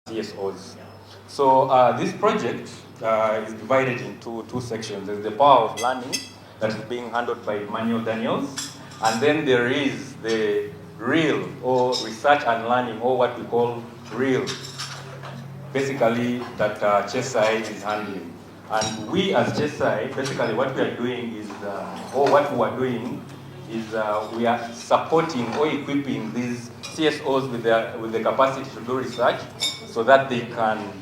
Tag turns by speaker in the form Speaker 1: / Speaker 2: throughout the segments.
Speaker 1: CSOs. So this project is divided into two sections. There's the power of learning that is being handled by Manuel Daniels, and then there is the real or research and learning, or what we call real, basically that CSI is handling. And we as CSI, basically what we are doing is, or what we are doing is we are supporting or equipping these CSOs with the capacity to do research so that they can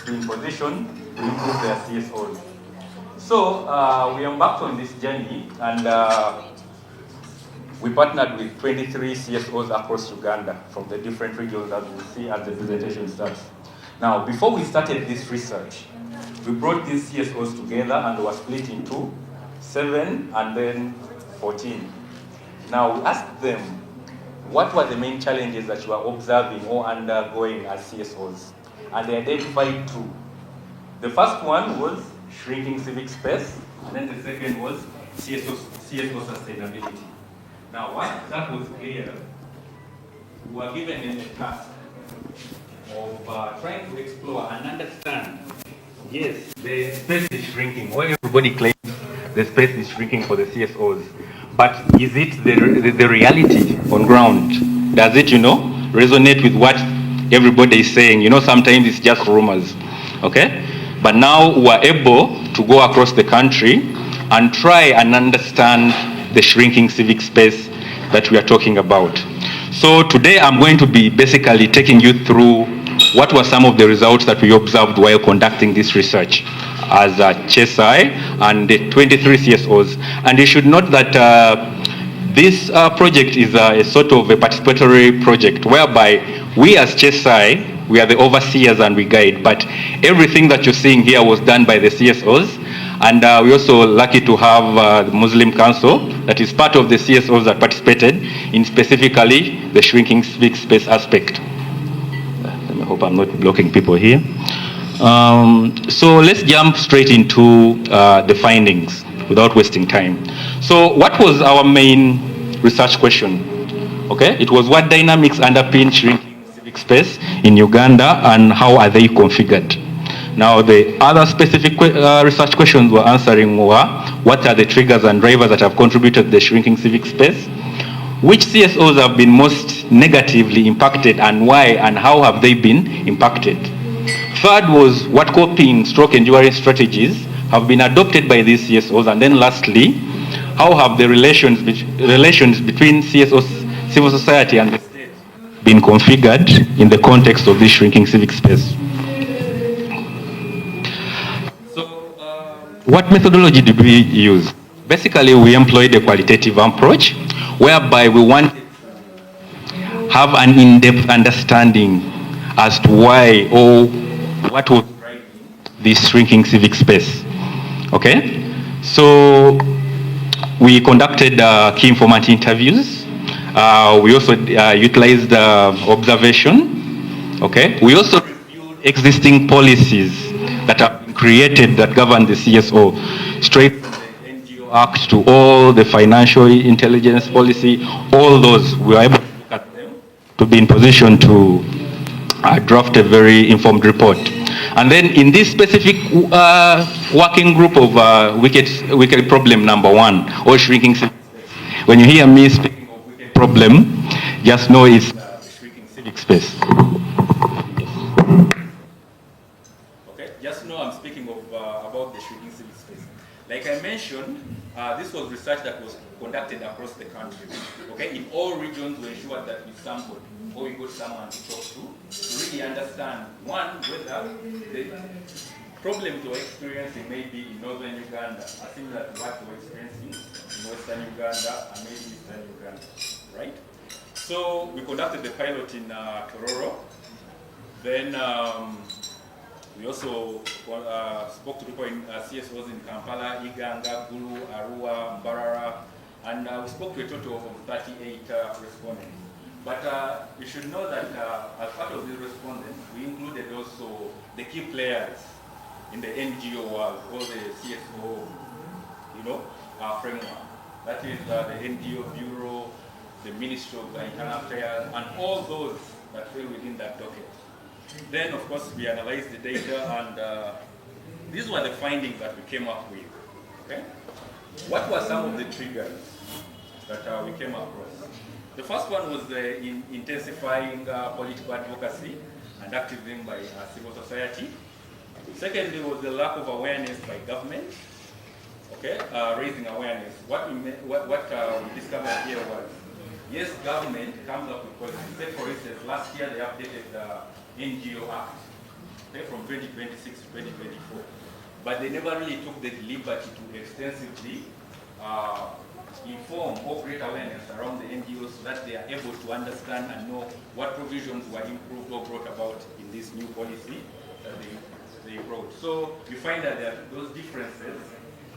Speaker 1: be in position to improve their CSOs. So we embarked on this journey, and we partnered with 23 CSOs across Uganda from the different regions, as we'll see as the presentation starts. Now, before we started this research, we brought these CSOs together and were split into 7 and then 14. Now, we asked them, what were the main challenges that you are observing or undergoing as CSOs? And they identified 2. The first one was shrinking civic space, and then the second was CSO sustainability. Now, once that was clear, we were given a task of trying to explore and understand, yes, the space is shrinking, or everybody claims the space is shrinking for the CSOs, but is it the reality on ground? Does it, resonate with what everybody is saying? Sometimes it's just rumors, okay? But now we are able to go across the country and try and understand the shrinking civic space that we are talking about. So today I'm going to be basically taking you through what were some of the results that we observed while conducting this research as a CSI and the 23 CSOs. And you should note that this project is a sort of a participatory project whereby we as CSI, we are the overseers and we guide, but everything that you're seeing here was done by the CSOs. And we're also lucky to have the Muslim Council that is part of the CSOs that participated in specifically the shrinking civic space aspect. I hope I'm not blocking people here. So let's jump straight into the findings without wasting time. So what was our main research question? Okay, it was what dynamics underpin shrinking civic space in Uganda and how are they configured? Now, the other specific research questions we're answering were, what are the triggers and drivers that have contributed to the shrinking civic space? Which CSOs have been most negatively impacted and why, and how have they been impacted? Third was, what coping/enduring strategies have been adopted by these CSOs? And then lastly, how have the relations between CSOs, civil society and the state been configured in the context of this shrinking civic space? What methodology did we use? Basically, we employed a qualitative approach whereby we want to have an in-depth understanding as to why or what was driving this shrinking civic space. Okay? So we conducted key informant interviews. We also utilized observation. Okay? We also reviewed existing policies that have been created that govern the CSO, straight from the NGO Act to all the financial intelligence policy, all those, we were able to look at them to be in position to draft a very informed report. And then in this specific working group of wicked problem number 1, or shrinking civic space, when you hear me speaking of wicked problem, just know it's shrinking civic space. Just know I'm speaking of about the shrinking civic space. Like I mentioned, this was research that was conducted across the country. Okay, in all regions, we ensured that we sampled or we got someone to talk to really understand, one, whether the problems we're experiencing may be in northern Uganda are similar to what we're experiencing in western Uganda and maybe eastern Uganda, right? So we conducted the pilot in Tororo. Then we also spoke to people in CSOs in Kampala, Iganga, Gulu, Arua, Mbarara, and we spoke to a total of 38 respondents. But you should know that as part of these respondents, we included also the key players in the NGO world, or the CSO, framework. That is the NGO Bureau, the Ministry of Internal Affairs, and all those that fall within that docket. Then, of course, we analyzed the data, and these were the findings that we came up with. Okay? What were some of the triggers that we came across? The first one was the intensifying political advocacy and activism by civil society. Secondly was the lack of awareness by government. Okay, raising awareness. What we discovered here was, yes, government comes up with policies. Say, for instance, last year they updated the NGO Act, okay, from 2026 to 2024. But they never really took the liberty to extensively inform or create awareness around the NGOs so that they are able to understand and know what provisions were improved or brought about in this new policy that they wrote. So you find that those differences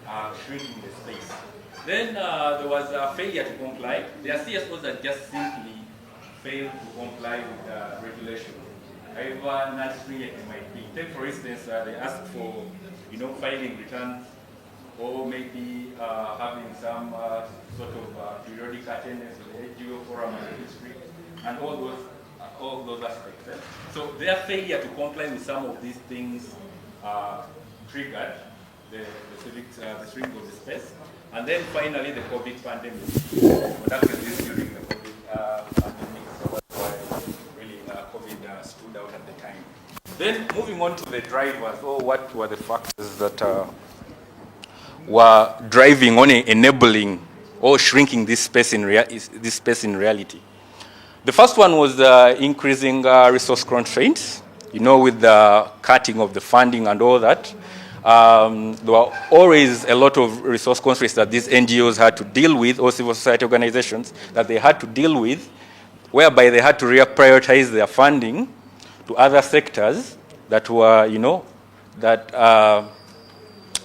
Speaker 1: are shrinking the space. Then there was a failure to comply. There are CSOs that just simply fail to comply with regulation. However non-stringent it might be. Take for instance, they ask for filing returns, or maybe having some sort of periodic attendance to the NGO forum and the district, and all those aspects. So their failure to comply with some of these things triggered the shrink of the space. And then finally, the COVID pandemic. Conducted this during the COVID pandemic, so that's why really COVID stood out at the time. Then moving on to the drivers, what were the factors that were driving on enabling or shrinking this space in reality? The first one was increasing resource constraints. With the cutting of the funding and all that, there were always a lot of resource constraints that these NGOs had to deal with, or civil society organizations that they had to deal with, whereby they had to reprioritize their funding to other sectors that were,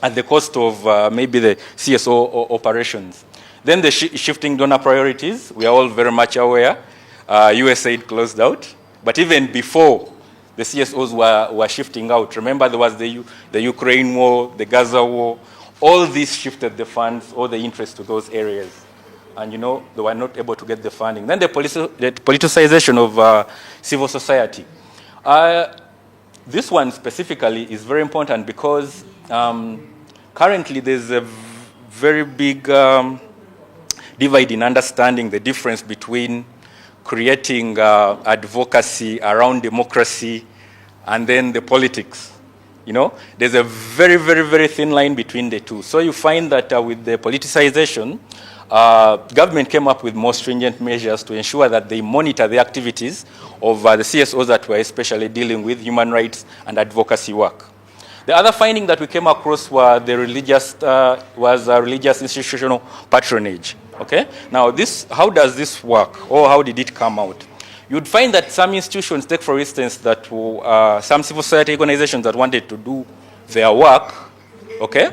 Speaker 1: at the cost of maybe the CSO operations. Then the shifting donor priorities, we are all very much aware. USAID closed out. But even before, the CSOs were shifting out. Remember, there was the Ukraine war, the Gaza war. All these shifted the funds or the interest to those areas. And, they were not able to get the funding. Then the politicization of civil society. This one specifically is very important because currently there's a very big divide in understanding the difference between creating advocacy around democracy and then the politics. There's a very, very, very thin line between the two. So you find that with the politicization, government came up with more stringent measures to ensure that they monitor the activities of the CSOs that were especially dealing with human rights and advocacy work. The other finding that we came across were the religious institutional patronage. Okay. Now, how does this work, or how did it come out? You'd find that some institutions, take for instance, that some civil society organizations that wanted to do their work, okay,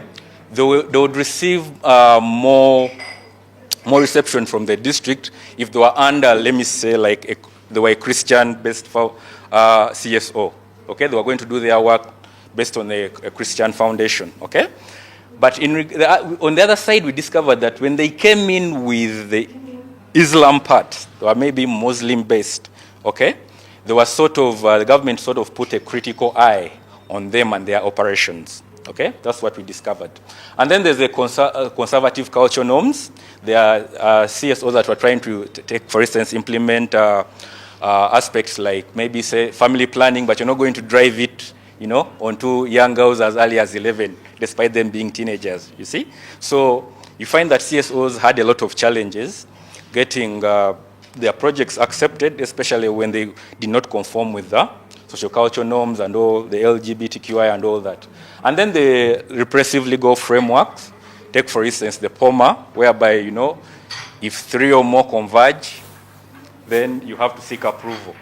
Speaker 1: they would receive more reception from the district if they were under, let me say, they were a Christian-based CSO. Okay, they were going to do their work based on a Christian foundation. Okay. But on the other side, we discovered that when they came in with the Islam part, they were maybe Muslim-based, okay? There was the government sort of put a critical eye on them and their operations, okay? That's what we discovered. And then there's the conservative culture norms. There are CSOs that were trying to take, for instance, implement aspects like maybe, say, family planning, but you're not going to drive it onto young girls as early as 11, despite them being teenagers, you see? So you find that CSOs had a lot of challenges getting their projects accepted, especially when they did not conform with the social culture norms and all the LGBTQI and all that. And then the repressive legal frameworks, take for instance the POMA, whereby, if 3 or more converge, then you have to seek approval.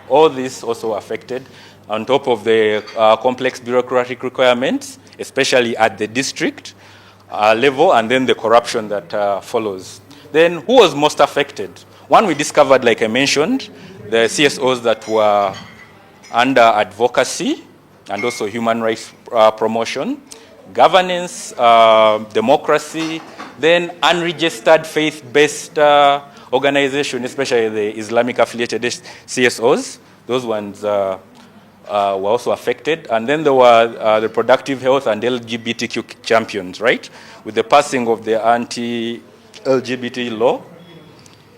Speaker 1: All this also affected, on top of the complex bureaucratic requirements, especially at the district level, and then the corruption that follows. Then who was most affected? One, we discovered, like I mentioned, the CSOs that were under advocacy and also human rights promotion, governance, democracy, then unregistered faith-based organization, especially the Islamic affiliated CSOs. Those ones were also affected. And then there were the reproductive health and LGBTQ champions, right? With the passing of the anti-LGBT law,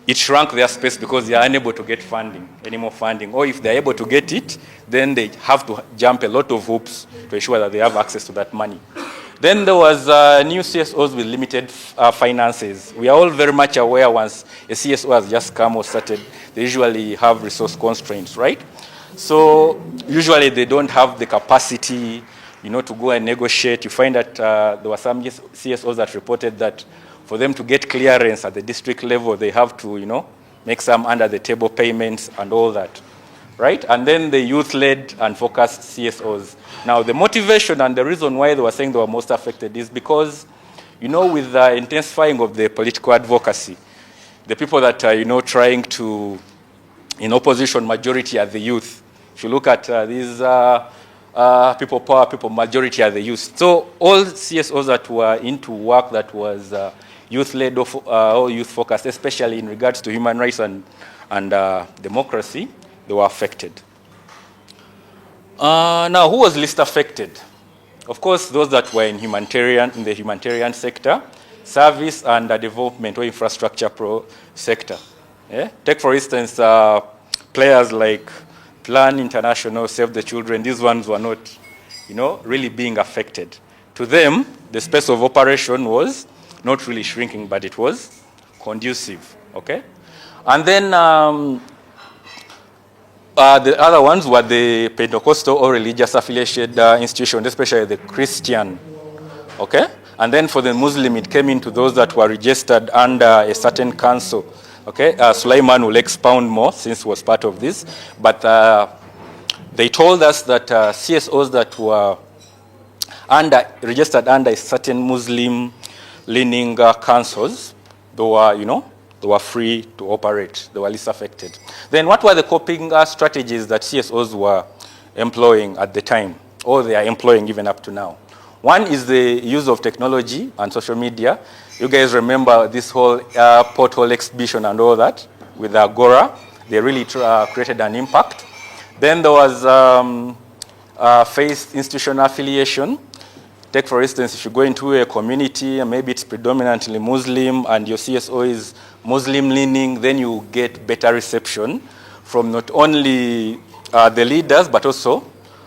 Speaker 1: it shrunk their space because they are unable to get funding, any more funding. Or if they're able to get it, then they have to jump a lot of hoops to ensure that they have access to that money. Then there was new CSOs with limited finances. We are all very much aware once a CSO has just come or started, they usually have resource constraints, right? So usually they don't have the capacity, to go and negotiate. You find that there were some CSOs that reported that for them to get clearance at the district level, they have to, make some under-the-table payments and all that, right? And then the youth-led and focused CSOs. Now, the motivation and the reason why they were saying they were most affected is because, with the intensifying of the political advocacy, the people that are, trying to, in opposition majority are the youth. If you look at these people power, people majority are the youth. So all CSOs that were into work that was youth-led or youth-focused, especially in regards to human rights and democracy, they were affected. Now, who was least affected? Of course, those that were in the humanitarian sector, service and development or infrastructure sector. Yeah? Take, for instance, players like Plan International, Save the Children. These ones were not, really being affected. To them, the space of operation was not really shrinking, but it was conducive, okay? And then the other ones were the Pentecostal or religious affiliated institutions, especially the Christian, okay? And then for the Muslim, it came into those that were registered under a certain council, okay? Sulaiman will expound more since he was part of this, but they told us that CSOs that were registered under a certain Muslim-leaning councils, they were, they were free to operate. They were least affected. Then what were the coping strategies that CSOs were employing at the time, or they are employing even up to now? One is the use of technology and social media. You guys remember this whole porthole exhibition and all that with Agora. They really created an impact. Then there was face institutional affiliation. Take, for instance, if you go into a community, and maybe it's predominantly Muslim, and your CSO is Muslim-leaning, then you get better reception from not only the leaders, but also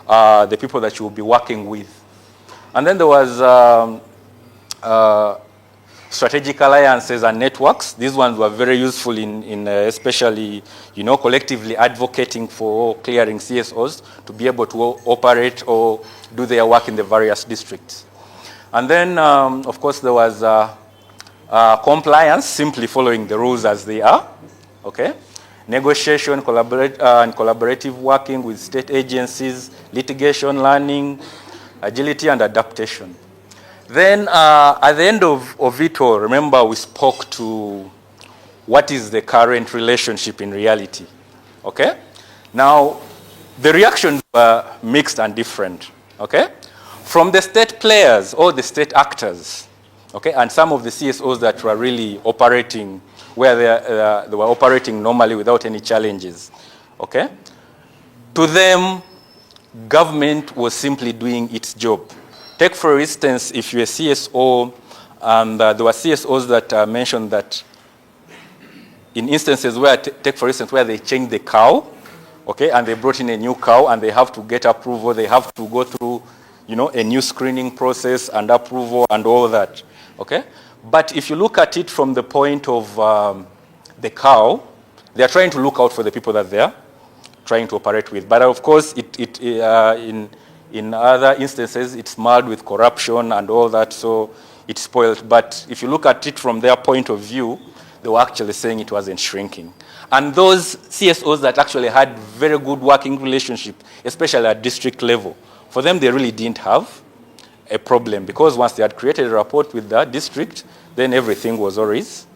Speaker 1: the people that you will be working with. And then there was strategic alliances and networks. These ones were very useful in especially, collectively advocating for clearing CSOs to be able to operate or do their work in the various districts. And then, of course, there was compliance, simply following the rules as they are, okay? Negotiation and collaborative working with state agencies, litigation, learning, agility, and adaptation. Then, at the end of it all, remember we spoke to what is the current relationship in reality, okay? Now, the reactions were mixed and different, okay? From the state players or the state actors, okay, and some of the CSOs that were really operating where they were operating normally without any challenges, okay? To them, government was simply doing its job. Take, for instance, if you're a CSO, and there were CSOs that mentioned that in instances where, take for instance, where they changed the cow, okay, and they brought in a new cow and they have to get approval, they have to go through, a new screening process and approval and all that, okay? But if you look at it from the point of the cow, they are trying to look out for the people that they are trying to operate with. But of course, in other instances, it's marred with corruption and all that, so it's spoiled. But if you look at it from their point of view, they were actually saying it wasn't shrinking. And those CSOs that actually had very good working relationship, especially at district level, for them, they really didn't have a problem, because once they had created a rapport with that district, then everything was always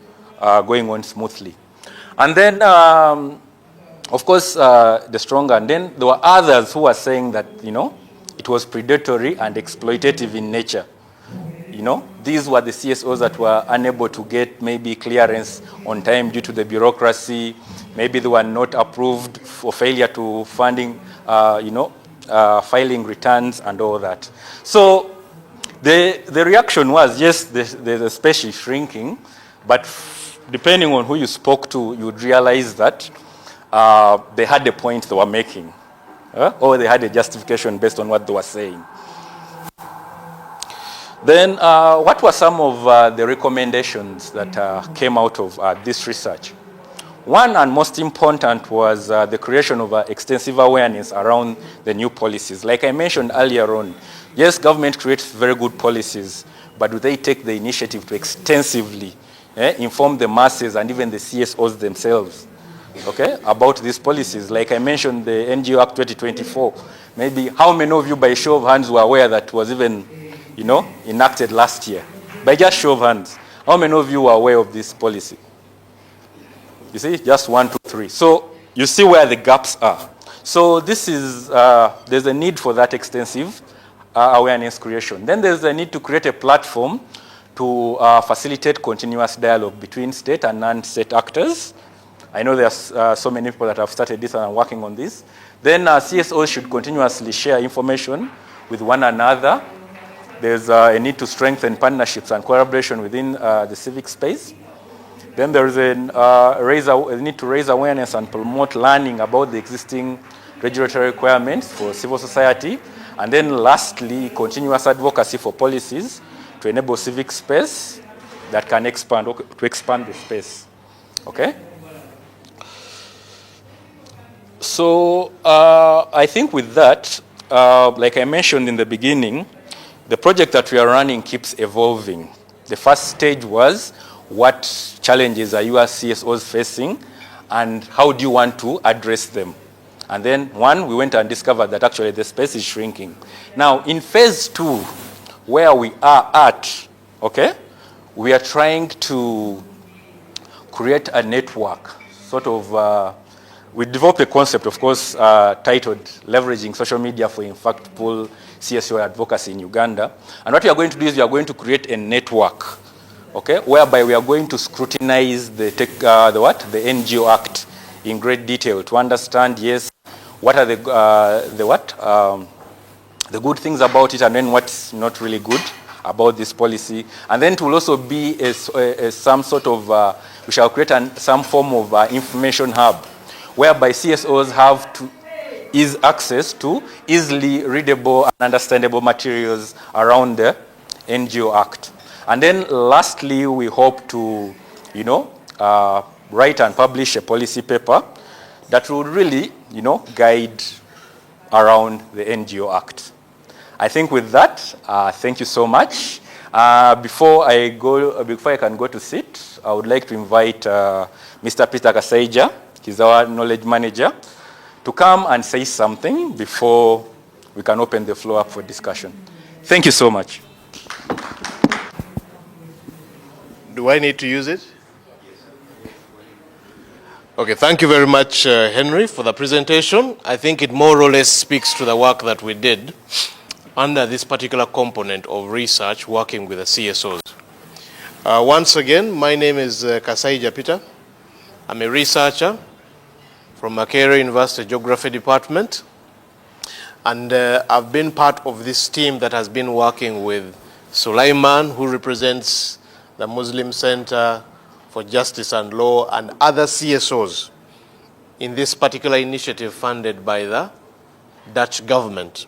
Speaker 1: going on smoothly. And then, of course, the stronger, and then there were others who were saying that, it was predatory and exploitative in nature. These were the CSOs that were unable to get maybe clearance on time due to the bureaucracy. Maybe they were not approved for failure to funding, filing returns and all that. So the reaction was, yes, the space is shrinking, but depending on who you spoke to, you would realize that they had the point they were making, or they had a justification based on what they were saying. Then what were some of the recommendations that came out of this research? One and most important was the creation of extensive awareness around the new policies. Like I mentioned earlier on, yes, government creates very good policies, but do they take the initiative to extensively inform the masses and even the CSOs themselves, okay, about these policies? Like I mentioned, the NGO Act 2024, maybe how many of you by show of hands were aware that was even, you know, enacted last year? By just show of hands, how many of you were aware of this policy? You see, just 1, 2, 3. So you see where the gaps are. So this is, there's a need for that extensive awareness creation. Then there's a need to create a platform to facilitate continuous dialogue between state and non-state actors. I know there's so many people that have started this and are working on this. Then CSOs should continuously share information with one another. There's a need to strengthen partnerships and collaboration within the civic space. Then there is a need to raise awareness and promote learning about the existing regulatory requirements for civil society. And then lastly, continuous advocacy for policies to enable civic space that can expand, to expand the space, okay? So I think with that, like I mentioned in the beginning, the project that we are running keeps evolving. The first stage was, what challenges are you as CSOs facing, and how do you want to address them? And then we went and discovered that actually the space is shrinking. Now, in phase 2, where we are at, okay, we are trying to create a network, sort of, we developed a concept, of course, titled Leveraging Social Media for Impactful CSO Advocacy in Uganda. And what we are going to do is we are going to create a network, okay, whereby we are going to scrutinize the NGO Act in great detail to understand, yes, what are the good things about it, and then what's not really good about this policy. And then it will also be some sort of, we shall create some form of information hub, whereby CSOs have to access to easily readable and understandable materials around the NGO Act. And then lastly, we hope to, you know, write and publish a policy paper that will really, you know, guide around the NGO Act. I think with that, thank you so much. Before I can go to sit, I would like to invite Mr. Peter Kasaija, he's our knowledge manager, to come and say something before we can open the floor up for discussion. Thank you so much.
Speaker 2: Do I need to use it? Okay, thank you very much, Henry, for the presentation. I think it more or less speaks to the work that we did under this particular component of research working with the CSOs. Once again, my name is Kasaija Peter. I'm a researcher from Makerere University Geography Department. And I've been part of this team that has been working with Sulaiman, who represents the Muslim Center for Justice and Law, and other CSOs in this particular initiative funded by the Dutch government.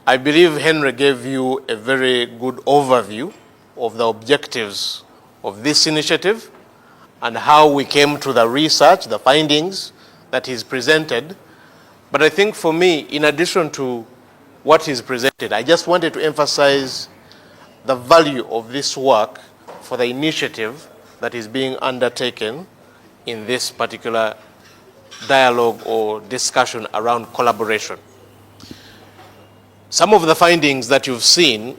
Speaker 2: I believe Henry gave you a very good overview of the objectives of this initiative and how we came to the research, the findings that he's presented. But I think for me, in addition to what he's presented, I just wanted to emphasize the value of this work for the initiative that is being undertaken in this particular dialogue or discussion around collaboration. Some of the findings that you've seen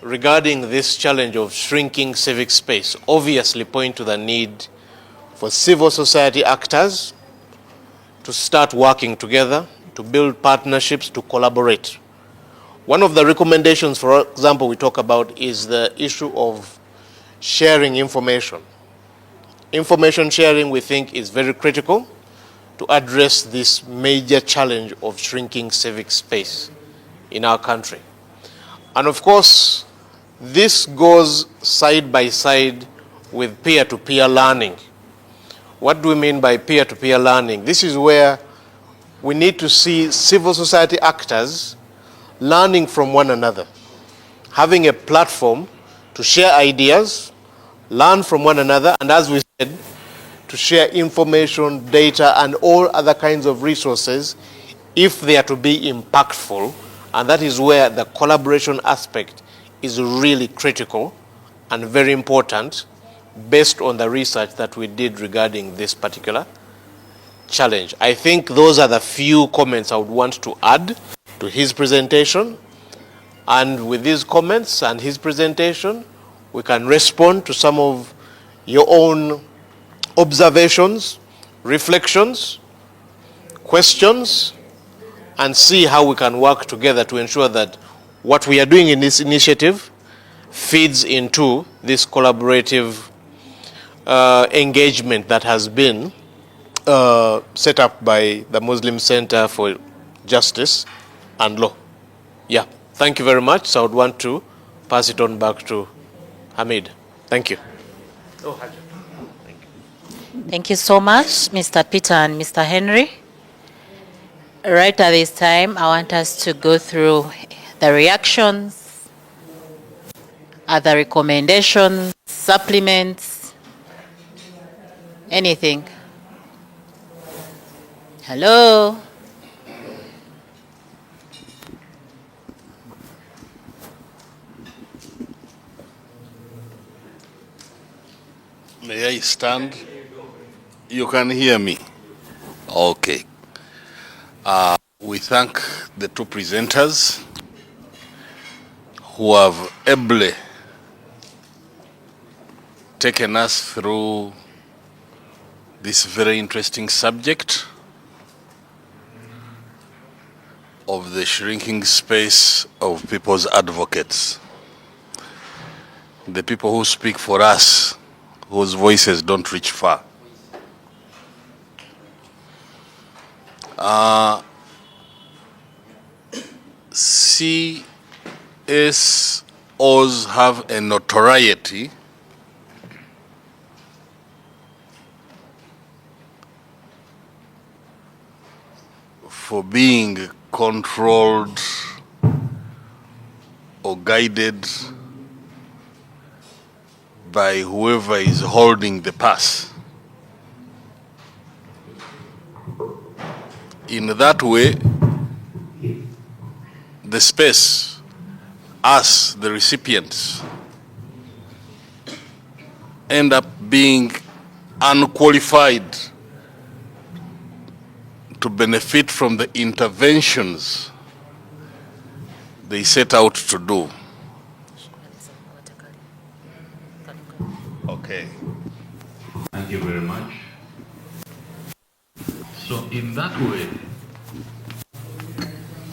Speaker 2: regarding this challenge of shrinking civic space obviously point to the need for civil society actors to start working together, to build partnerships, to collaborate. One of the recommendations, for example, we talk about is the issue of sharing information. Information sharing, we think, is very critical to address this major challenge of shrinking civic space in our country. And of course, this goes side by side with peer-to-peer learning. What do we mean by peer-to-peer learning? This is where we need to see civil society actors learning from one another, having a platform to share ideas, learn from one another, and as we said, to share information, data, and all other kinds of resources if they are to be impactful. And that is where the collaboration aspect is really critical and very important based on the research that we did regarding this particular challenge. I think those are the few comments I would want to add to his presentation. And with these comments and his presentation, we can respond to some of your own observations, reflections, questions, and see how we can work together to ensure that what we are doing in this initiative feeds into this collaborative engagement that has been set up by the Muslim Center for Justice and Law. Yeah, thank you very much. So I would want to pass it on back to Hamid. Thank you.
Speaker 3: Thank you so much, Mr. Peter and Mr. Henry. Right at this time, I want us to go through the reactions, other recommendations, supplements, anything. Hello?
Speaker 4: May I stand? You can hear me? Okay. We thank the two presenters who have ably taken us through this very interesting subject of the shrinking space of people's advocates, the people who speak for us, whose voices don't reach far. CSOs have a notoriety for being controlled or guided by whoever is holding the purse. In that way, the space, us, the recipients, end up being unqualified to benefit from the interventions they set out to do. Okay.
Speaker 5: Thank you very much. So in that way,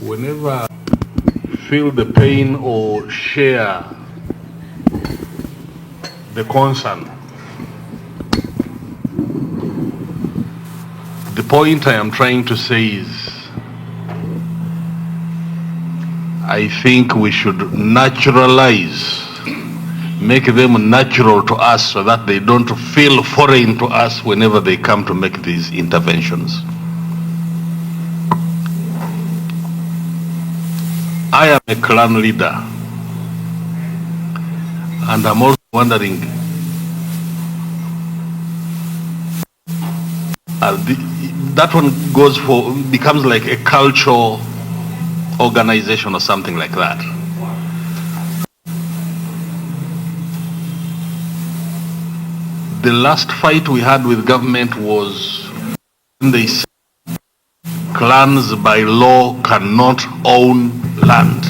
Speaker 5: whenever you feel the pain or share the concern, the point I am trying to say is, I think we should naturalize, make them natural to us so that they don't feel foreign to us whenever they come to make these interventions. I am a clan leader, and I'm also wondering, that one becomes like a cultural organization or something like that. The last fight we had with government was when they said clans by law cannot own land.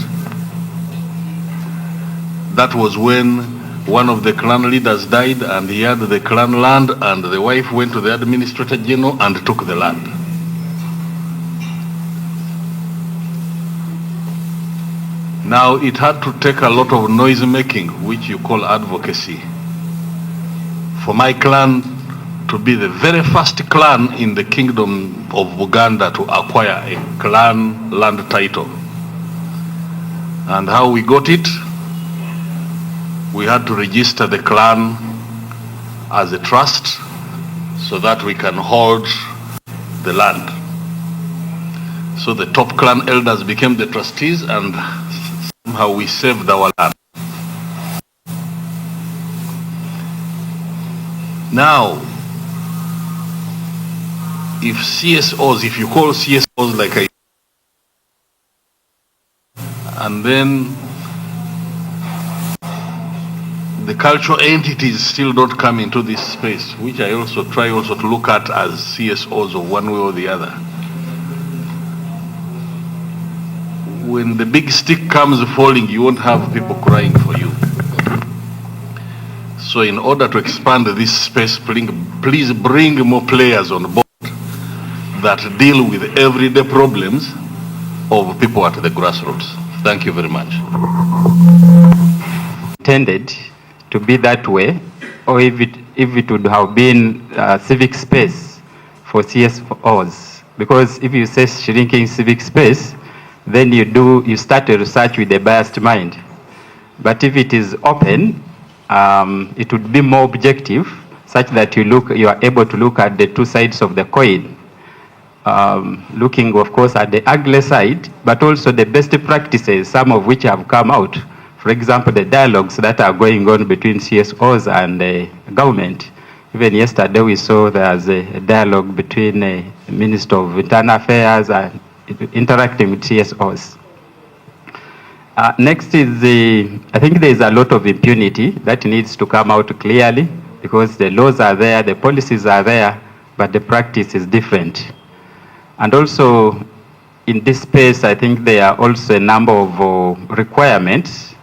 Speaker 5: That was when one of the clan leaders died and he had the clan land, and the wife went to the administrator general and took the land. Now it had to take a lot of noise making, which you call advocacy, for my clan to be the very first clan in the kingdom of Uganda to acquire a clan land title. And how we got it? We had to register the clan as a trust so that we can hold the land. So the top clan elders became the trustees, and somehow we saved our land. Now, if CSOs, if you call CSOs like I, and then the cultural entities still don't come into this space, which I also try to look at as CSOs of one way or the other. When the big stick comes falling, you won't have people crying for you. So in order to expand this space, please bring more players on board that deal with everyday problems of people at the grassroots. Thank you very much.
Speaker 6: Intended to be that way, or if it would have been civic space for CSOs, because if you say shrinking civic space, then you start a research with a biased mind. But if it is open, it would be more objective, such that you are able to look at the two sides of the coin, looking, of course, at the ugly side, but also the best practices, some of which have come out. For example, the dialogues that are going on between CSOs and the government. Even yesterday, we saw there's a dialogue between the Minister of Internal Affairs and interacting with CSOs. Next is I think there is a lot of impunity that needs to come out clearly, because the laws are there, the policies are there, but the practice is different. And also, in this space, I think there are also a number of requirements.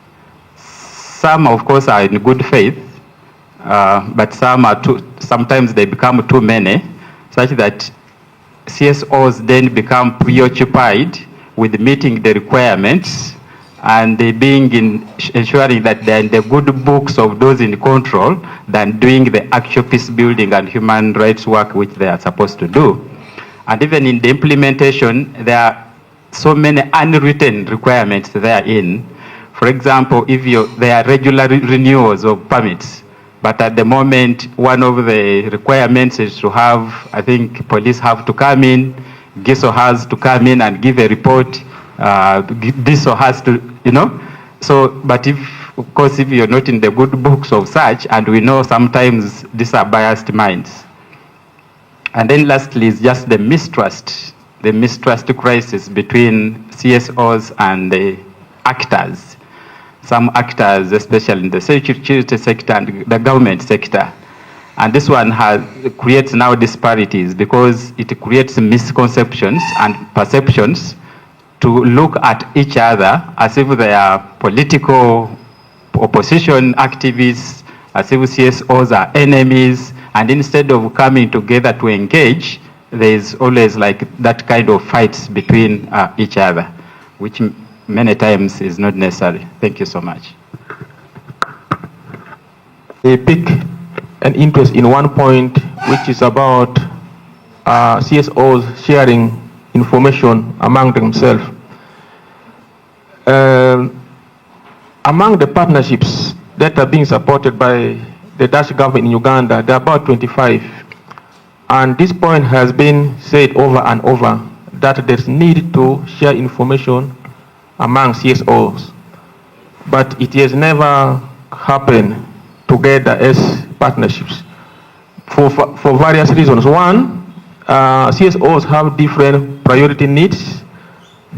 Speaker 6: Some, of course, are in good faith, but sometimes they become too many, such that CSOs then become preoccupied with meeting the requirements and ensuring that they're in the good books of those in control than doing the actual peace building and human rights work which they are supposed to do. And even in the implementation, there are so many unwritten requirements therein. For example, there are regular renewals of permits, but at the moment, one of the requirements is to have, I think police have to come in, GISO has to come in and give a report, DISO has to, So, but of course, if you're not in the good books of such, and we know sometimes these are biased minds. And then lastly is just the mistrust crisis between CSOs and the actors. Some actors, especially in the security sector and the government sector. And this one creates now disparities, because it creates misconceptions and perceptions to look at each other as if they are political opposition activists, as if CSOs are enemies, and instead of coming together to engage, there is always like that kind of fights between each other, which many times is not necessary. Thank you so much.
Speaker 7: They pick an interest in one point, which is about CSOs sharing information among themselves. Among the partnerships that are being supported by the Dutch government in Uganda, there are about 25. And this point has been said over and over, that there's need to share information among CSOs. But it has never happened together as partnerships for various reasons. One, CSOs have different priority needs,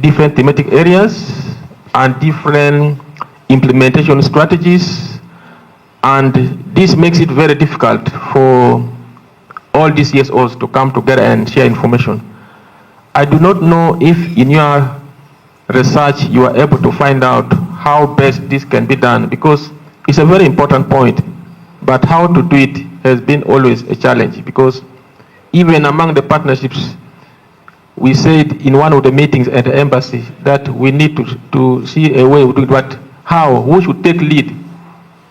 Speaker 7: different thematic areas, and different implementation strategies, and this makes it very difficult for all these CSOs to come together and share information. I do not know if in your research you are able to find out how best this can be done, because it's a very important point, but how to do it has been always a challenge, because even among the partnerships, we said in one of the meetings at the embassy that we need to see a way to do it, but how? Who should take lead?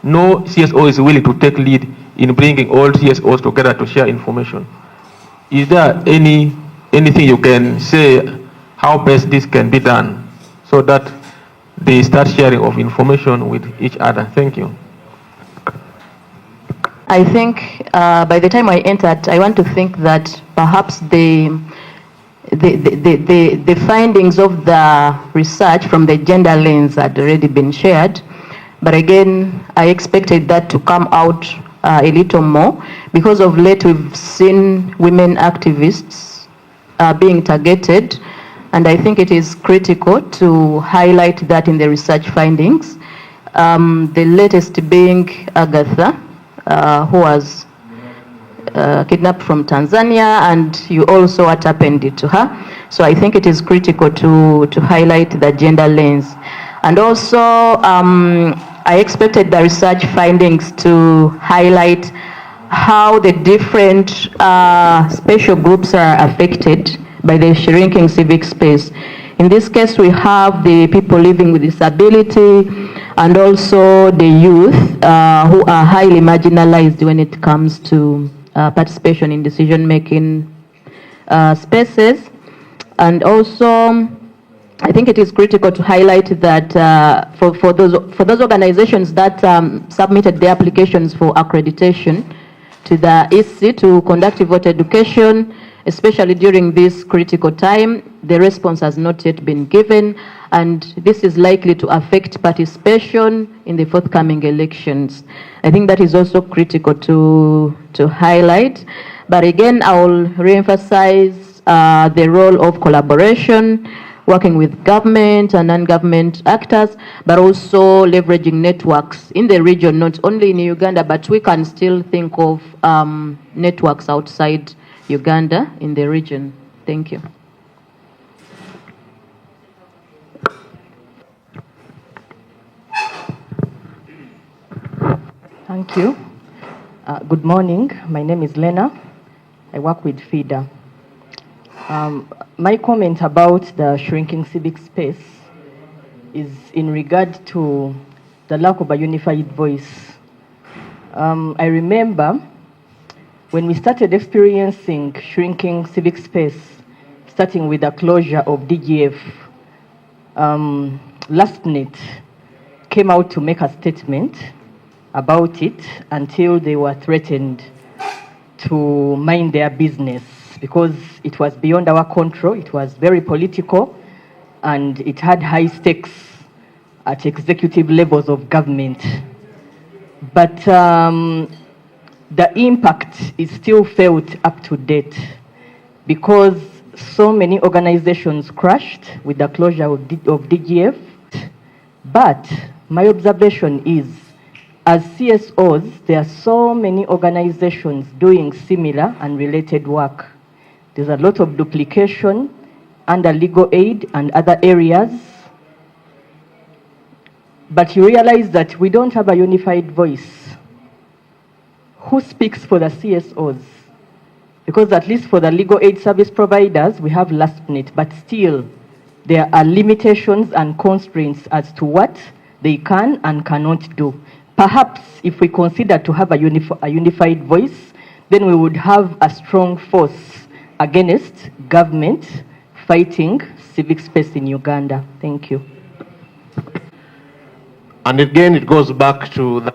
Speaker 7: No CSO is willing to take lead in bringing all CSOs together to share information. Is there anything you can say how best this can be done so that they start sharing of information with each other? Thank you.
Speaker 8: I think by the time I entered, I want to think that perhaps the findings of the research from the gender lens had already been shared. But again, I expected that to come out a little more. Because of late, we've seen women activists being targeted. And I think it is critical to highlight that in the research findings. The latest being Agatha, who was kidnapped from Tanzania, and you all saw what happened to her. So I think it is critical to highlight the gender lens. And also, I expected the research findings to highlight how the different special groups are affected by the shrinking civic space. In this case, we have the people living with disability and also the youth who are highly marginalized when it comes to participation in decision-making spaces. And also, I think it is critical to highlight that for those organizations that submitted their applications for accreditation to the EC to conduct voter education, especially during this critical time, the response has not yet been given, and this is likely to affect participation in the forthcoming elections. I think that is also critical to highlight. But again, I will reemphasize the role of collaboration, working with government and non-government actors, but also leveraging networks in the region, not only in Uganda, but we can still think of networks outside Uganda in the region. Thank you.
Speaker 9: Thank you. Good morning. My name is Lena. I work with FIDA. My comment about the shrinking civic space is in regard to the lack of a unified voice. I remember when we started experiencing shrinking civic space, starting with the closure of DGF, LastNet came out to make a statement about it until they were threatened to mind their business because it was beyond our control, it was very political, and it had high stakes at executive levels of government. But the impact is still felt up to date because so many organizations crashed with the closure of DGF. But my observation is, as CSOs, there are so many organizations doing similar and related work. There's a lot of duplication under legal aid and other areas. But you realize that we don't have a unified voice. Who speaks for the CSOs? Because at least for the legal aid service providers, we have LastNet, but still there are limitations and constraints as to what they can and cannot do. Perhaps if we consider to have a unified voice, then we would have a strong force against government fighting civic space in Uganda. Thank you.
Speaker 7: And again, it goes back to the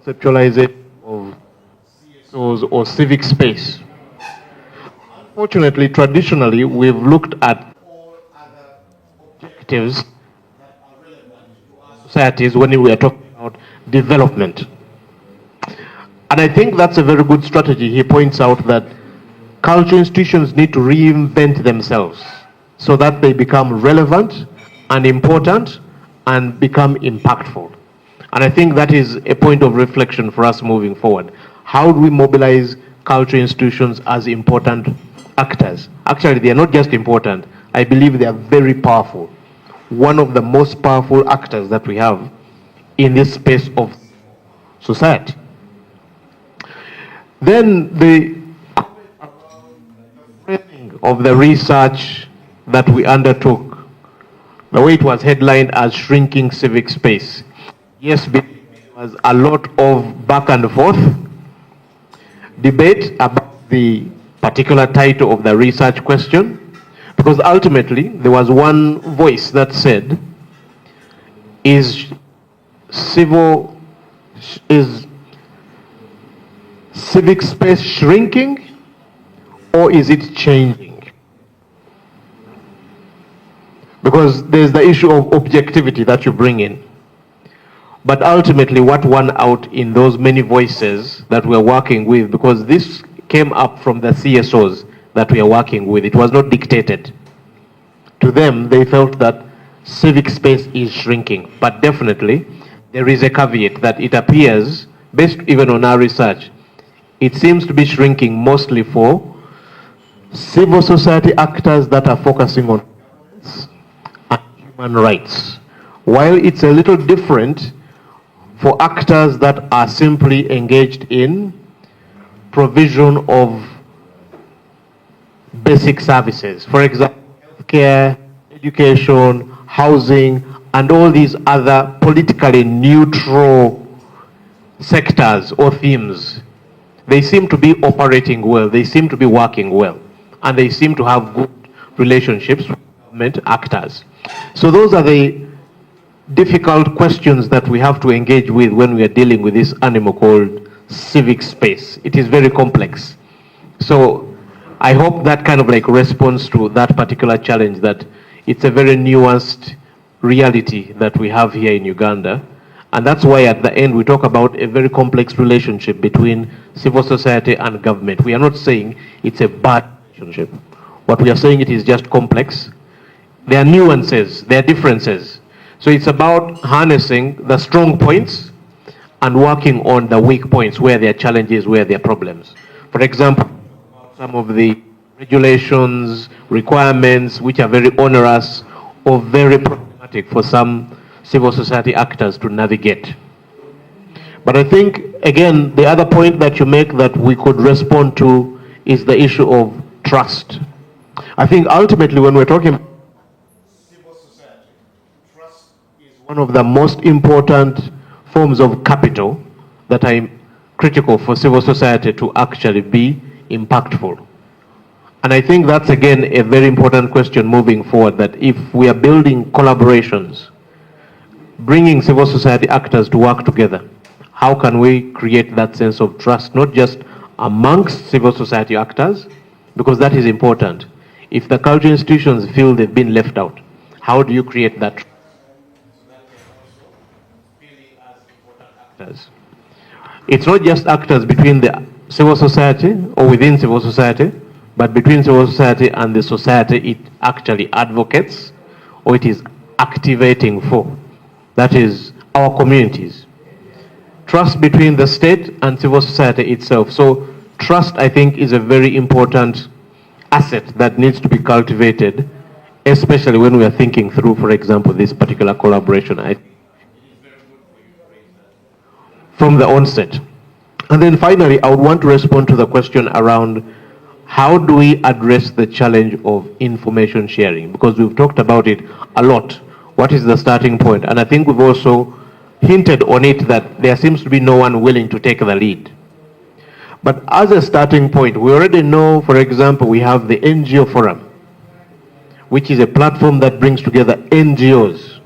Speaker 7: conceptualization of CSOs or civic space. Unfortunately, traditionally, we've looked at all other objectives that are relevant to our societies when we are talking about development. And I think that's a very good strategy. He points out that cultural institutions need to reinvent themselves so that they become relevant and important and become impactful. And I think that is a point of reflection for us moving forward. How do we mobilize cultural institutions as important actors? Actually, they are not just important. I believe they are very powerful. One of the most powerful actors that we have in this space of society. Then the framing of the research that we undertook, the way it was headlined as shrinking civic space. Yes, there was a lot of back and forth, debate about the particular title of the research question, because ultimately there was one voice that said, is civic space shrinking or is it changing? Because there's the issue of objectivity that you bring in. But ultimately what won out in those many voices that we're working with, because this came up from the CSOs that we are working with, it was not dictated. To them, they felt that civic space is shrinking, but definitely there is a caveat that it appears, based even on our research, it seems to be shrinking mostly for civil society actors that are focusing on human rights, while it's a little different for actors that are simply engaged in provision of basic services. For example, healthcare, education, housing, and all these other politically neutral sectors or themes. They seem to be operating well, they seem to be working well, and they seem to have good relationships with government actors. So those are the difficult questions that we have to engage with when we are dealing with this animal called civic space. It is very complex. So I hope that kind of like responds to that particular challenge, that it's a very nuanced reality that we have here in Uganda. And that's why at the end we talk about a very complex relationship between civil society and government. We are not saying it's a bad relationship. What we are saying, it is just complex. There are nuances, there are differences. So it's about harnessing the strong points and working on the weak points where there are challenges, where there are problems. For example, some of the regulations, requirements, which are very onerous or very problematic for some civil society actors to navigate. But I think, again, the other point that you make that we could respond to is the issue of trust. I think ultimately when we're talking about civil society, trust is one of the most important forms of capital that are critical for civil society to actually be impactful. And I think that's, again, a very important question moving forward, that if we are building collaborations, bringing civil society actors to work together, how can we create that sense of trust, not just amongst civil society actors, because that is important. If the cultural institutions feel they've been left out, how do you create that trust? Actors. It's not just actors between the civil society or within civil society, but between civil society and the society it actually advocates or it is activating for. That is our communities. Trust between the state and civil society itself. So trust, I think, is a very important asset that needs to be cultivated, especially when we are thinking through, for example, this particular collaboration. I think from the onset. And then finally, I would want to respond to the question around how do we address the challenge of information sharing? Because we've talked about it a lot. What is the starting point? And I think we've also hinted on it that there seems to be no one willing to take the lead. But as a starting point, we already know, for example, we have the NGO Forum, which is a platform that brings together NGOs.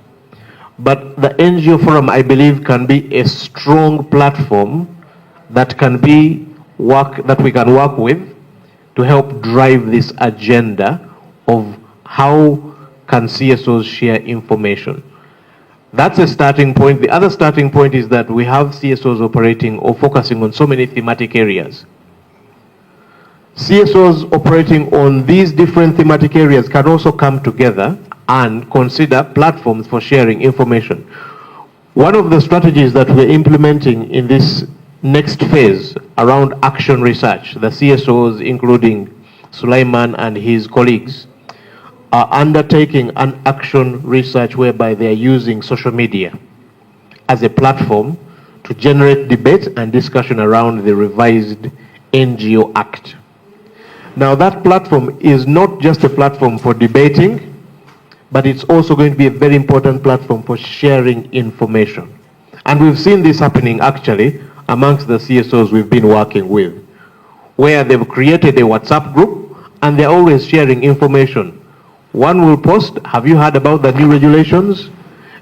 Speaker 7: But the NGO Forum, I believe, can be a strong platform that can be that we can work with to help drive this agenda of how can CSOs share information. That's a starting point. The other starting point is that we have CSOs operating or focusing on so many thematic areas. CSOs operating on these different thematic areas can also come together and consider platforms for sharing information. One of the strategies that we're implementing in this next phase around action research, the CSOs, including Sulaiman and his colleagues, are undertaking an action research whereby they are using social media as a platform to generate debate and discussion around the revised NGO Act. Now that platform is not just a platform for debating, but it's also going to be a very important platform for sharing information. And we've seen this happening actually amongst the CSOs we've been working with, where they've created a WhatsApp group and they're always sharing information. One will post, have you heard about the new regulations?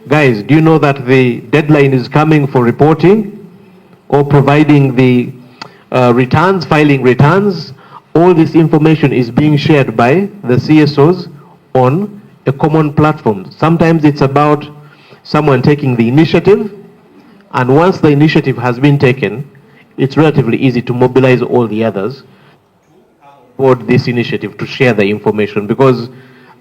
Speaker 7: Guys, do you know that the deadline is coming for reporting or providing the returns, filing returns? All this information is being shared by the CSOs on a common platform. Sometimes it's about someone taking the initiative, and once the initiative has been taken, it's relatively easy to mobilize all the others toward this initiative to share the information, because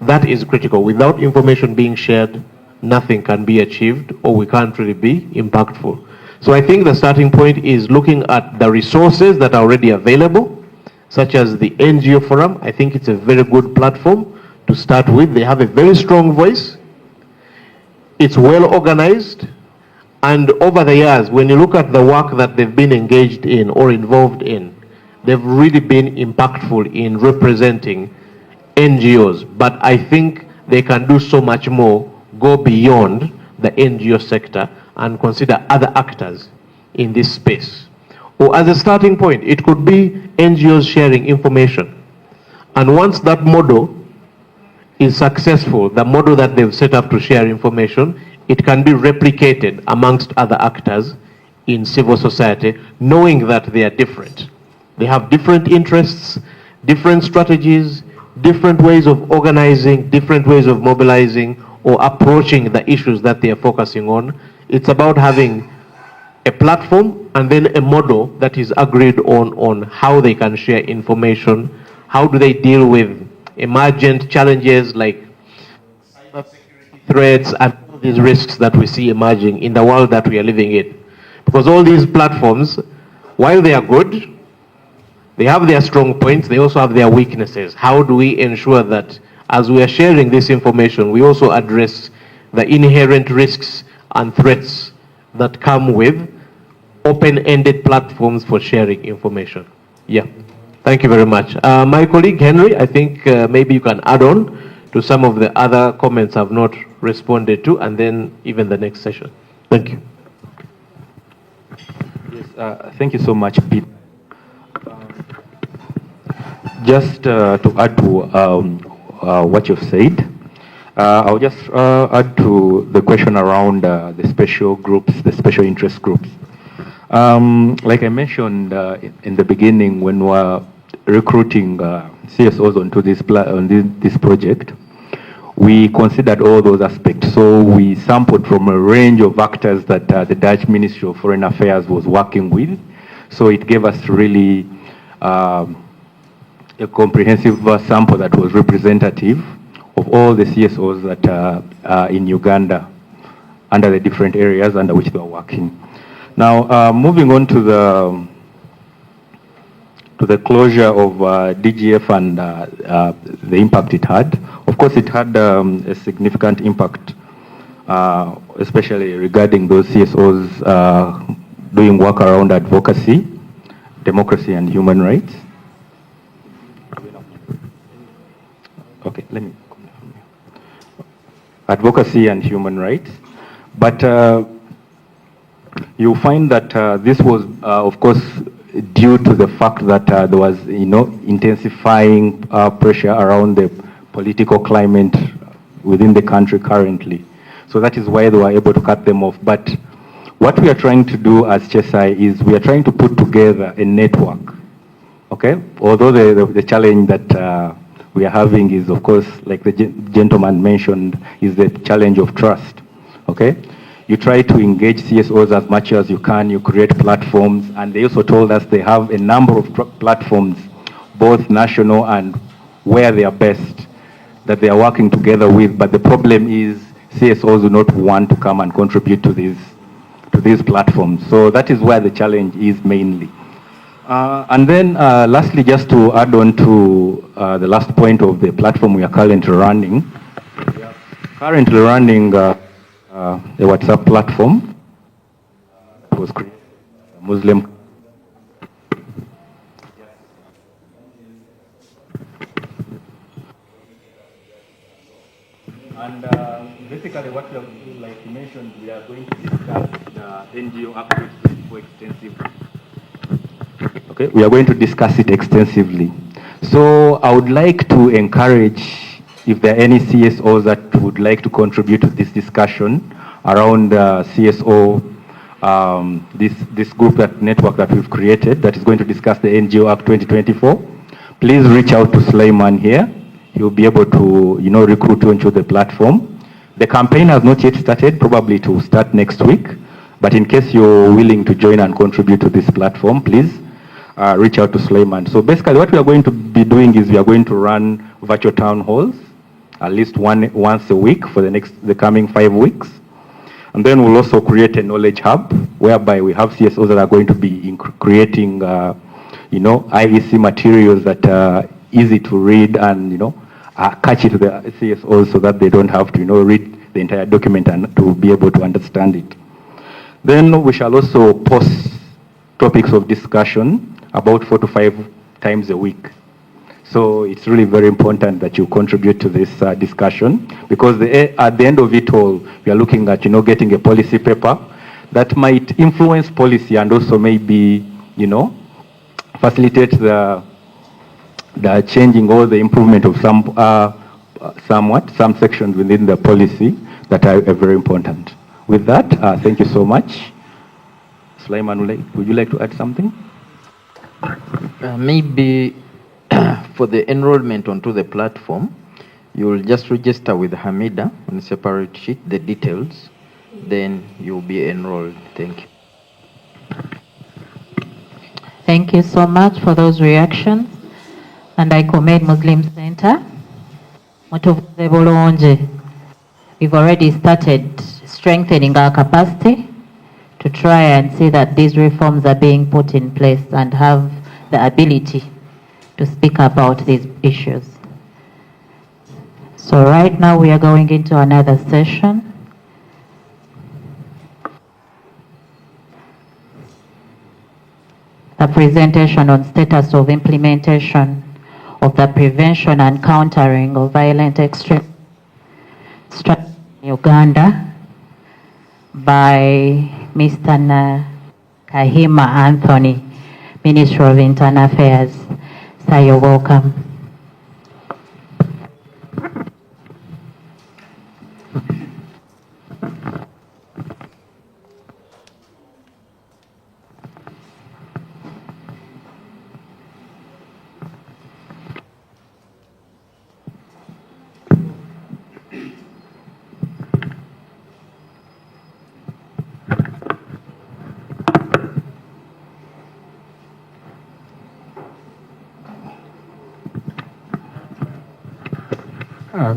Speaker 7: that is critical. Without information being shared, nothing can be achieved, or we can't really be impactful. So I think the starting point is looking at the resources that are already available, such as the NGO Forum. I think it's a very good platform to start with. They have a very strong voice. It's well organized. And over the years, when you look at the work that they've been engaged in or involved in, they've really been impactful in representing NGOs. But I think they can do so much more, go beyond the NGO sector and consider other actors in this space. Or as a starting point, it could be NGOs sharing information. And once that model is successful, the model that they've set up to share information, it can be replicated amongst other actors in civil society, knowing that they are different. They have different interests, different strategies, different ways of organizing, different ways of mobilizing or approaching the issues that they are focusing on. It's about having a platform and then a model that is agreed on how they can share information, how do they deal with emergent challenges like threats and all these risks that we see emerging in the world that we are living in. Because all these platforms, while they are good, they have their strong points, they also have their weaknesses. How do we ensure that as we are sharing this information, we also address the inherent risks and threats that come with open-ended platforms for sharing information? Yeah. Thank you very much. My colleague Henry, I think maybe you can add on to some of the other comments I've not responded to, and then even the next session. Thank you.
Speaker 10: Yes, thank you so much, Pete. Just to add to what you've said, I'll just add to the question around the special groups, the special interest groups. Like I mentioned in the beginning, when we were recruiting CSOs onto this project, we considered all those aspects. So we sampled from a range of actors that the Dutch Ministry of Foreign Affairs was working with. So it gave us really a comprehensive sample that was representative of all the CSOs that are in Uganda under the different areas under which they are working. Now, moving on to the closure of DGF and the impact it had. Of course, it had a significant impact, especially regarding those CSOs doing work around advocacy, democracy, and human rights. Okay, let me. Advocacy and human rights. But you find that this was, of course, due to the fact that there was, intensifying pressure around the political climate within the country currently. So that is why they were able to cut them off. But what we are trying to do as CSI is we are trying to put together a network, okay? Although the challenge that we are having is, of course, like the gentleman mentioned, is the challenge of trust, okay? You try to engage CSOs as much as you can, you create platforms, and they also told us they have a number of platforms, both national and where they are best, that they are working together with, but the problem is CSOs do not want to come and contribute to these platforms. So that is where the challenge is mainly. And then lastly, just to add on to the last point of the platform we are currently running. We are currently running a WhatsApp platform that was created by Muslim. And basically what we are, like you mentioned, we are going to discuss the NGO activities more extensively. Okay. Okay, we are going to discuss it extensively. So I would like to encourage, if there are any CSOs that would like to contribute to this discussion around CSO, this group, that network that we've created that is going to discuss the NGO Act 2024, please reach out to Sulaiman here. He'll be able to, recruit you into the platform. The campaign has not yet started, probably to start next week. But in case you're willing to join and contribute to this platform, please reach out to Sulaiman. So basically what we are going to be doing is we are going to run virtual town halls, at least once a week for the coming 5 weeks. And then we'll also create a knowledge hub whereby we have CSOs that are going to be creating, IEC materials that are easy to read and, catchy to the CSOs so that they don't have to, read the entire document and to be able to understand it. Then we shall also post topics of discussion about 4 to 5 times a week. So it's really very important that you contribute to this discussion, because at the end of it all, we are looking at, getting a policy paper that might influence policy and also maybe, facilitate the changing or the improvement of some sections within the policy that are very important. With that, thank you so much. Sulaiman, would you like to add something?
Speaker 11: Maybe for the enrollment onto the platform, you'll just register with Hamida on a separate sheet, the details, then you'll be enrolled. Thank you.
Speaker 3: Thank you so much for those reactions. And I commend Muslim Center. We've already started strengthening our capacity to try and see that these reforms are being put in place and have the ability to speak about these issues. So right now we are going into another session. A presentation on status of implementation of the prevention and countering of violent extremism strategy in Uganda by Mr. Kahima Anthony, Minister of Internal Affairs. Sir, you're welcome.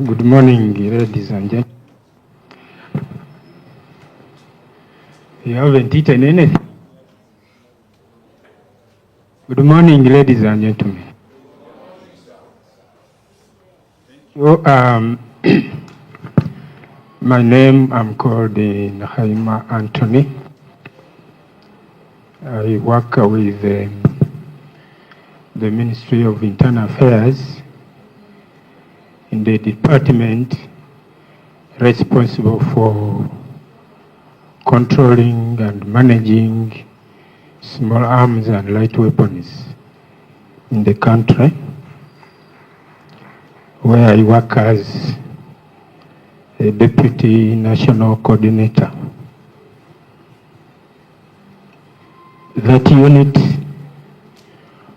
Speaker 12: Good morning, ladies and gentlemen. You haven't eaten anything. Good morning, ladies and gentlemen. My name, I'm called Nahaima Anthony. I work with the Ministry of Internal Affairs in the department responsible for controlling and managing small arms and light weapons in the country, where I work as a deputy national coordinator. That unit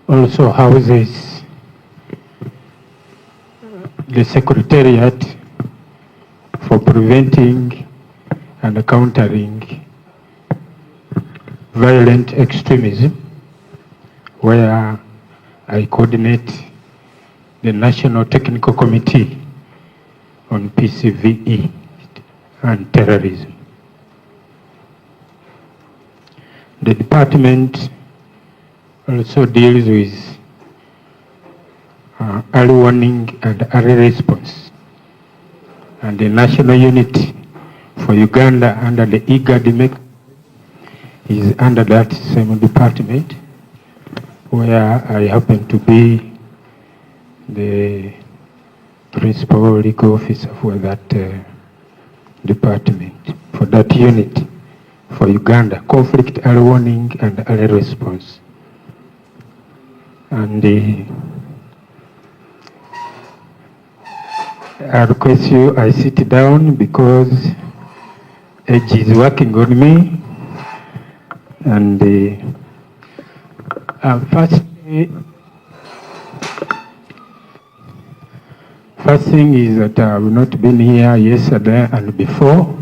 Speaker 12: also houses the Secretariat for Preventing and Countering Violent Extremism, where I coordinate the National Technical Committee on PCVE and Terrorism. The department also deals with early warning and early response, and the national unit for Uganda under the IGAD is under that same department, where I happen to be the principal legal officer for that department, for that unit for Uganda, conflict early warning and early response. And I request you, I sit down because age is working on me. And first thing is that I have not been here yesterday and before,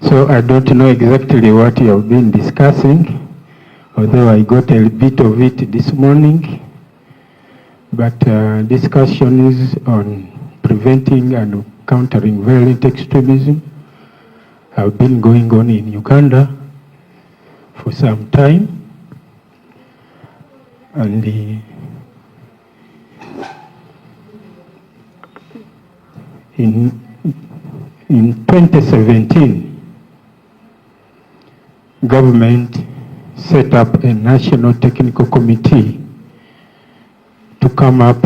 Speaker 12: so I don't know exactly what you have been discussing, although I got a bit of it this morning. But discussions on preventing and countering violent extremism have been going on in Uganda for some time. And in 2017, government set up a national technical committee to come up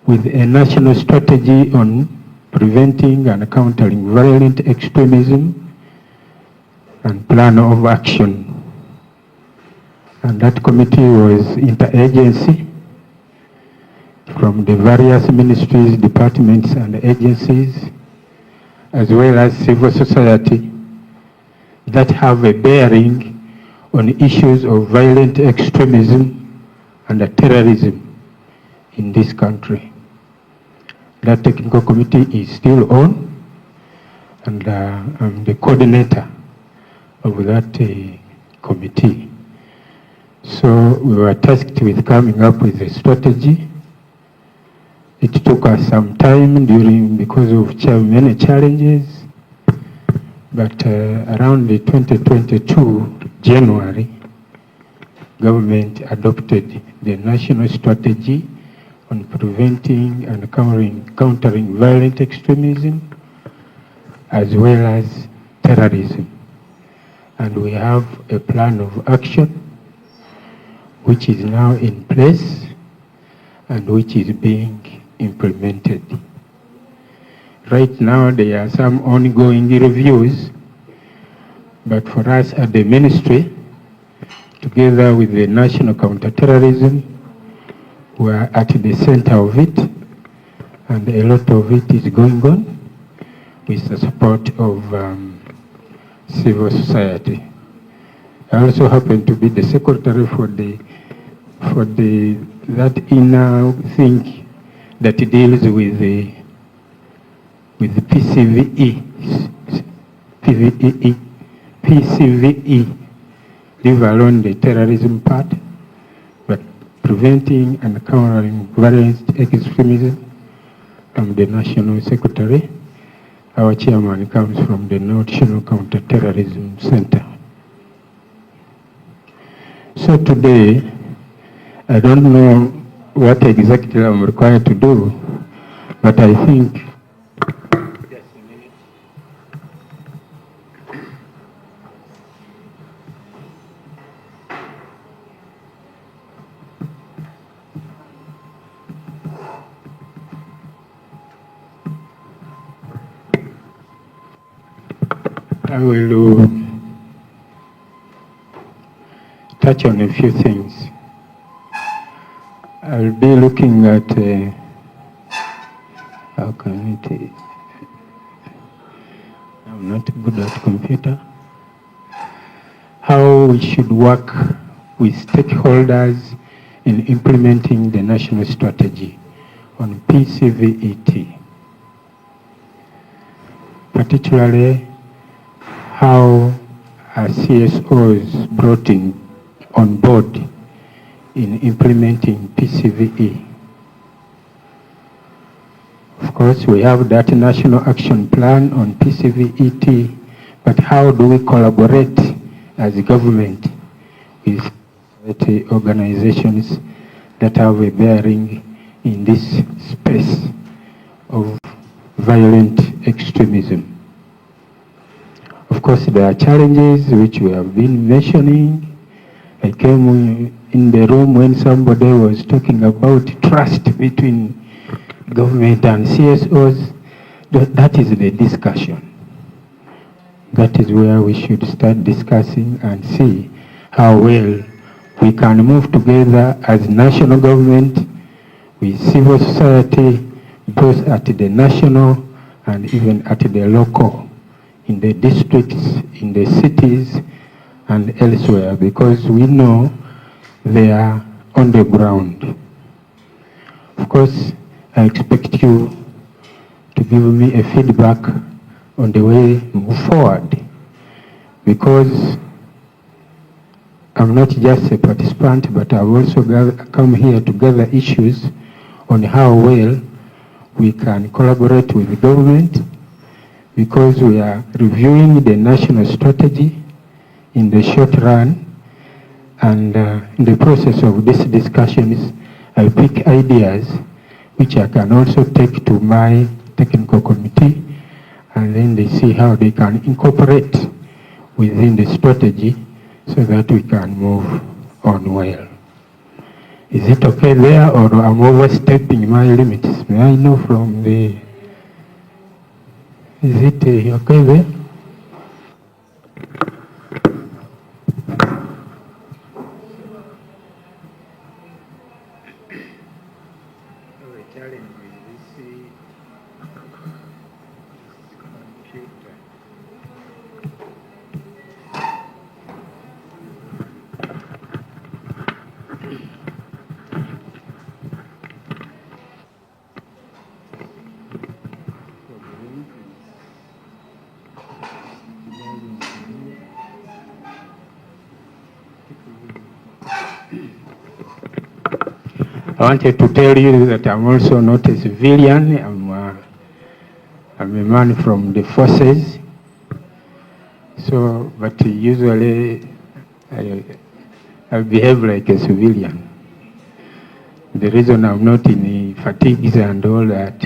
Speaker 12: with a national strategy on preventing and countering violent extremism and plan of action. And that committee was interagency from the various ministries, departments, and agencies, as well as civil society that have a bearing on issues of violent extremism and terrorism in this country. That technical committee is still on, and I'm the coordinator of that committee. So we were tasked with coming up with a strategy. It took us some time because of many challenges, but around the 2022 January, government adopted the national strategy on preventing and countering violent extremism as well as terrorism. And we have a plan of action which is now in place and which is being implemented. Right now there are some ongoing reviews, but for us at the ministry, together with the National Counterterrorism, we are at the center of it, and a lot of it is going on with the support of civil society. I also happen to be the secretary for that inner thing that deals with the PCVE, leave alone the terrorism part, but preventing and countering violent extremism. I'm the national secretary. Our chairman comes from the National Counterterrorism Center. So today, I don't know what exactly I'm required to do, but I think I will touch on a few things. I'll be looking at how can it, I'm not good at computer, how we should work with stakeholders in implementing the national strategy on PCVET, particularly how are CSOs brought on board in implementing PCVE. Of course, we have that national action plan on PCVET, but how do we collaborate as a government with the organizations that have a bearing in this space of violent extremism? Of course, there are challenges which we have been mentioning. I came in the room when somebody was talking about trust between government and CSOs. That is the discussion. That is where we should start discussing and see how well we can move together as national government with civil society, both at the national and even at the local, in the districts, in the cities, and elsewhere, because we know they are on the ground. Of course, I expect you to give me a feedback on the way move forward, because I'm not just a participant, but I've also come here to gather issues on how well we can collaborate with the government, because we are reviewing the national strategy in the short run, and in the process of these discussions, I pick ideas which I can also take to my technical committee, and then they see how they can incorporate within the strategy so that we can move on well. Is it okay there, or I'm overstepping my limits? May I know from the... Is it okay there? I wanted to tell you that I'm also not a civilian. I'm a man from the forces. So, but usually I behave like a civilian. The reason I'm not in fatigues and all that,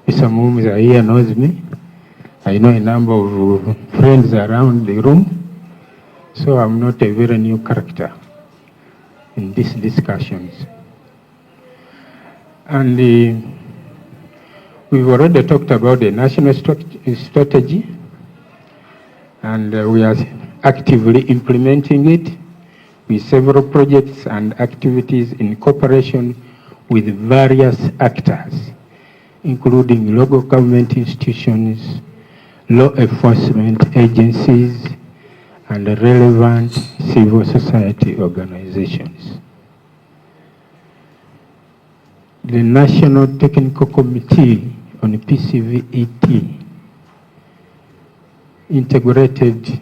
Speaker 12: Mr. Mumza here knows me. I know a number of friends around the room. So I'm not a very new character in these discussions. And we've already talked about the national strategy, and we are actively implementing it with several projects and activities in cooperation with various actors, including local government institutions, law enforcement agencies, and relevant civil society organizations. The National Technical Committee on PCVET integrated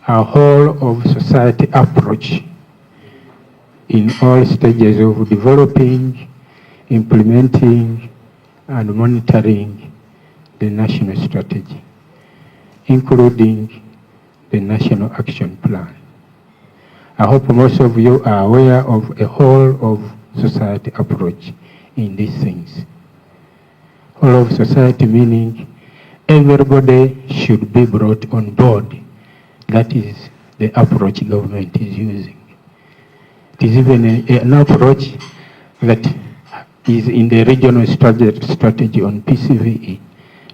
Speaker 12: a whole of society approach in all stages of developing, implementing, and monitoring the national strategy, including the National Action Plan. I hope most of you are aware of a whole of society approach in these things. Whole of society meaning everybody should be brought on board. That is the approach government is using. It is even an approach that is in the regional strategy on PCVE,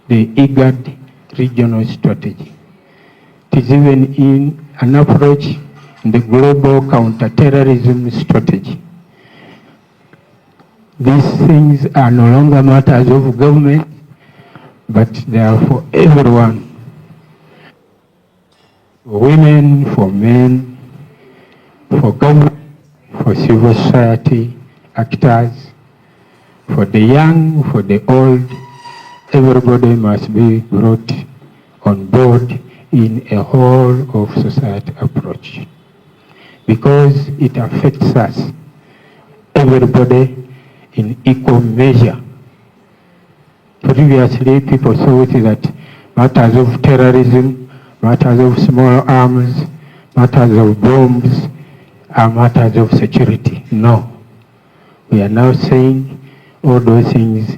Speaker 12: the IGAD regional strategy. It is even in an approach in the global counterterrorism strategy. These things are no longer matters of government, but they are for everyone. For women, for men, for government, for civil society actors, for the young, for the old. Everybody must be brought on board in a whole of society approach, because it affects us, everybody, in equal measure. Previously, people saw it that matters of terrorism, matters of small arms, matters of bombs are matters of security. No. We are now saying all those things,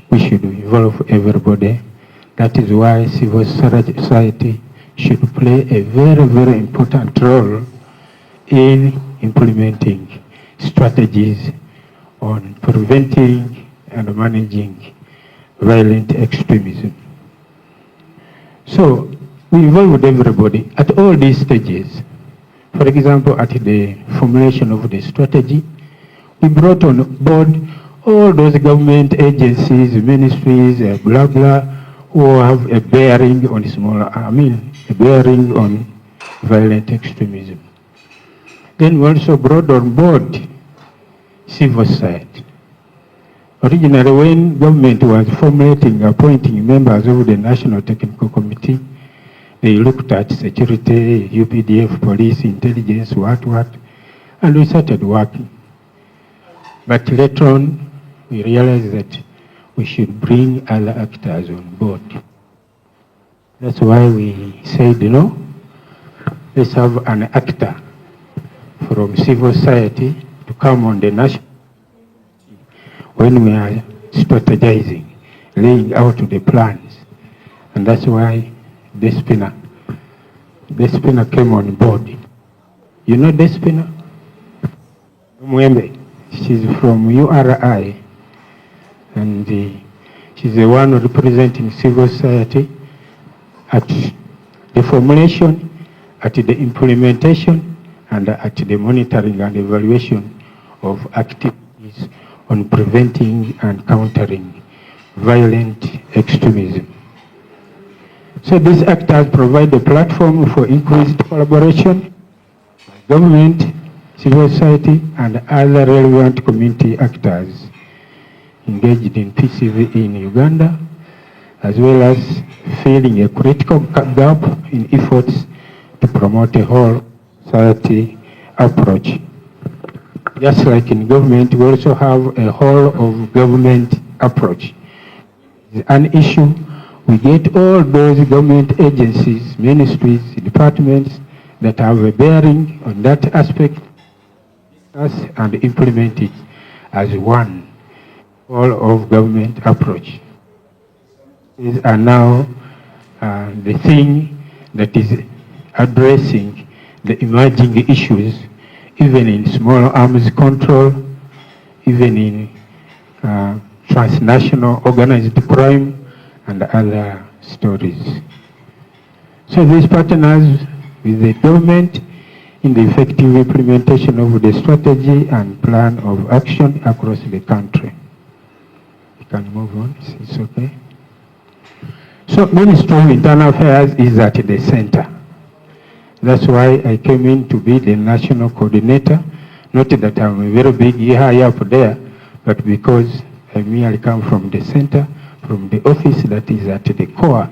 Speaker 12: we should involve everybody. That is why civil society should play a very, very important role in implementing strategies on preventing and managing violent extremism. So we involved everybody at all these stages, For example, at the formulation of the strategy, we brought on board all those government agencies, ministries, blah, blah, who have a bearing on a bearing on violent extremism. Then we also brought on board civil society. Originally, when government was formulating, appointing members of the National Technical Committee, they looked at security, UPDF, police, intelligence, what, and we started working. But later on, we realized that we should bring other actors on board. That's why we said, let's have an actor from civil society to come on the national when we are strategizing, laying out the plans. And that's why Despina came on board. You know Despina? Mwembe. She's from URI, and she's the one representing civil society at the formulation, at the implementation, and at the monitoring and evaluation of activities on preventing and countering violent extremism. So these actors provide a platform for increased collaboration by government, civil society, and other relevant community actors engaged in PCV in Uganda, as well as filling a critical gap in efforts to promote a whole society approach. Just like in government, we also have a whole of government approach. It's an issue, we get all those government agencies, ministries, departments that have a bearing on that aspect and implement it as one whole of government approach. These are now the thing that is addressing the emerging issues, even in small arms control, even in transnational organized crime and other stories. So these partners with the government in the effective implementation of the strategy and plan of action across the country. You can move on, it's okay. So Ministry of Internal Affairs is at the center. That's why I came in to be the national coordinator. Not that I'm a very big high up there, but because I merely come from the center, from the office that is at the core.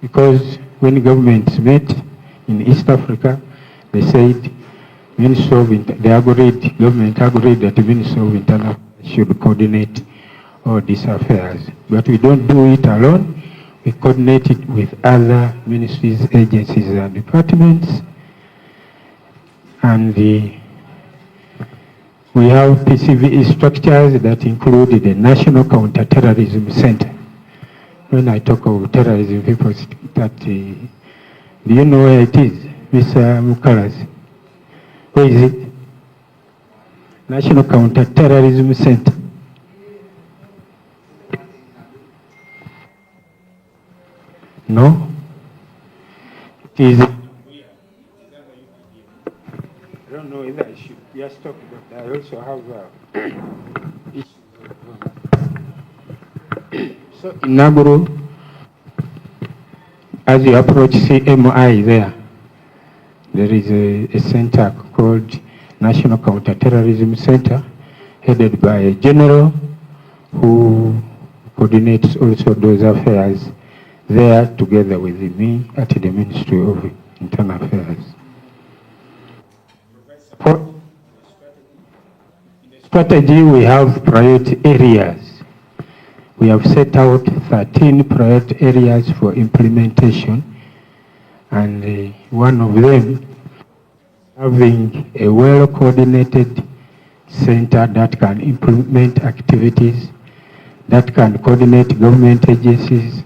Speaker 12: Because when governments met in East Africa, they said, government agreed that the Ministry of Internal Affairs should coordinate all these affairs. But we don't do it alone. We coordinate it with other ministries, agencies, and departments. And we have PCVE structures that include the National Counterterrorism Center. When I talk of terrorism, people start, do you know where it is, Mr. Mukalas? Where is it? National Counterterrorism Center. No? It is. I don't know whether I should just talk about that. I also have issues. So in Naguru, as you approach CMI there is a center called National Counterterrorism Center, headed by a general who coordinates also those affairs there together with me at the Ministry of Internal Affairs. For the strategy, we have priority areas. We have set out 13 priority areas for implementation, and one of them having a well-coordinated center that can implement activities, that can coordinate government agencies,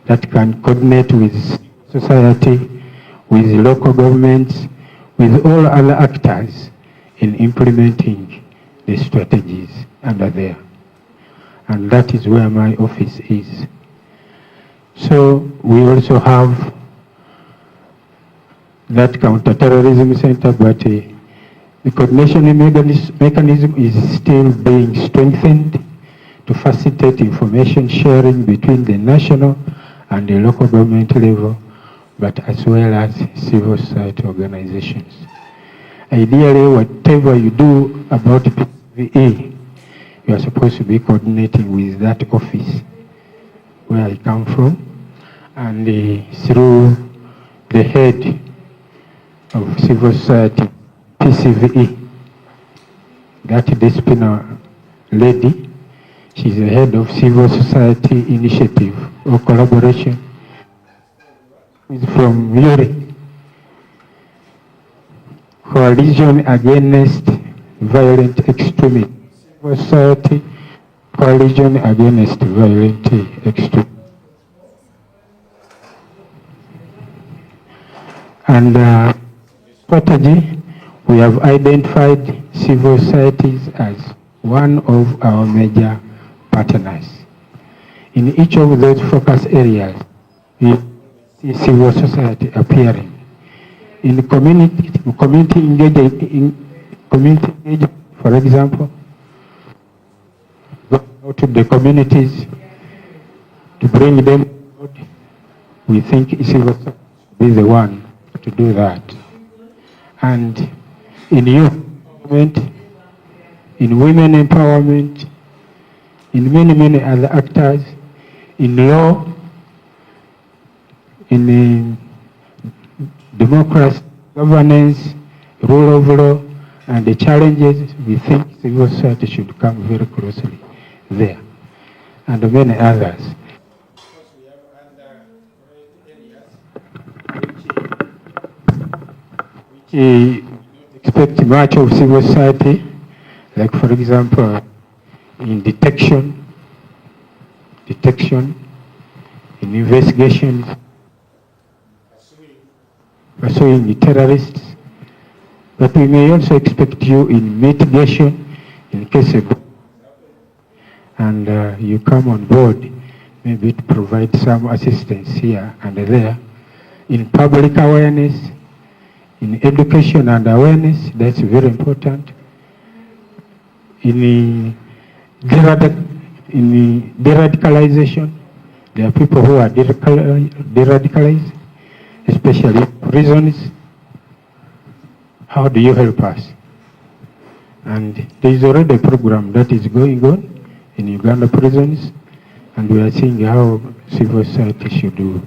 Speaker 12: that can coordinate with society, with local governments, with all other actors in implementing the strategies under there. And that is where my office is. So we also have that counterterrorism center, but the coordination mechanism is still being strengthened to facilitate information sharing between the national and the local government level, but as well as civil society organizations. Ideally, whatever you do about PVA, you are supposed to be coordinating with that office where I come from, and through the head of civil society, PCVE, that Despina lady, she's the head of civil society initiative or collaboration. Is from Yuri, Coalition Against Violent Extremism. Civil society Coalition Against Violent Extremism. And strategy, we have identified civil societies as one of our major partners. In each of those focus areas, we see civil society appearing. In community engagement, for example, go out to the communities to bring them out. We think civil society is the one to do that. And in youth empowerment, in women empowerment, in many other actors, in law, in democracy, governance, rule of law, and the challenges, we think civil society should come very closely there, and many others. We expect much of civil society, like for example, in detection, in investigations, pursuing the terrorists, but we may also expect you in mitigation in case of, and you come on board, maybe to provide some assistance here and there, in public awareness, in education and awareness, that's very important. In de-radicalization, there are people who are de-radicalized, especially prisons. How do you help us? And there is already a program that is going on in Uganda prisons, and we are seeing how civil society should do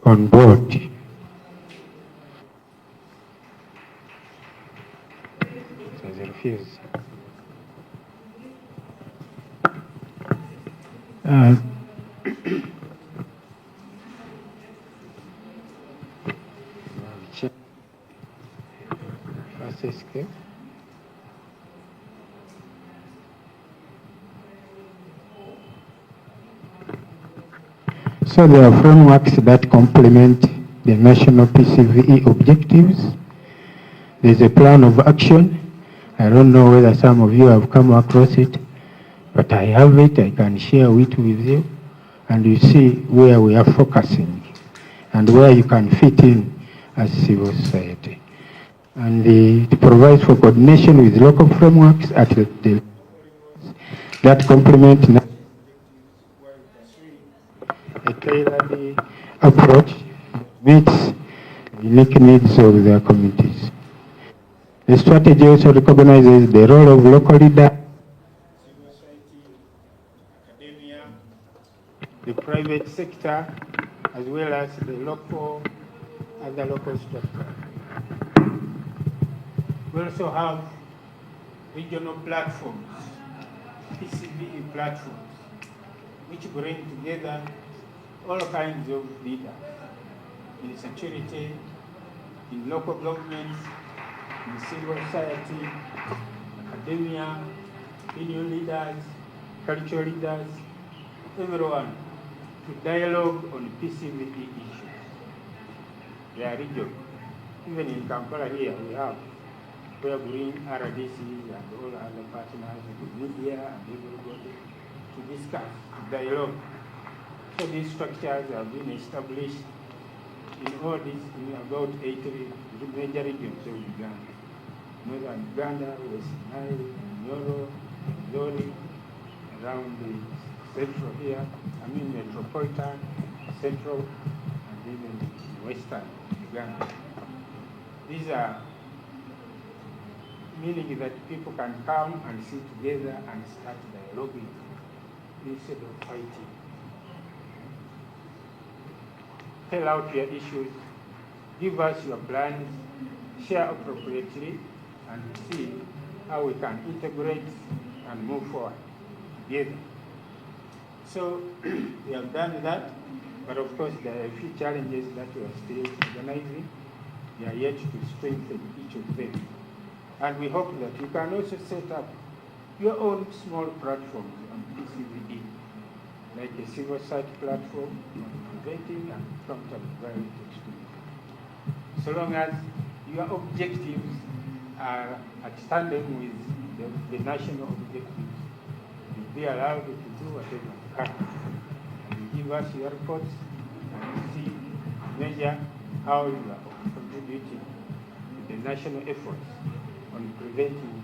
Speaker 12: on board. So they refuse. So there are frameworks that complement the national PCVE objectives. There's a plan of action. I don't know whether some of you have come across it, but I have it. I can share it with you, and you see where we are focusing and where you can fit in as civil society. And it provides for coordination with local frameworks at that complement a tailored approach meets the unique needs of their communities. The strategy also recognizes the role of local leaders, civil society, academia, the private sector, as well as the other local structures. We also have regional platforms, PCVE platforms, which bring together all kinds of leaders in security, in local governments, in civil society, academia, opinion leaders, cultural leaders, everyone to dialogue on PCVE issues. They are regional. Even in Kampala here we have, where bring RDC and all other partners, the media and everybody to discuss, to dialogue. So these structures have been established in all this, in about 8 major regions of Uganda. Northern Uganda, West Nile, Nyoro, Zoni, around the central here, metropolitan, central, and even western Uganda. These are meaning that people can come and sit together and start dialoguing instead of fighting. Tell out your issues, give us your plans, share appropriately, and see how we can integrate and move forward together. So we have done that, but of course there are a few challenges that we are still organizing. We are yet to strengthen each of them. And we hope that you can also set up your own small platforms on PCVD, like a civil society platform on preventing and countering violent extremism. So long as your objectives are at tandem with the national objectives, you'll be allowed to do whatever you can. And you give us your reports and see, measure how you are contributing to the national efforts on preventing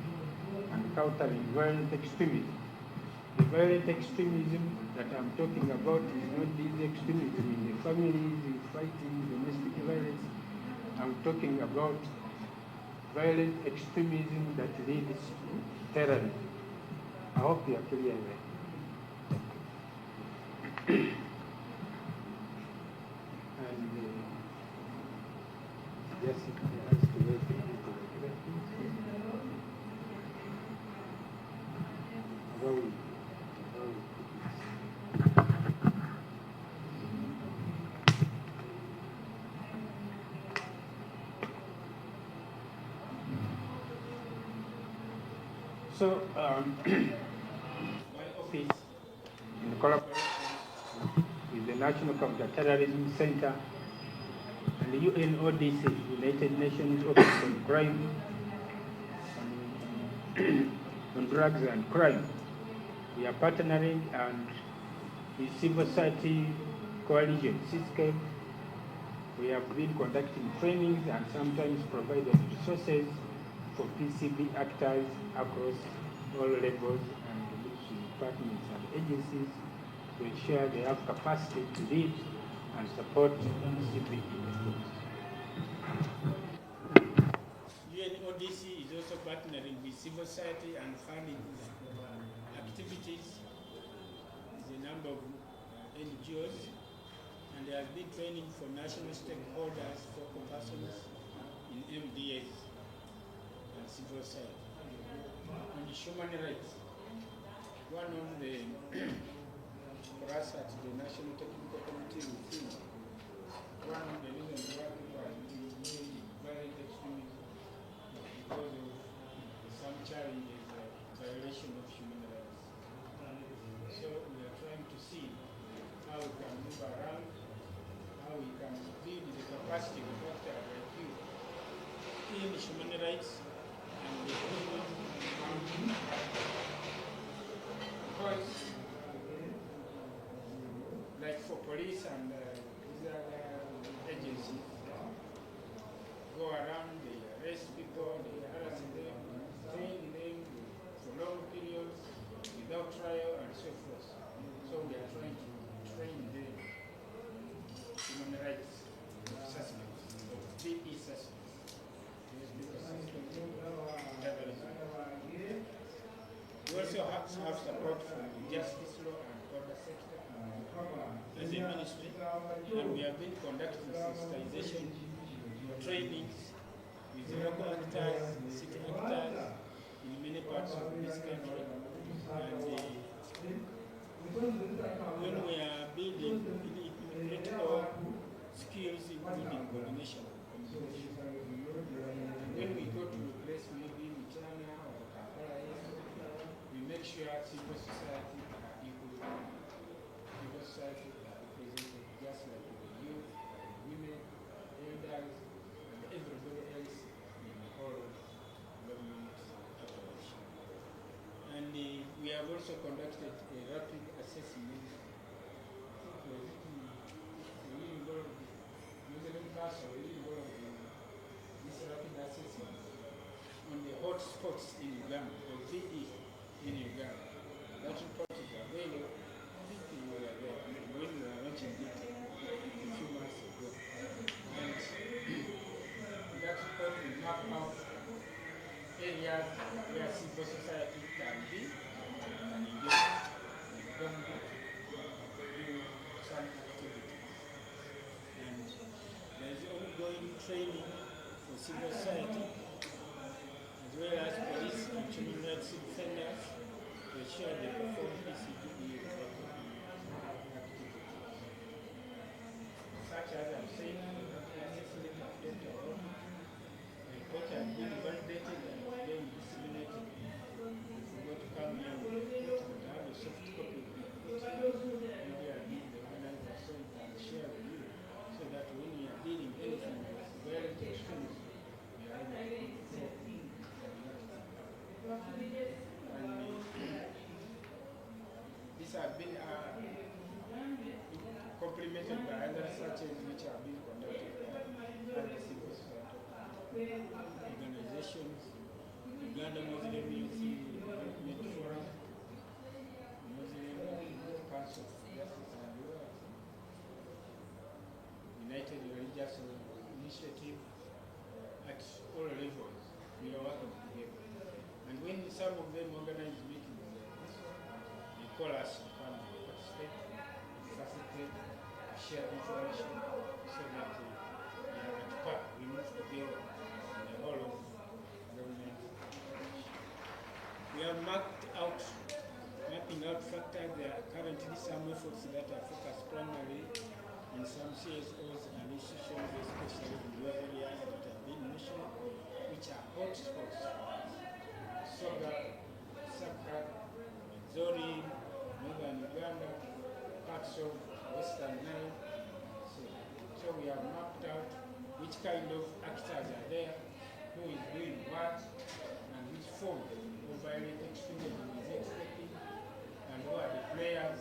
Speaker 12: and countering violent extremism. The violent extremism that I'm talking about is not this extremism in the families, fighting, domestic violence. I'm talking about violent extremism that leads to terrorism. I hope you are clear there. And yes, it has to wait a little. So, my office, in collaboration with the National Counterterrorism Center and the UNODC, United Nations Office on Crime, on drugs and crime, we are partnering and with civil society coalition, CISCAP. We have been conducting trainings and sometimes provided resources for PCB actors across all levels and departments and agencies to ensure they have capacity to lead and support PCB efforts. UNODC is also partnering with civil society and funding activities. There's a number of NGOs, and there has been training for national stakeholders, focal persons in MDAs and civil society. On the human rights, one of the for us at the National Technical Committee within, one of the reasons why people are doing violent extremism because of some challenges of violation of human rights. So we are trying to see how we can move around, how we can build the capacity of actors like you in human rights and the human because like for police and these other agencies go around, they arrest people, they harass them, train them for long periods without trial and so forth. So we are trying to train them human rights suspects, or PE suspects. We also have support from the justice law and order sector as a ministry, and we have been conducting sensitization trainings with local actors, city actors in many parts of this country. And when we are building critical skills, including coordination, when we go to a place maybe in China or Kampala, we make sure civil society are equal. Civil society are represented just like the youth, the women, elders, and everybody else in the whole government operation. And we have also conducted a rapid assessment.
Speaker 13: in Uganda. That report is available. I think you were there when we were launching it a few months ago. And that report will map out areas where civil society can be and engage with government to do some activities. And there is ongoing training for civil society as well as police and human rights defenders to ensure they perform PCDE activities. Such as I'm saying, necessary to update the report has been validated and then disseminated. If we go to come here, we have a soft copy of the report. Maybe I need the organizer so we can share with you, so that when we are dealing anything that's very extreme, we are able to perform. And these have been complemented by other searches which have been conducted by other civil society organizations, Uganda Muslim Youth Development Forum, Muslim Council of Justice and Laws, United Religious Initiative. At all levels, we are working together. And when some of them organize meetings like this, they call us to come and participate, facilitate, share information, so that we are at par, we move together in the whole of government. We have mapping out factors. There are currently some efforts that are focused primarily in some CSOs and institutions, especially in those areas that have been mentioned, which are hotspots. Soga, Saka, Zori, Northern Uganda, parts of Western Nile. So we have mapped out which kind of actors are there, who is doing what, and which form of violent extremism is expecting, and who are the players,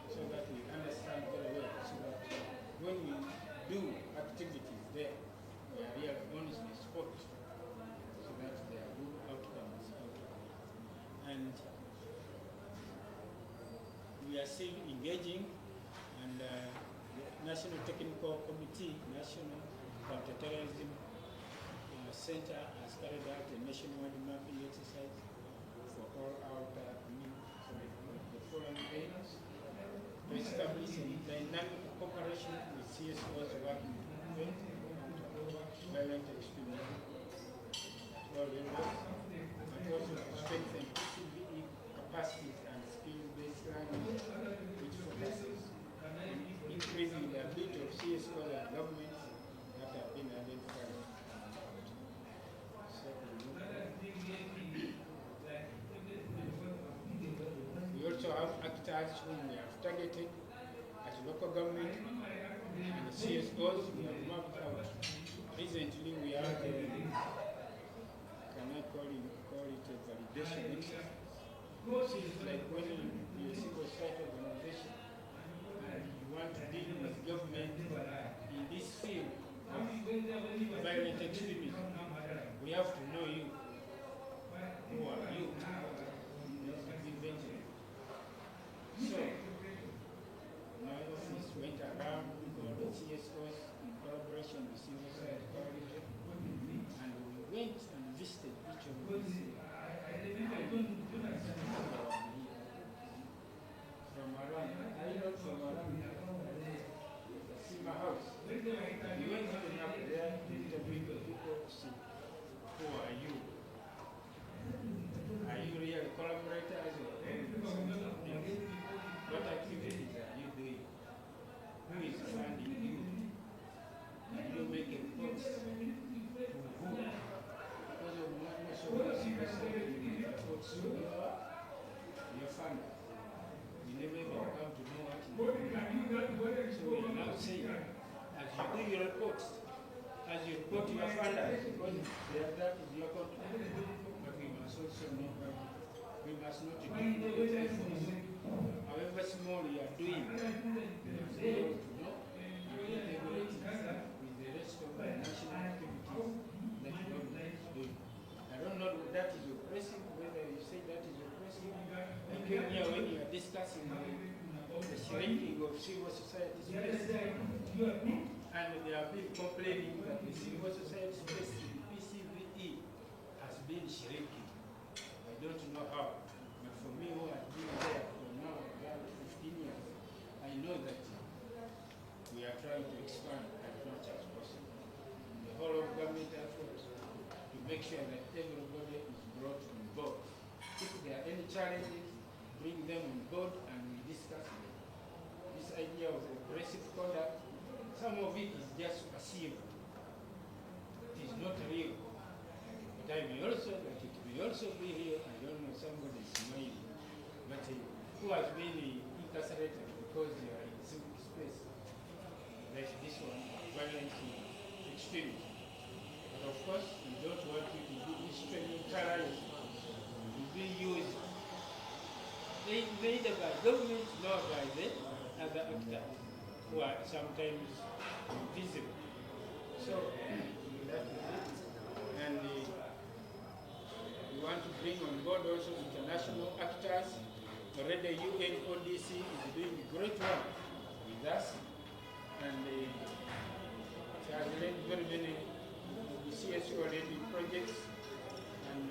Speaker 13: so that we understand very well, so that when we do activities there, we are really on the spot, so that there are good outcomes out of it. And we are still engaging, and the National Technical Committee, National Counterterrorism Center has carried out a nationwide mapping exercise for all our the following aims to establish a dynamic cooperation with CSOs working to prevent violent extremism at all levels, and also to strengthen PCBE capacities and skill-based learning, which focuses on increasing the ability of CSOs and governments that have been identified. We also have actors whom we have targeted at local government and the CSOs we have mapped out. Recently we had can I call it a validation exercise. This is like when you're a civil society organization and you want to deal with government in this field of violent extremism. We have to know you. Who are you? So, my office went around with all the CSOs in collaboration with civil society coordinator, and we went and visited each of these from around, Sima House. We went to the map there to interview the people to see who are you. Are you real collaborators or something else? What activities are you doing? Who is funding you? Are you making reports to who? Because of most of us, reports to your funders. You never even come to know what you do. So we are now saying, as you do your reports, as you report to your funders, because that is your contract. But we must also know, we must not do efforts. However small you are doing, you must be able to know and integrate it with the rest of the national activities that government is doing. I don't know if that is oppressive, whether you say that is oppressive, discussing the shrinking of civil society space. And they have been complaining that the civil society space in PCVE has been shrinking. I don't know how, but for me who has been there for now about 15 years, I know that we are trying to expand as much as possible. The whole of government efforts to make sure that everybody is brought on board. If there are any challenges, bring them on board and we discuss them. This idea of aggressive conduct, some of it is just perceived. It is not real. But I may also, that it may also be real. I don't know, somebody is smiling. But who has been incarcerated because they are in civil space? Like this one, violence extremism. But of course, we don't want you to be extreme terrorists to be used either by government nor by the other actors who are sometimes invisible. So that is it. And we want to bring on board also international actors. Already UNODC is doing great work with us. And it has led very many CSO already projects and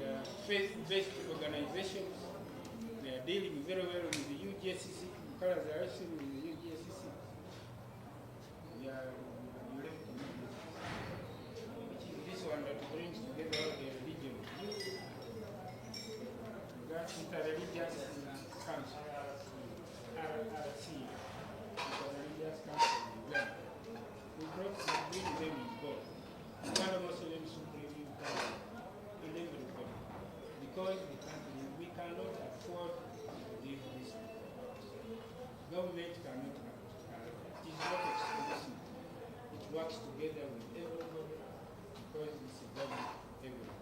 Speaker 13: faith-based organizations. They are dealing very well with the UGSCC. Colors are also with the UGSCC. We are which is this one that brings together all the religion. That's Interreligious Council, RRC, Interreligious Council. We bring them on board. One of Muslim Supreme Council and everybody. Because we cannot afford to leave this. Government cannot afford. It is not exclusive. It works together with everybody because it's a government everywhere.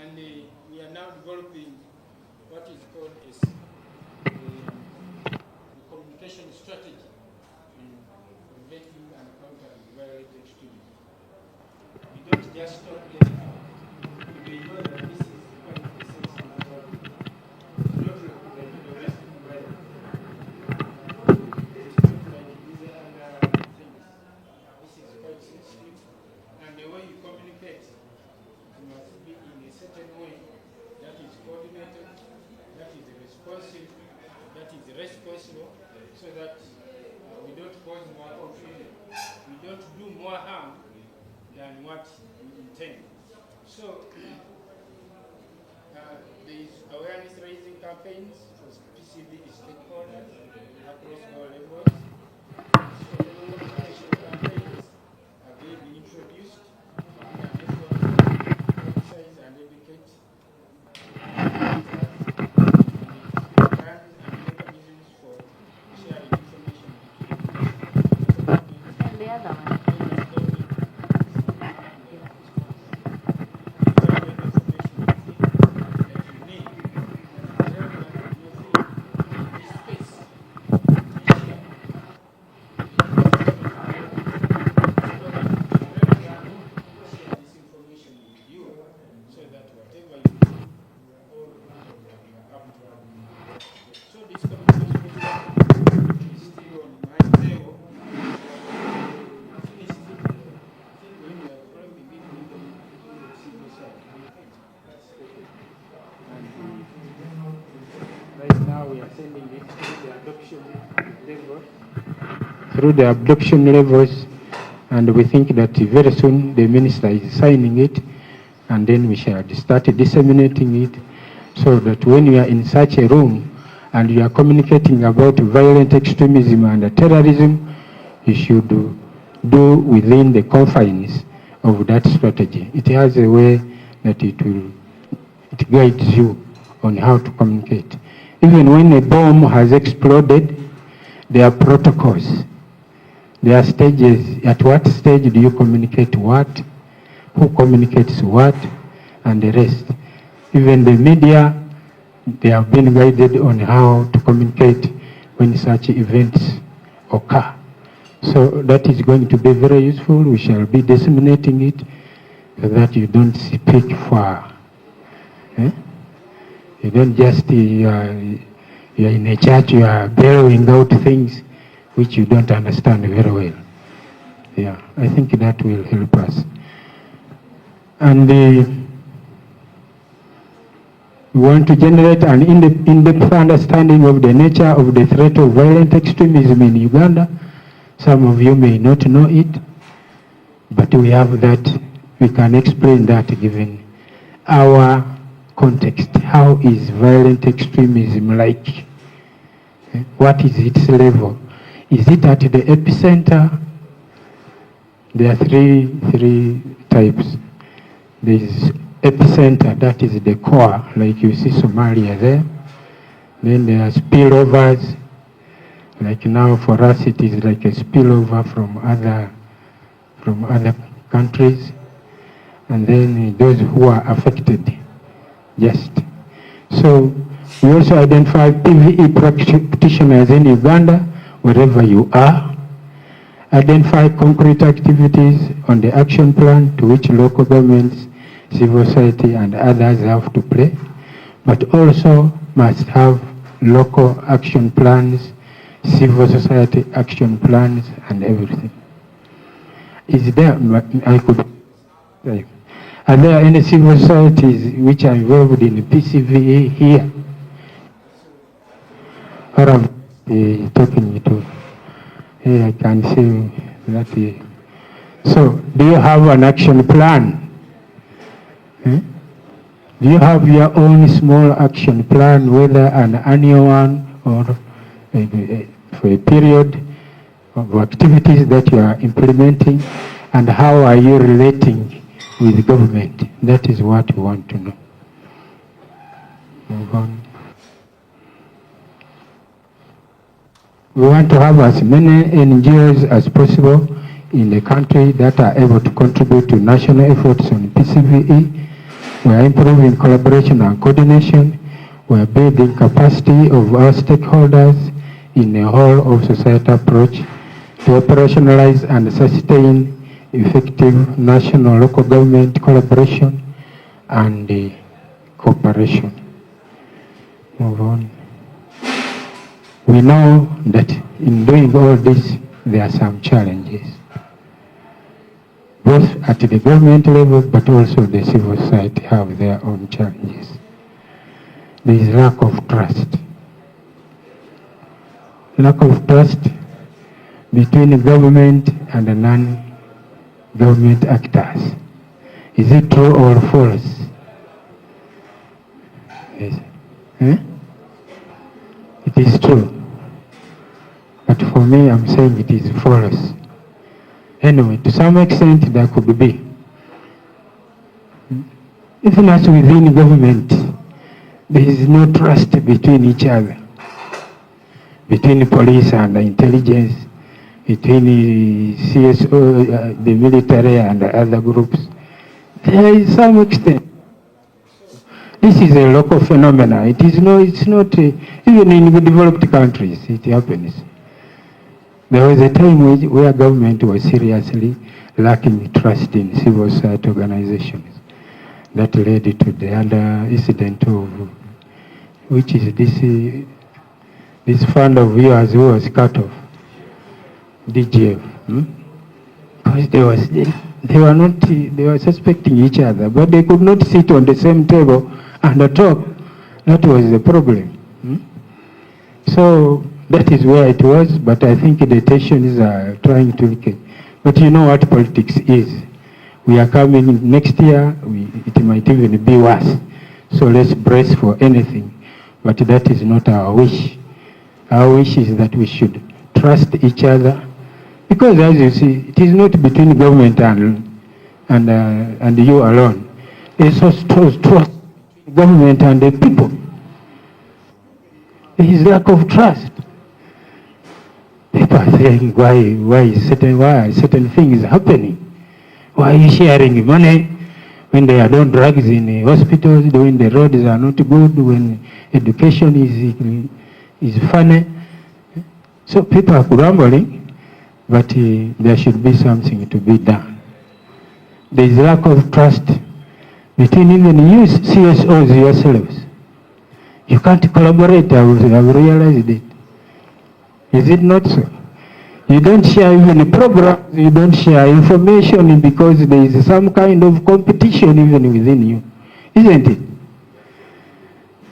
Speaker 13: And we are now developing what is called a communication strategy in preventing and countering violent extremism. We don't just talk it out. We know that this is one of the things not represented domestic violence. It's not like these are other things. This is quite sensitive. And the way you communicate must be in a certain way that is coordinated, that is responsive, that is responsible, so that we don't cause more confusion. We don't do more harm than what we intend. So there is awareness raising campaigns for PCB stakeholders across all levels. So education campaigns are being introduced and emphasize and educate mechanisms for sharing information between
Speaker 8: the other one.
Speaker 12: Through the adoption levels, and we think that very soon the minister is signing it, and then we shall start disseminating it, so that when you are in such a room and you are communicating about violent extremism and terrorism, you should do within the confines of that strategy. It has a way that it guides you on how to communicate. Even when a bomb has exploded, there are protocols. There are stages. At what stage do you communicate what? Who communicates what? And the rest. Even the media, they have been guided on how to communicate when such events occur. So that is going to be very useful. We shall be disseminating it so that you don't speak far. You don't just, you're in a church, you are bellowing out things which you don't understand very well. Yeah, I think that will help us. And we want to generate an in-depth understanding of the nature of the threat of violent extremism in Uganda. Some of you may not know it, but we have that. We can explain that given our context. How is violent extremism like? What is its level? Is it at the epicenter? There are three types. There is epicenter, that is the core, like you see Somalia there. Then there are spillovers, like now for us it is like a spillover from other countries. And then those who are affected, just. So we also identify PVE practitioners in Uganda, wherever you are. Identify concrete activities on the action plan to which local governments, civil society and others have to play, but also must have local action plans, civil society action plans and everything. Is there, are there any civil societies which are involved in PCVA here? Or am talking to? Here I can see that. So, do you have an action plan? Do you have your own small action plan, whether an annual one or for a period of activities that you are implementing, and how are you relating with government? That is what we want to know. Move on. We want to have as many NGOs as possible in the country that are able to contribute to national efforts on PCVE. We are improving collaboration and coordination. We are building capacity of our stakeholders in a whole of society approach to operationalize and sustain effective national local government collaboration and cooperation. Move on. We know that in doing all this, there are some challenges, both at the government level, but also the civil society have their own challenges. There is lack of trust. Lack of trust between the government and the non-government actors. Is it true or false? Yes. It is true. But for me, I'm saying it is false. Anyway, to some extent, there could be. Even as within government, there is no trust between each other, between the police and the intelligence, between the CSO, the military and the other groups. There is some extent. This is a local phenomenon. It is no, it's not, even in developed countries, it happens. There was a time where government was seriously lacking trust in civil society organizations. That led to the other incident of, which is this fund of yours who was cut off, DGF. Because they were suspecting each other, but they could not sit on the same table and talk. That was the problem. So that is where it was, but I think the tensions are trying to get. But you know what politics is. We are coming next year, it might even be worse. So let's brace for anything. But that is not our wish. Our wish is that we should trust each other. Because as you see, it is not between government and you alone. It's also trust between government and the people. There is lack of trust. People are saying, why are certain things happening? Why are you sharing money when there are no drugs in the hospitals, when the roads are not good, when education is funny? So people are grumbling, but there should be something to be done. There is lack of trust between even you CSOs yourselves. You can't collaborate. I've realized it. Is it not so? You don't share even programs, you don't share information because there is some kind of competition even within you, isn't it?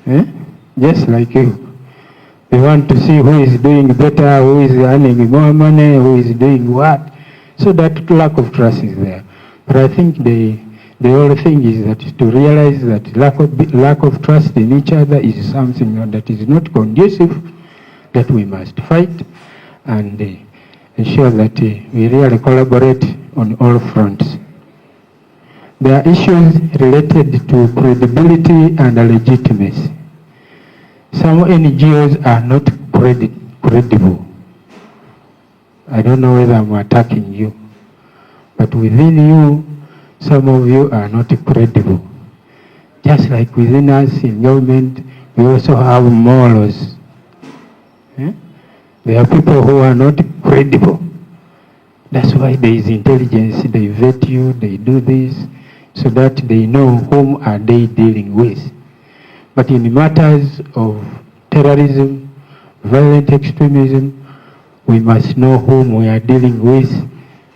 Speaker 12: Eh? Just like you. They want to see who is doing better, who is earning more money, who is doing what. So that lack of trust is there. But I think the whole thing is that to realize that lack of trust in each other is something that is not conducive, that we must fight and ensure that we really collaborate on all fronts. There are issues related to credibility and legitimacy. Some NGOs are not credible. I don't know whether I'm attacking you, but within you, some of you are not credible. Just like within us in government, we also have morals. There are people who are not credible. That's why there is intelligence. They vet you, they do this, so that they know whom are they dealing with. But in matters of terrorism, violent extremism, we must know whom we are dealing with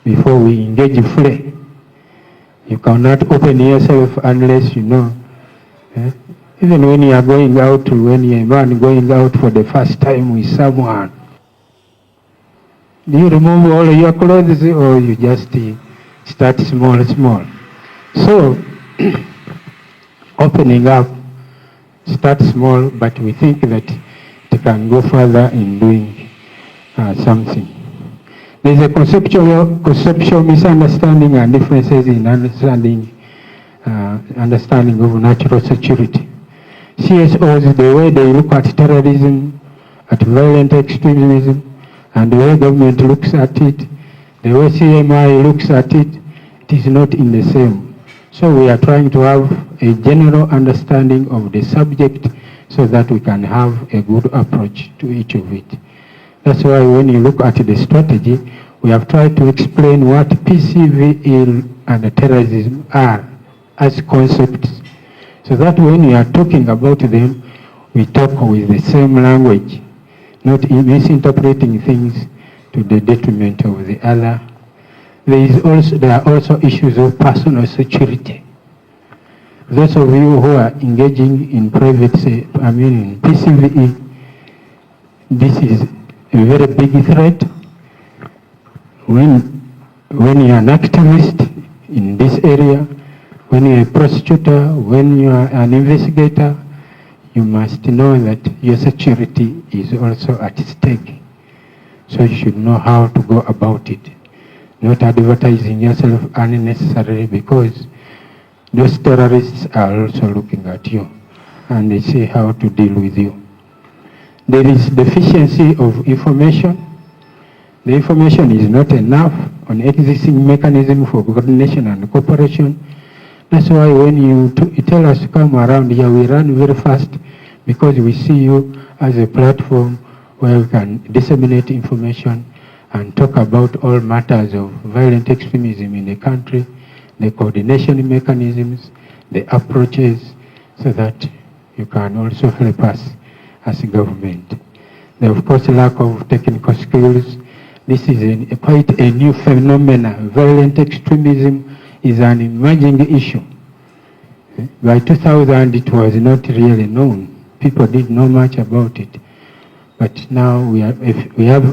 Speaker 12: before we engage fully. You cannot open yourself unless you know. Even when you are going out, when you are a man going out for the first time with someone, do you remove all your clothes or you just start small? So, opening up, start small, but we think that it can go further in doing something. There is a conceptual misunderstanding and differences in understanding of natural security. CSOs, the way they look at terrorism, at violent extremism, and the way government looks at it, the way CMI looks at it, it is not in the same. So we are trying to have a general understanding of the subject so that we can have a good approach to each of it. That's why when you look at the strategy, we have tried to explain what PCVL and terrorism are as concepts, so that when we are talking about them, we talk with the same language, not misinterpreting things to the detriment of the other. There are also issues of personal security. Those of you who are engaging in in PCVE, this is a very big threat. When you are an activist in this area, when you are a prosecutor, when you are an investigator, you must know that your security is also at stake. So you should know how to go about it. Not advertising yourself unnecessarily, because those terrorists are also looking at you and they see how to deal with you. There is deficiency of information. The information is not enough on existing mechanism for coordination and cooperation. That's why when you tell us to come around here, we run very fast, because we see you as a platform where we can disseminate information and talk about all matters of violent extremism in the country, the coordination mechanisms, the approaches, so that you can also help us as a government. There, of course, lack of technical skills. This is quite a new phenomenon. Violent extremism is an emerging issue. By 2000, it was not really known. People didn't know much about it. But now we have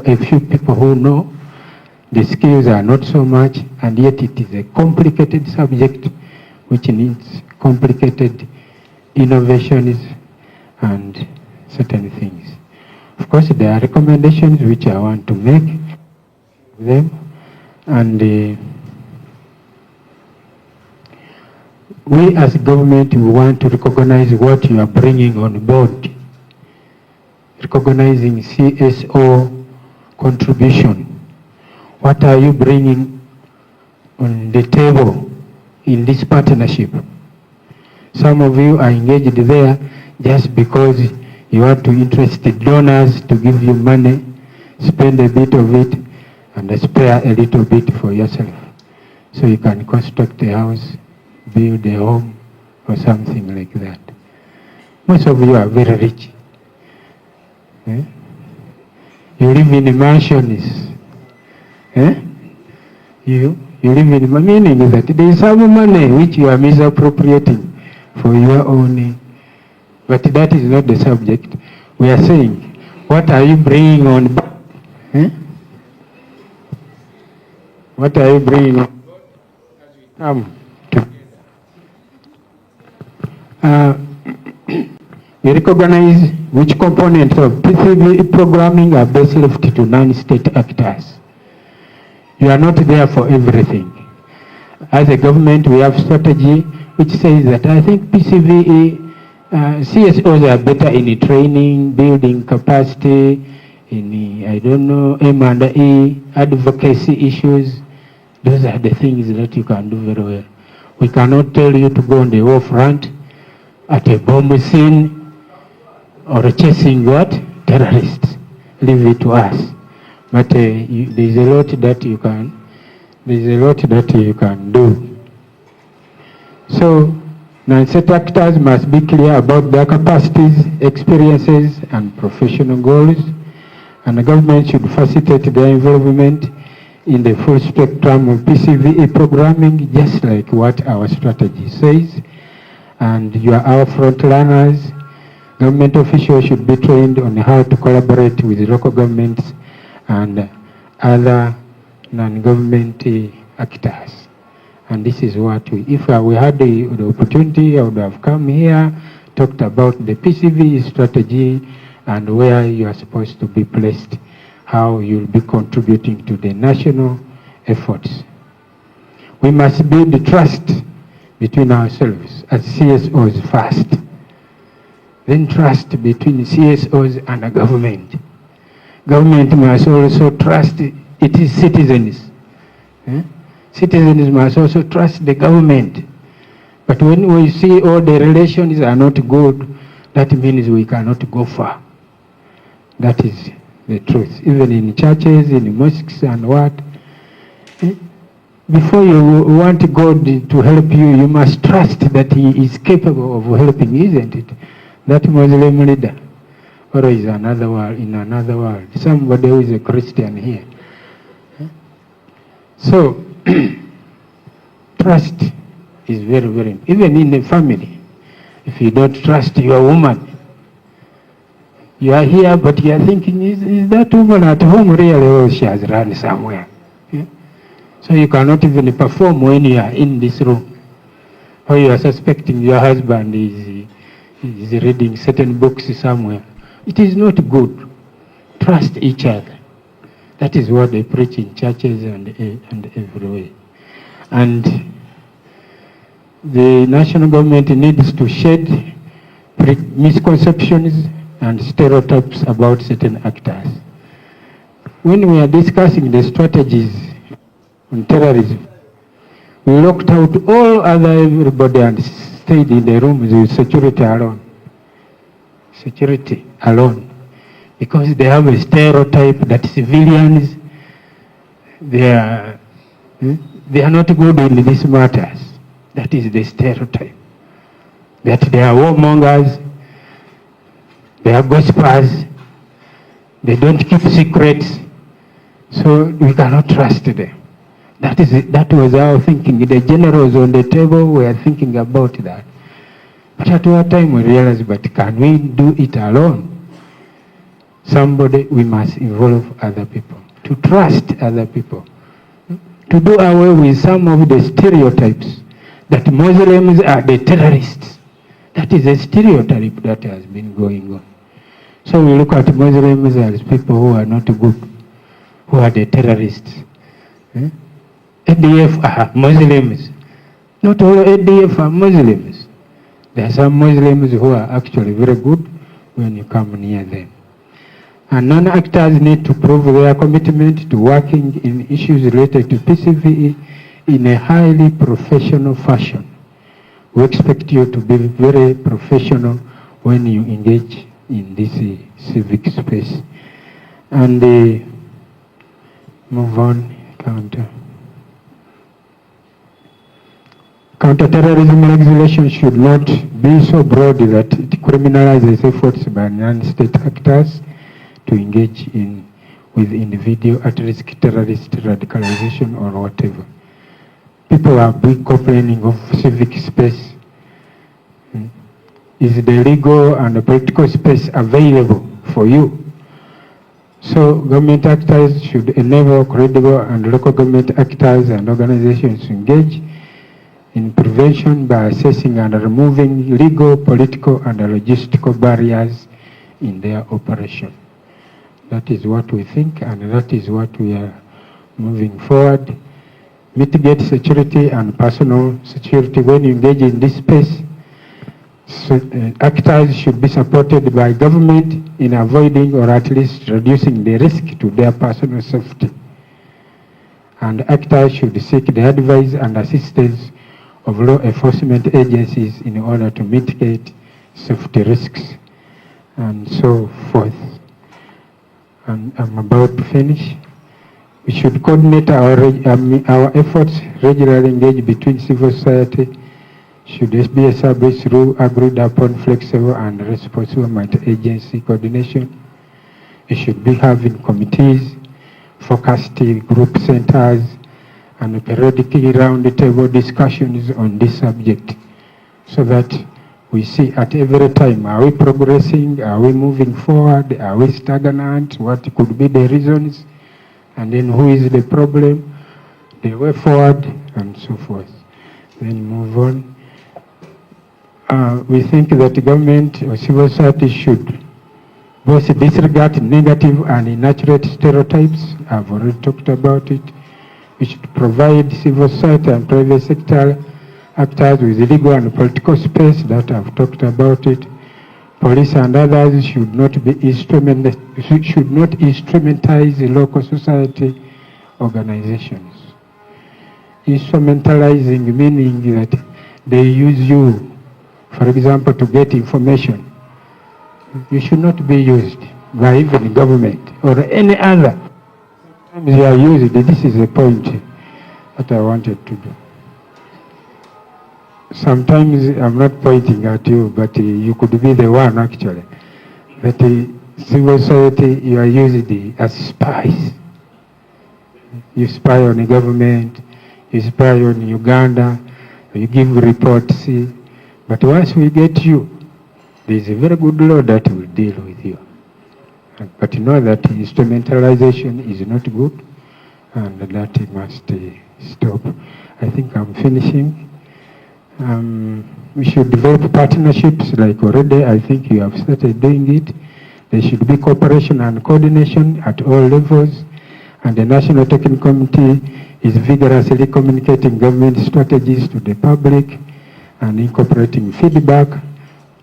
Speaker 12: a few people who know. The skills are not so much, and yet it is a complicated subject which needs complicated innovations and certain things. Of course, there are recommendations which I want to make them, and we as government, we want to recognize what you are bringing on board, recognizing CSO contribution. What are you bringing on the table in this partnership? Some of you are engaged there just because you want to interest the donors to give you money, spend a bit of it, and spare a little bit for yourself, so you can construct a house, build a home, or something like that. Most of you are very rich. Eh? You live in mansions. Eh? You live in, meaning is that there is some money which you are misappropriating for your own. But that is not the subject. We are saying, what are you bringing on board? Eh? What are you bringing on board as we come together? We recognize which components of PCV programming are best left to non-state actors. You are not there for everything. As a government, we have strategy which says that I think PCV CSOs are better in training, building capacity, in, I don't know, M&E, advocacy issues. Those are the things that you can do very well. We cannot tell you to go on the war front at a bomb scene or chasing what? Terrorists. Leave it to us. But there's a lot that you can do. So, non-state actors must be clear about their capacities, experiences, and professional goals, and the government should facilitate their involvement in the full spectrum of PCVE programming, just like what our strategy says. And you are our front runners. Government officials should be trained on how to collaborate with local governments and other non-government actors. And this is what if we had the opportunity, I would have come here, talked about the PCV strategy and where you are supposed to be placed, how you'll be contributing to the national efforts. We must build the trust between ourselves as CSOs first. Then trust between CSOs and the government. Government must also trust its citizens. Citizens must also trust the government. But when we see all the relations are not good, that means we cannot go far. That is the truth. Even in churches, in mosques and what. Before you want God to help you, you must trust that He is capable of helping, isn't it? That Muslim leader, or is another world, in another world. Somebody who is a Christian here. So, trust is very, very important. Even in the family, if you don't trust your woman, you are here, but you are thinking, is that woman at home really, or she has run somewhere? Yeah? So you cannot even perform when you are in this room. Or you are suspecting your husband is reading certain books somewhere. It is not good. Trust each other. That is what they preach in churches and everywhere. And the national government needs to shed misconceptions and stereotypes about certain actors. When we are discussing the strategies on terrorism, we locked out all other everybody and stayed in the rooms with security alone. Security alone. Because they have a stereotype that civilians, they are not good in these matters. That is the stereotype. That they are warmongers, they are gossipers, they don't keep secrets, so we cannot trust them. That was our thinking. The generals on the table were thinking about that. But at one time we realized, but can we do it alone? We must involve other people, to trust other people, to do away with some of the stereotypes that Muslims are the terrorists. That is a stereotype that has been going on. So we look at Muslims as people who are not good, who are the terrorists. ADF are Muslims. Not all ADF are Muslims. There are some Muslims who are actually very good when you come near them. And non-actors need to prove their commitment to working in issues related to PCVE in a highly professional fashion. We expect you to be very professional when you engage in this civic space. And move on, counter. counterterrorism legislation should not be so broad that it criminalizes efforts by non-state actors to engage with individual at-risk terrorist radicalization or whatever. People have been complaining of civic space. Is the legal and the political space available for you? So government actors should enable credible and local government actors and organizations to engage in prevention by assessing and removing legal, political, and logistical barriers in their operation. That is what we think, and that is what we are moving forward. Mitigate security and personal security when you engage in this space. So, actors should be supported by government in avoiding or at least reducing the risk to their personal safety. And actors should seek the advice and assistance of law enforcement agencies in order to mitigate safety risks and so forth. And I'm about to finish. We should coordinate our efforts, regularly engage between civil society, should this be established through agreed upon flexible and responsible multi-agency coordination. It should be having committees, focused group centers, and periodically round-table discussions on this subject so that we see at every time, are we progressing, are we moving forward, are we stagnant, what could be the reasons, and then who is the problem, the way forward, and so forth. Then move on. We think that the government or civil society should both disregard negative and inaccurate stereotypes. I've already talked about it. We should provide civil society and private sector actors with legal and political space that I've talked about it. Police and others should not instrumentalize the local society organizations. Instrumentalizing meaning that they use you, for example, to get information. You should not be used by even government or any other. Sometimes they are used. This is the point that I wanted to do. Sometimes I'm not pointing at you, but you could be the one actually. That civil society, you are used as spies. You spy on the government, you spy on Uganda, you give reports. But once we get you, there is a very good law that will deal with you. But you know that instrumentalization is not good, and that must stop. I think I'm finishing. We should develop partnerships like already I think you have started doing it. There should be cooperation and coordination at all levels, and the National Technical Committee is vigorously communicating government strategies to the public and incorporating feedback.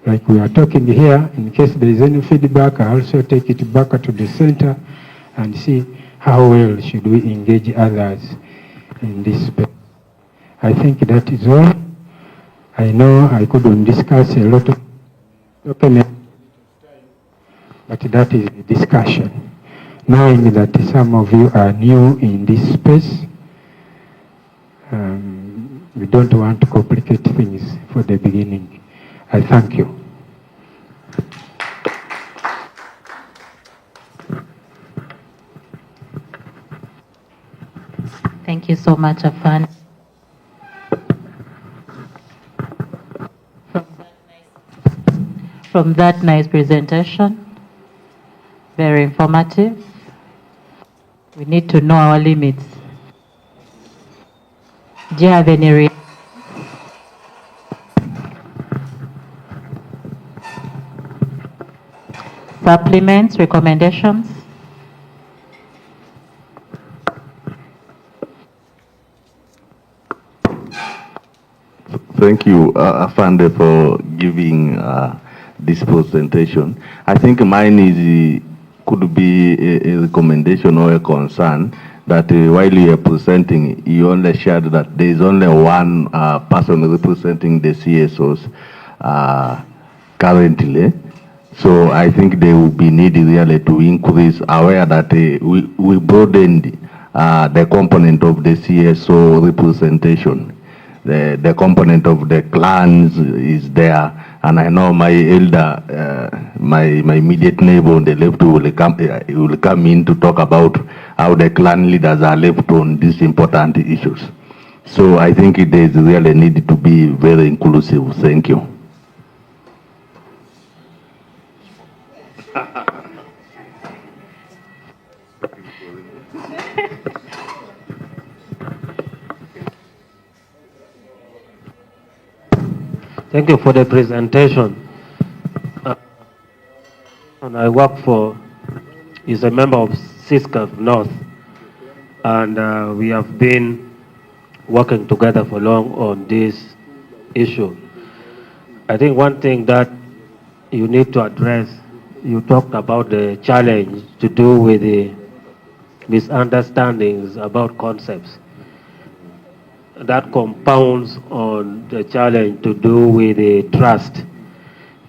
Speaker 12: Like we are talking here, in case there is any feedback, I also take it back to the center and see how well should we engage others in this space. I think that is all. I know I couldn't discuss a lot of documents, but that is the discussion. Knowing that some of you are new in this space, we don't want to complicate things for the beginning. I thank you.
Speaker 3: Thank you so much, Afan. From that nice presentation, very informative. We need to know our limits. Do you have any supplements, recommendations?
Speaker 5: Thank you, Afande, for giving this presentation. I think mine is could be a recommendation or a concern that while you are presenting, you only shared that there is only one person representing the CSOs currently. So I think they will be needed really to increase aware that we broadened the component of the CSO representation.
Speaker 10: the component of the clans is there, and I know my elder, my immediate neighbor on the left will come in to talk about how the clan leaders are left on these important issues. So I think there is really need to be very inclusive. Thank you.
Speaker 14: Thank you for the presentation. And I work for, is a member of CISCAF North, and we have been working together for long on this issue. I think one thing that you need to address, you talked about the challenge to do with the misunderstandings about concepts. That compounds on the challenge to do with the trust.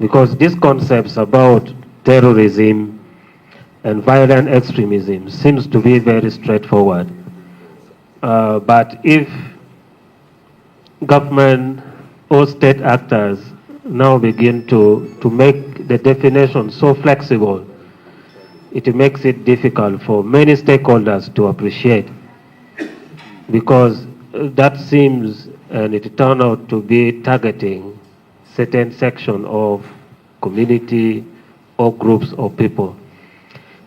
Speaker 14: Because these concepts about terrorism and violent extremism seems to be very straightforward. But if government or state actors now begin to make the definition so flexible, it makes it difficult for many stakeholders to appreciate, because that seems, and it turned out to be targeting certain section of community or groups of people.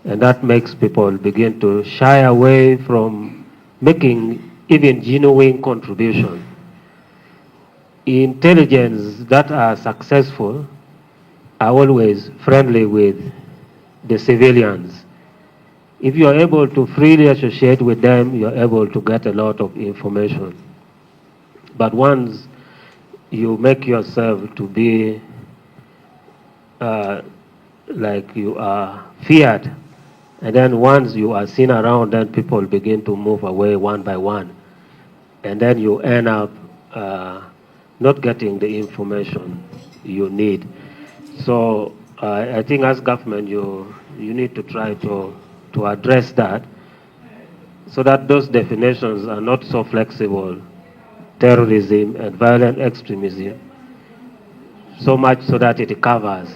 Speaker 14: And that makes people begin to shy away from making even genuine contribution. Intelligence that are successful are always friendly with the civilians. If you are able to freely associate with them, you are able to get a lot of information. But once you make yourself to be like you are feared, and then once you are seen around, then people begin to move away one by one. And then you end up not getting the information you need. So I think as government, you need to try to address that, so that those definitions are not so flexible, terrorism and violent extremism, so much so that it covers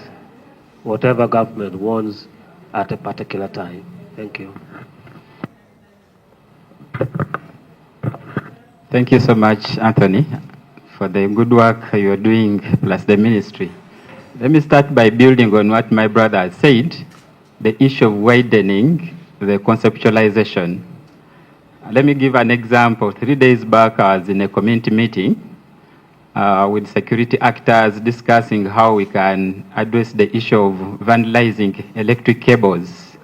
Speaker 14: whatever government wants at a particular time. Thank you.
Speaker 6: Thank you so much, Anthony, for the good work you're doing, plus the ministry. Let me start by building on what my brother has said, the issue of widening the conceptualization. Let me give an example. 3 days back, I was in a community meeting with security actors discussing how we can address the issue of vandalizing electric cables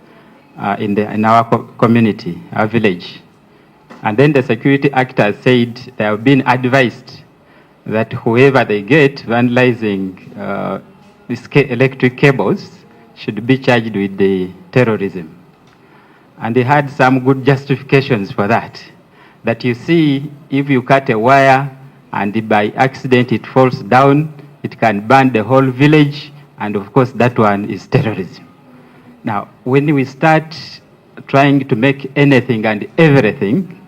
Speaker 6: in our community, our village. And then the security actors said they have been advised that whoever they get vandalizing these electric cables should be charged with the terrorism. And they had some good justifications for that. That you see, if you cut a wire and by accident it falls down, it can burn the whole village, and of course that one is terrorism. Now, when we start trying to make anything and everything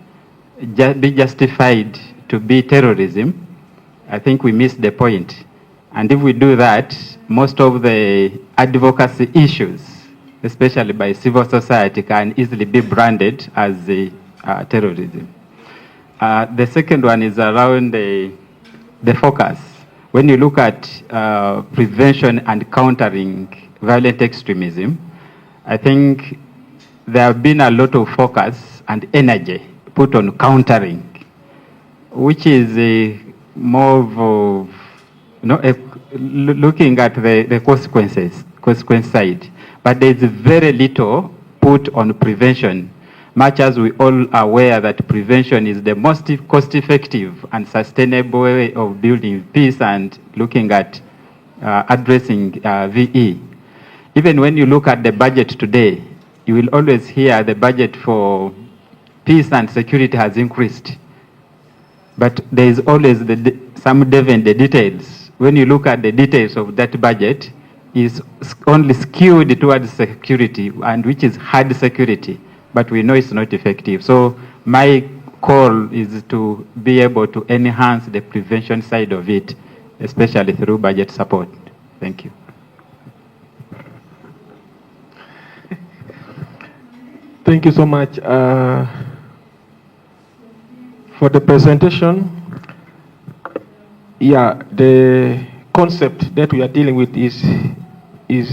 Speaker 6: be justified to be terrorism, I think we miss the point. And if we do that, most of the advocacy issues, especially by civil society, can easily be branded as terrorism. The second one is around the focus. When you look at prevention and countering violent extremism, I think there have been a lot of focus and energy put on countering, which is more of looking at the consequence side. But there is very little put on prevention, much as we all are aware that prevention is the most cost-effective and sustainable way of building peace and looking at addressing VE. Even when you look at the budget today, you will always hear the budget for peace and security has increased. But there is always some devil in the details. When you look at the details of that budget, is only skewed towards security, and which is hard security, but we know it's not effective. So my call is to be able to enhance the prevention side of it, especially through budget support. Thank you.
Speaker 7: Thank you so much for the presentation. Yeah, the concept that we are dealing with is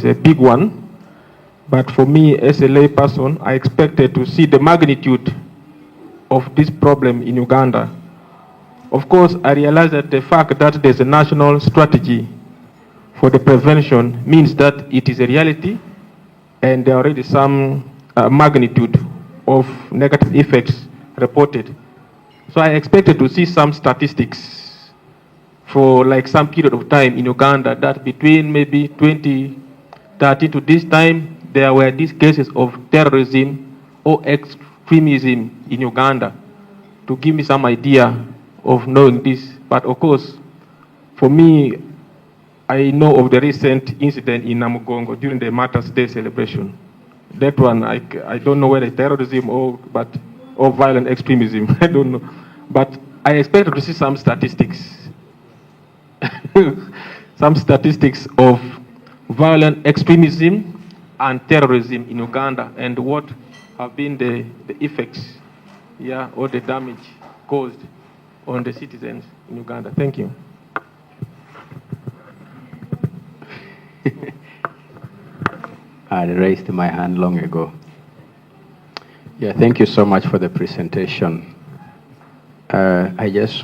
Speaker 7: a big one. But for me, as a layperson, I expected to see the magnitude of this problem in Uganda. Of course, I realize that the fact that there's a national strategy for the prevention means that it is a reality, and there are already some magnitude of negative effects reported. So I expected to see some statistics for like some period of time in Uganda that between maybe 2013 to this time, there were these cases of terrorism or extremism in Uganda, to give me some idea of knowing this. But of course, for me, I know of the recent incident in Namugongo during the Martyrs' Day celebration. That one, I don't know whether it's terrorism or violent extremism. I don't know. But I expected to see some statistics. Some statistics of violent extremism and terrorism in Uganda, and what have been the effects, or the damage caused on the citizens in Uganda. Thank you.
Speaker 10: I raised my hand long ago. Yeah, thank you so much for the presentation. I just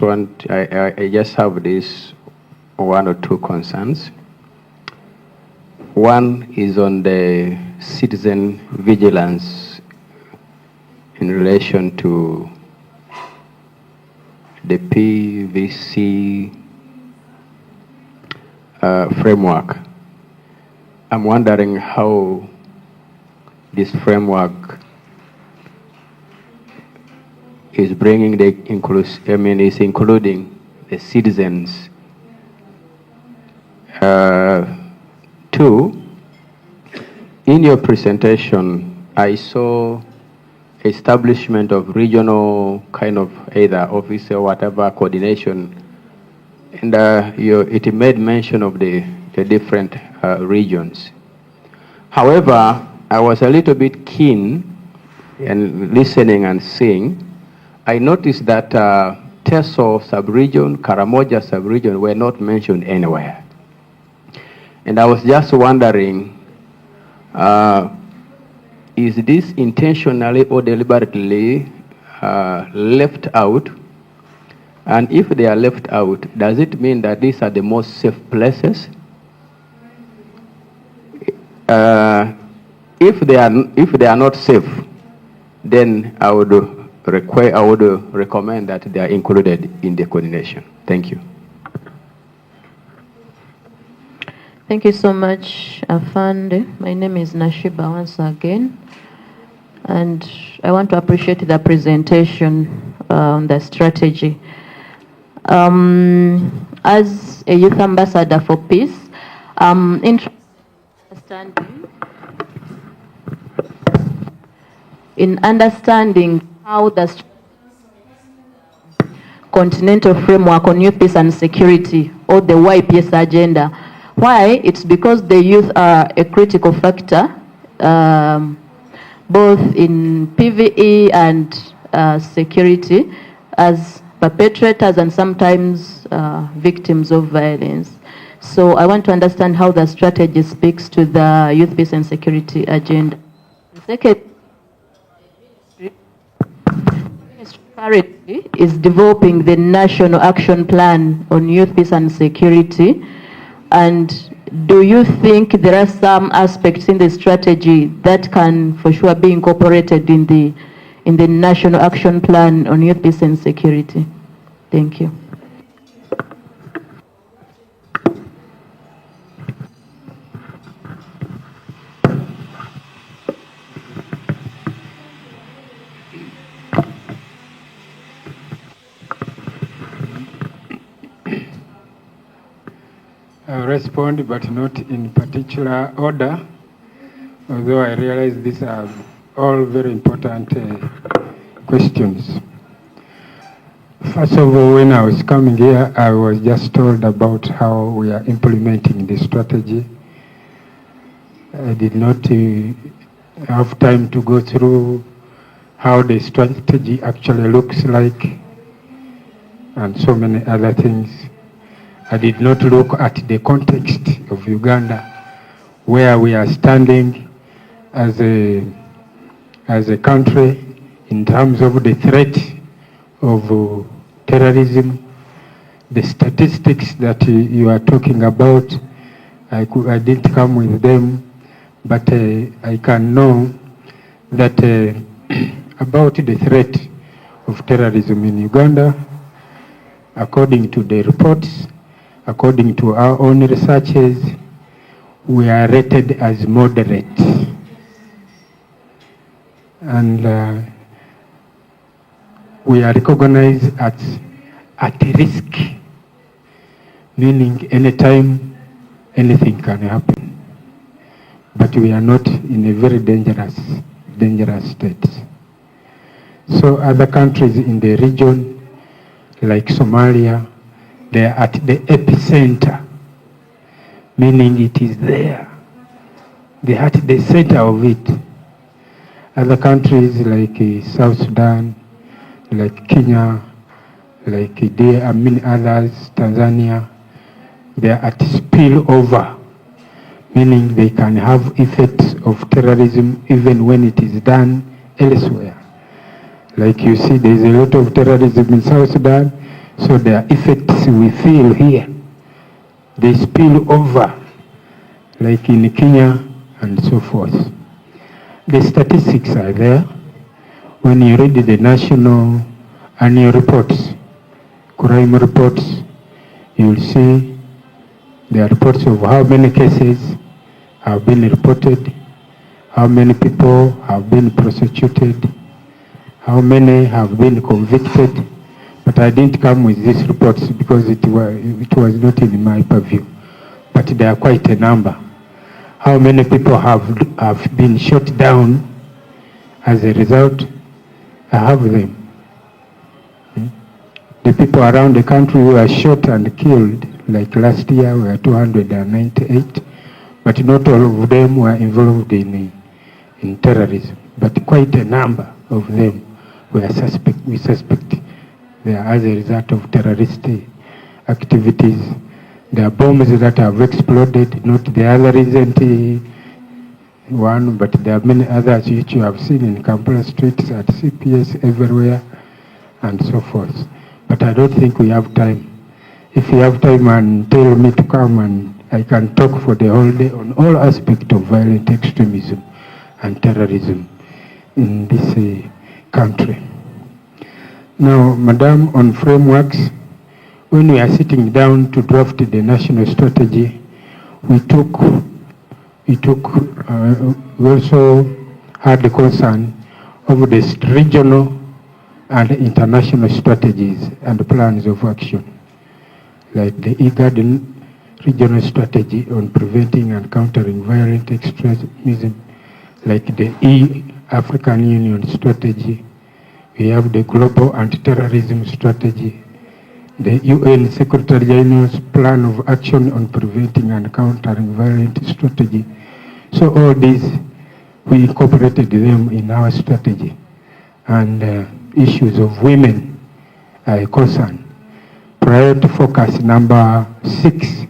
Speaker 10: have this one or two concerns. One is on the citizen vigilance in relation to the PVC framework. I'm wondering how this framework is bringing the is including the citizens. Two, in your presentation, I saw establishment of regional kind of either office or whatever coordination, and it made mention of the different regions. However, I was a little bit keen in listening and seeing. I noticed that Teso sub-region, Karamoja sub-region were not mentioned anywhere. And I was just wondering, is this intentionally or deliberately left out? And if they are left out, does it mean that these are the most safe places? If they are not safe, then I would recommend that they are included in the coordination. Thank you.
Speaker 8: Thank you so much, Afande. My name is Nashiba once again, and I want to appreciate the presentation on the strategy. As a youth ambassador for peace, in understanding how the continental framework on youth peace and security, or the YPS agenda. Why? It's because the youth are a critical factor, both in PVE and security, as perpetrators and sometimes victims of violence. So I want to understand how the strategy speaks to the youth peace and security agenda. Second, currently is developing the National Action Plan on Youth Peace and Security. And do you think there are some aspects in the strategy that can for sure be incorporated in the National Action Plan on Youth Peace and Security? Thank you.
Speaker 12: I'll respond, but not in particular order, although I realize these are all very important questions. First of all, when I was coming here, I was just told about how we are implementing the strategy. I did not have time to go through how the strategy actually looks like and so many other things. I did not look at the context of Uganda, where we are standing as a country in terms of the threat of terrorism. The statistics that you are talking about, I didn't come with them, but I can know that about the threat of terrorism in Uganda, according to the reports, according to our own researches, we are rated as moderate. And we are recognized as at risk, meaning anytime anything can happen. But we are not in a very dangerous state. So other countries in the region, like Somalia, they are at the epicenter, meaning it is there. They are at the center of it. Other countries like South Sudan, like Kenya, like many others, Tanzania, they are at spillover, meaning they can have effects of terrorism even when it is done elsewhere. Like you see, there is a lot of terrorism in South Sudan, so there are effects we feel here. They spill over, like in Kenya and so forth. The statistics are there. When you read the national annual reports, crime reports, you will see the reports of how many cases have been reported, how many people have been prosecuted, how many have been convicted. But I didn't come with these reports because it was not in my purview. But there are quite a number. How many people have been shot down as a result? I have them. The people around the country who were shot and killed, like last year, were 298, but not all of them were involved in terrorism. But quite a number of them we suspect they are as a result of terrorist activities. There are bombs that have exploded, not the other recent one, but there are many others which you have seen in Kampala streets, at CPS, everywhere, and so forth. But I don't think we have time. If you have time and tell me to come, and I can talk for the whole day on all aspects of violent extremism and terrorism in this country. Now, Madam, on frameworks, when we are sitting down to draft the national strategy, we also had the concern of the regional and international strategies and plans of action, like the IGAD regional strategy on preventing and countering violent extremism, like the African Union strategy. We have the global anti-terrorism strategy, the UN Secretary General's plan of action on preventing and countering violent strategy. So all these, we incorporated them in our strategy. And issues of women are a concern. Priority focus number 6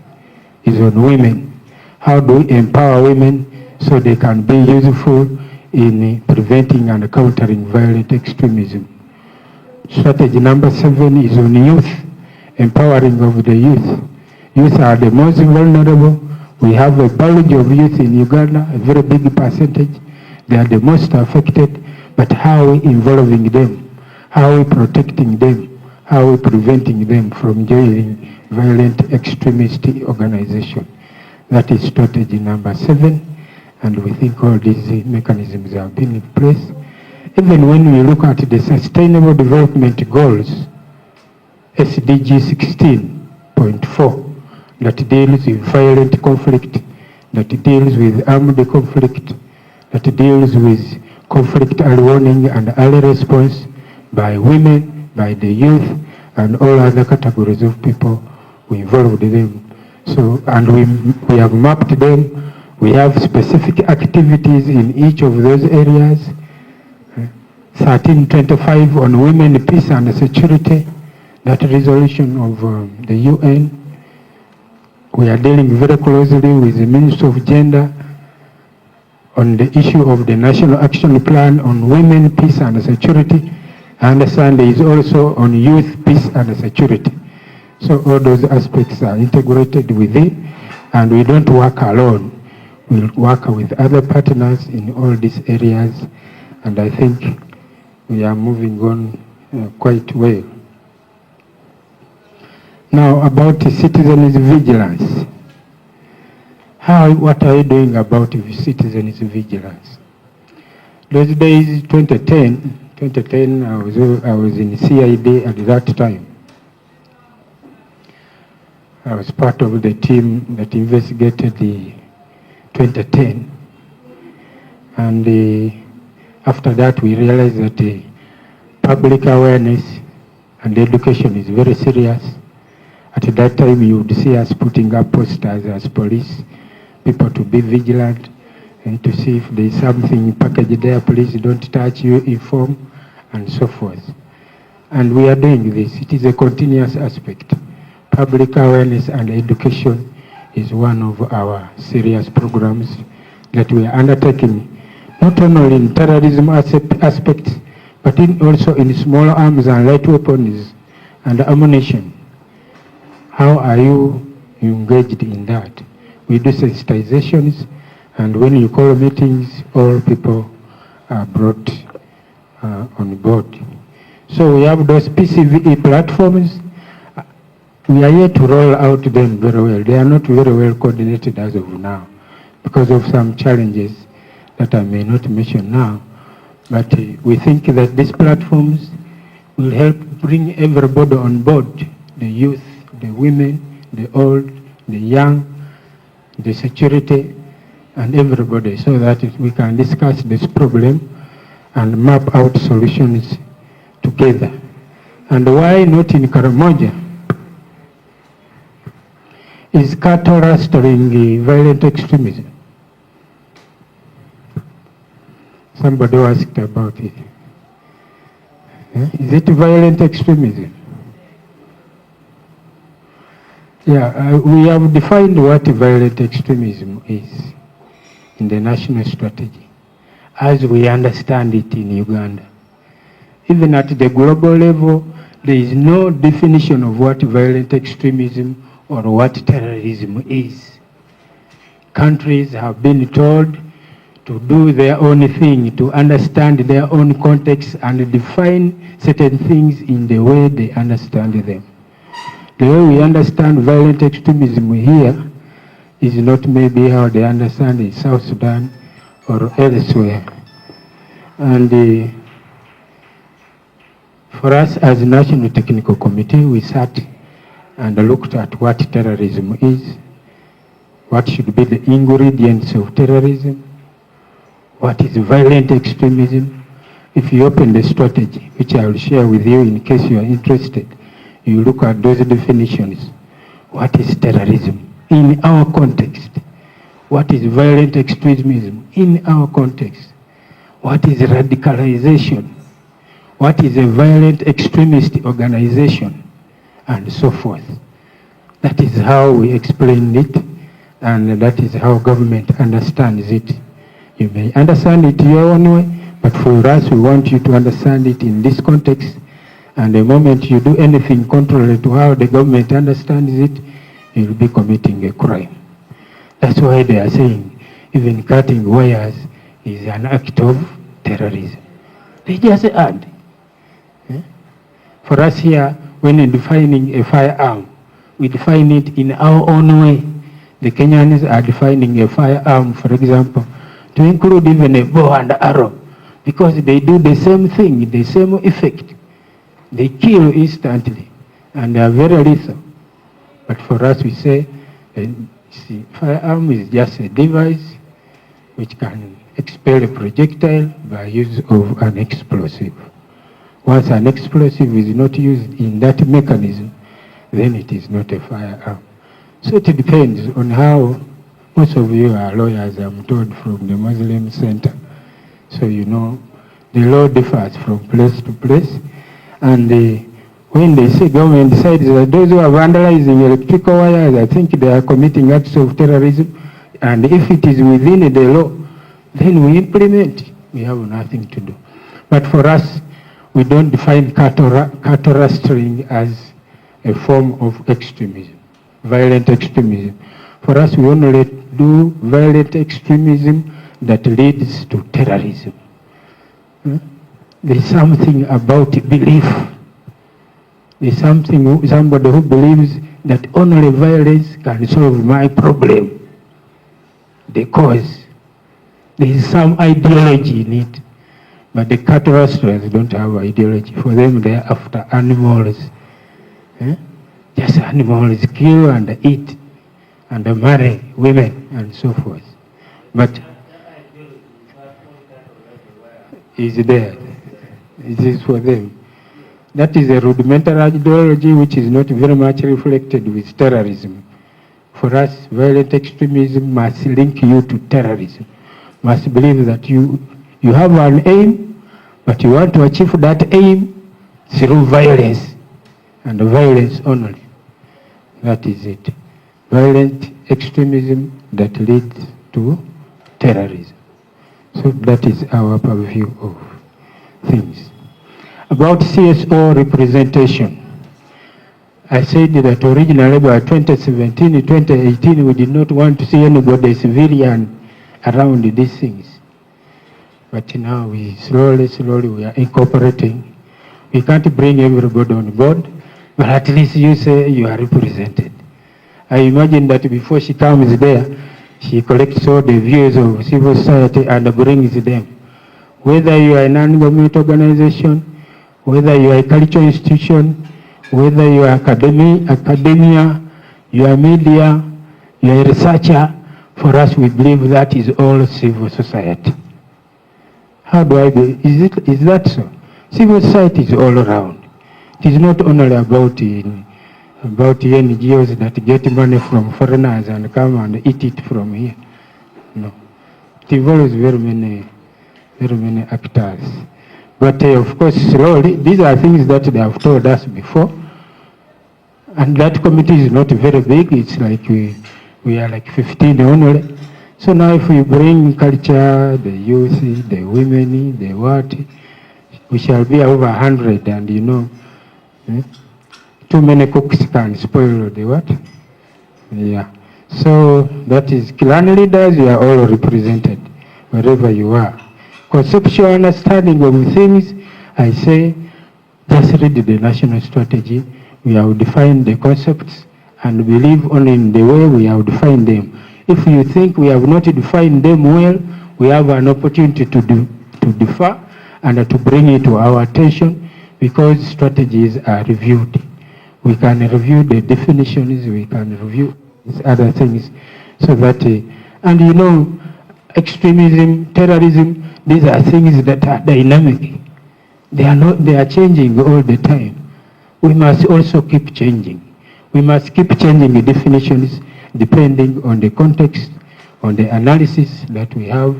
Speaker 12: is on women. How do we empower women so they can be useful in preventing and countering violent extremism? Strategy number 7 is on youth, empowering of the youth. Youth are the most vulnerable. We have a bulge of youth in Uganda, a very big percentage. They are the most affected, but how are we involving them? How are we protecting them? How are we preventing them from joining violent extremist organization? That is strategy number 7, and we think all these mechanisms have been in place. Even when we look at the Sustainable Development Goals, SDG 16.4, that deals with violent conflict, that deals with armed conflict, that deals with conflict early warning and early response by women, by the youth, and all other categories of people. We involved them. So, and we have mapped them. We have specific activities in each of those areas. 1325 on women, peace and security, that resolution of the UN. We are dealing very closely with the Ministry of Gender on the issue of the National Action Plan on women, peace and security. I understand there is also on youth, peace and security. So all those aspects are integrated within, and we don't work alone. We work with other partners in all these areas, and I think we are moving on quite well. Now about citizens' vigilance. What are you doing about citizens' vigilance? Those days, 2010, I was in CID at that time. I was part of the team that investigated the 2010. And after that, we realized that public awareness and education is very serious. At that time, you would see us putting up posters as police, people to be vigilant and to see if there is something packaged there, please don't touch, you inform, and so forth. And we are doing this. It is a continuous aspect. Public awareness and education is one of our serious programs that we are undertaking, not only in terrorism aspects, but also in small arms and light weapons and ammunition. How are you engaged in that? We do sensitizations, and when you call meetings, all people are brought on board. So we have those PCVE platforms. We are yet to roll out them very well. They are not very well coordinated as of now because of some challenges that I may not mention now. But we think that these platforms will help bring everybody on board, the youth, the women, the old, the young, the security, and everybody, so that we can discuss this problem and map out solutions together. And why not in Karamoja? Is cattle rustling violent extremism? Somebody asked about it. Is it violent extremism? Yeah, we have defined what violent extremism is in the national strategy, as we understand it in Uganda. Even at the global level, there is no definition of what violent extremism or what terrorism is. Countries have been told to do their own thing, to understand their own context and define certain things in the way they understand them. The way we understand violent extremism here is not maybe how they understand in South Sudan or elsewhere. And for us as National Technical Committee, we sat and looked at what terrorism is, what should be the ingredients of terrorism, what is violent extremism. If you open the strategy, which I will share with you in case you are interested, you look at those definitions. What is terrorism in our context? What is violent extremism in our context? What is radicalization? What is a violent extremist organization? And so forth. That is how we explain it, and that is how government understands it. You may understand it your own way, but for us, we want you to understand it in this context. And the moment you do anything contrary to how the government understands it, you'll be committing a crime. That's why they are saying even cutting wires is an act of terrorism. They just add. For us here, when defining a firearm, we define it in our own way. The Kenyans are defining a firearm, for example, to include even a bow and arrow, because they do the same thing, the same effect. They kill instantly, and they are very lethal. But for us, we say, firearm is just a device which can expel a projectile by use of an explosive. Once an explosive is not used in that mechanism, then it is not a firearm. So it depends on how. Most of you are lawyers, I'm told, from the Muslim Center. So you know the law differs from place to place. And when they say government decides that those who are vandalizing electrical wires, I think they are committing acts of terrorism. And if it is within the law, then we implement. We have nothing to do. But for us, we don't define cattle rustling as a form of extremism, violent extremism. For us, we only do violent extremism that leads to terrorism. There's something about belief. There's somebody who believes that only violence can solve my problem. The cause. There is some ideology in it. But the cattle rustlers don't have ideology. For them, they are after animals. Just animals, kill and eat and marry women and so forth. But is there. It is for them. That is a rudimentary ideology which is not very much reflected with terrorism. For us, violent extremism must link you to terrorism. Must believe that you have an aim, but you want to achieve that aim through violence, and violence only. That is it. Violent extremism that leads to terrorism. So that is our purview of things. About CSO representation, I said that originally by 2017, 2018, we did not want to see anybody civilian around these things. But now we slowly we are incorporating. We can't bring everybody on board, but at least you say you are represented. I imagine that before she comes there, she collects all the views of civil society and brings them. Whether you are a non-government organization, whether you are a cultural institution, whether you are academia, you are media, you are a researcher, for us we believe that is all civil society. How do I be? Is that so? Civil society is all around. It is not only about NGOs that get money from foreigners and come and eat it from here. No. It involves very many actors. But of course, slowly, these are things that they have told us before. And that committee is not very big. It's like we are like 15 only. So now if we bring culture, the youth, the women, the what, we shall be over 100, and you know, too many cooks can spoil the what? Yeah. So that is, clan leaders, you are all represented wherever you are. Conceptual understanding of things, I say, just read the national strategy. We have defined the concepts and believe only in the way we have defined them. If you think we have not defined them well, we have an opportunity to differ and to bring it to our attention, because strategies are reviewed. We can review the definitions, we can review other things, so that, and you know, extremism, terrorism, these are things that are dynamic. They are changing all the time. We must also keep changing. We must keep changing the definitions depending on the context, on the analysis that we have,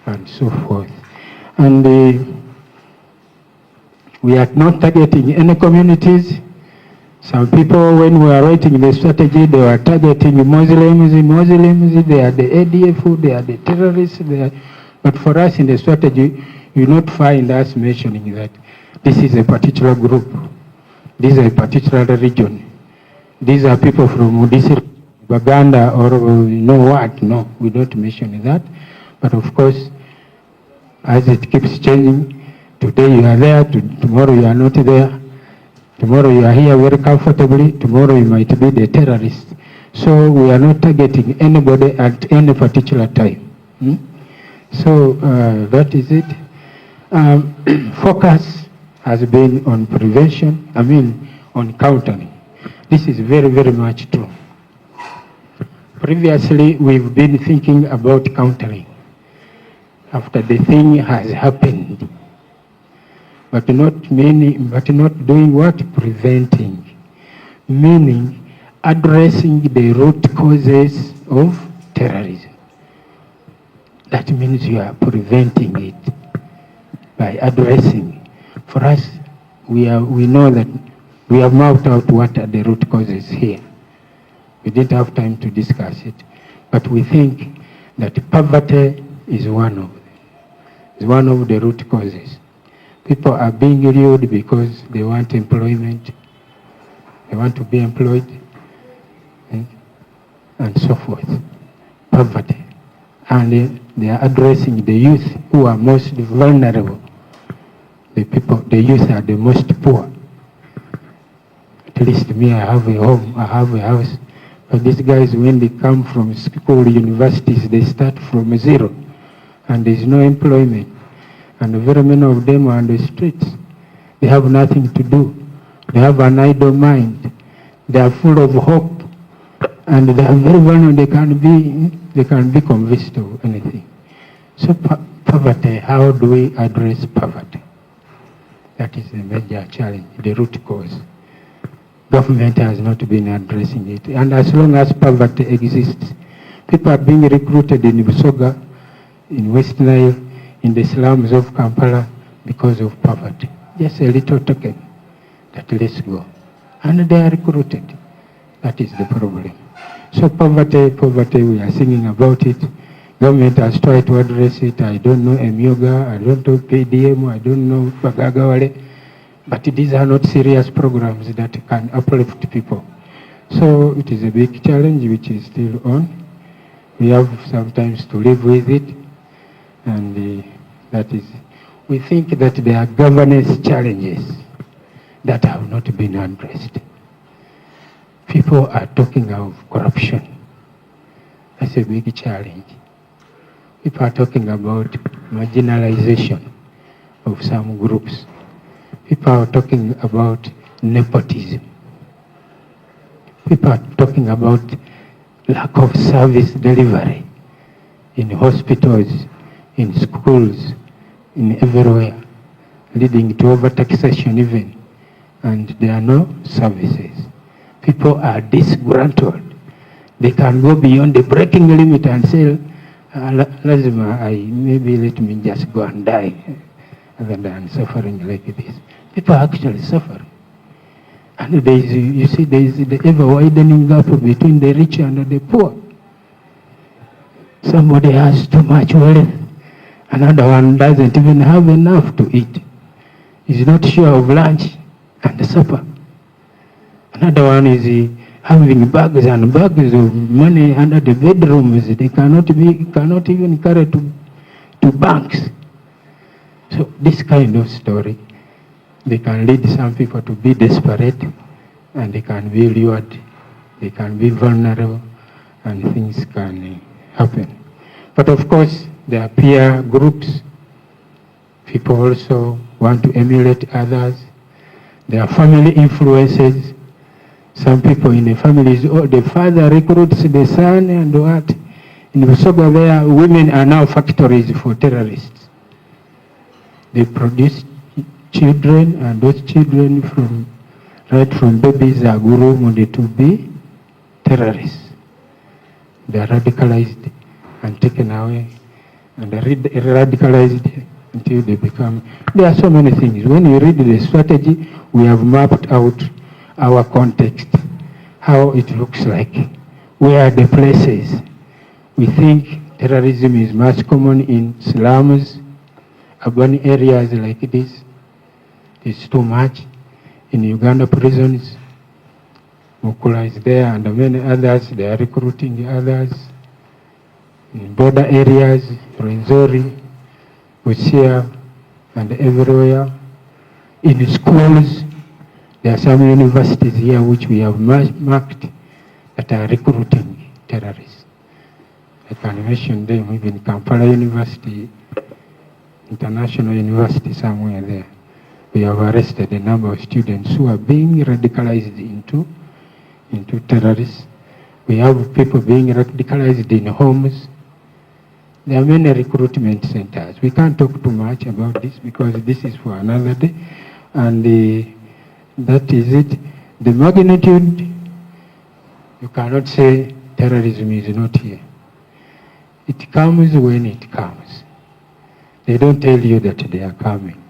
Speaker 12: and so forth. And we are not targeting any communities. Some people, when we are writing the strategy, they were targeting Muslims, they are the ADF, they are the terrorists. But for us in the strategy, you will not find us mentioning that this is a particular group, this is a particular region, these are people from this Uganda or you know what. No, we don't mention that. But of course, as it keeps changing, today you are there, tomorrow you are not there. Tomorrow you are here very comfortably, tomorrow you might be the terrorist. So we are not targeting anybody at any particular time. So that is it. Focus has been on prevention, on countering. This is very, very much true. Previously, we've been thinking about countering after the thing has happened. but not doing what? Preventing. Meaning addressing the root causes of terrorism. That means you are preventing it by addressing. For us, we know that we have mapped out what are the root causes here. We didn't have time to discuss it, but we think that poverty is one of the root causes. People are being lured because they want employment, they want to be employed, and so forth. Poverty. And they are addressing the youth who are most vulnerable. The youth are the most poor. At least me, I have a home, I have a house. But these guys, when they come from school, universities, they start from zero. And there's no employment. And very many of them are on the streets. They have nothing to do. They have an idle mind. They are full of hope. And they are very vulnerable. They can be convinced of anything. So poverty, how do we address poverty? That is a major challenge, the root cause. Government has not been addressing it. And as long as poverty exists, people are being recruited in Busoga, in West Nile, in the slums of Kampala because of poverty. Just a little token that let's go. And they are recruited. That is the problem. So poverty, we are singing about it. Government has tried to address it. I don't know Emyoga, I don't know PDM, I don't know Bagagawale. But these are not serious programs that can uplift people. So it is a big challenge which is still on. We have sometimes to live with it. And that is, we think that there are governance challenges that have not been addressed. People are talking of corruption. That's a big challenge. People are talking about marginalization of some groups. People are talking about nepotism. People are talking about lack of service delivery in hospitals, in schools, in everywhere, leading to overtaxation even, and there are no services. People are disgruntled. They can go beyond the breaking limit and say, Lazima, maybe let me just go and die rather than suffering like this. People actually suffer. And there is the ever-widening gap between the rich and the poor. Somebody has too much wealth, another one doesn't even have enough to eat. He's not sure of lunch and supper. Another one is having bags and bags of money under the bedrooms. They cannot even carry to banks. So this kind of story, they can lead some people to be desperate, and they can be lured, they can be vulnerable, and things can happen. But of course, there are peer groups. People also want to emulate others. There are family influences. Some people in the families, the father recruits the son, and what? In Busoga there, women are now factories for terrorists. They produce children, and those children right from babies are groomed to be terrorists. They are radicalized and taken away, and radicalized until they become. There are so many things. When you read the strategy, we have mapped out our context, how it looks like, where are the places. We think terrorism is much common in slums, urban areas like this. It's too much. In Uganda prisons, Mukula is there and many others, they are recruiting others. In border areas, Rwenzori, Busia, and everywhere. In schools, there are some universities here which we have marked that are recruiting terrorists. I can mention them, even Kampala University, International University, somewhere there. We have arrested a number of students who are being radicalized into terrorists. We have people being radicalized in homes. There are many recruitment centers. We can't talk too much about this because this is for another day. And that is it. The magnitude, you cannot say terrorism is not here. It comes when it comes. They don't tell you that they are coming.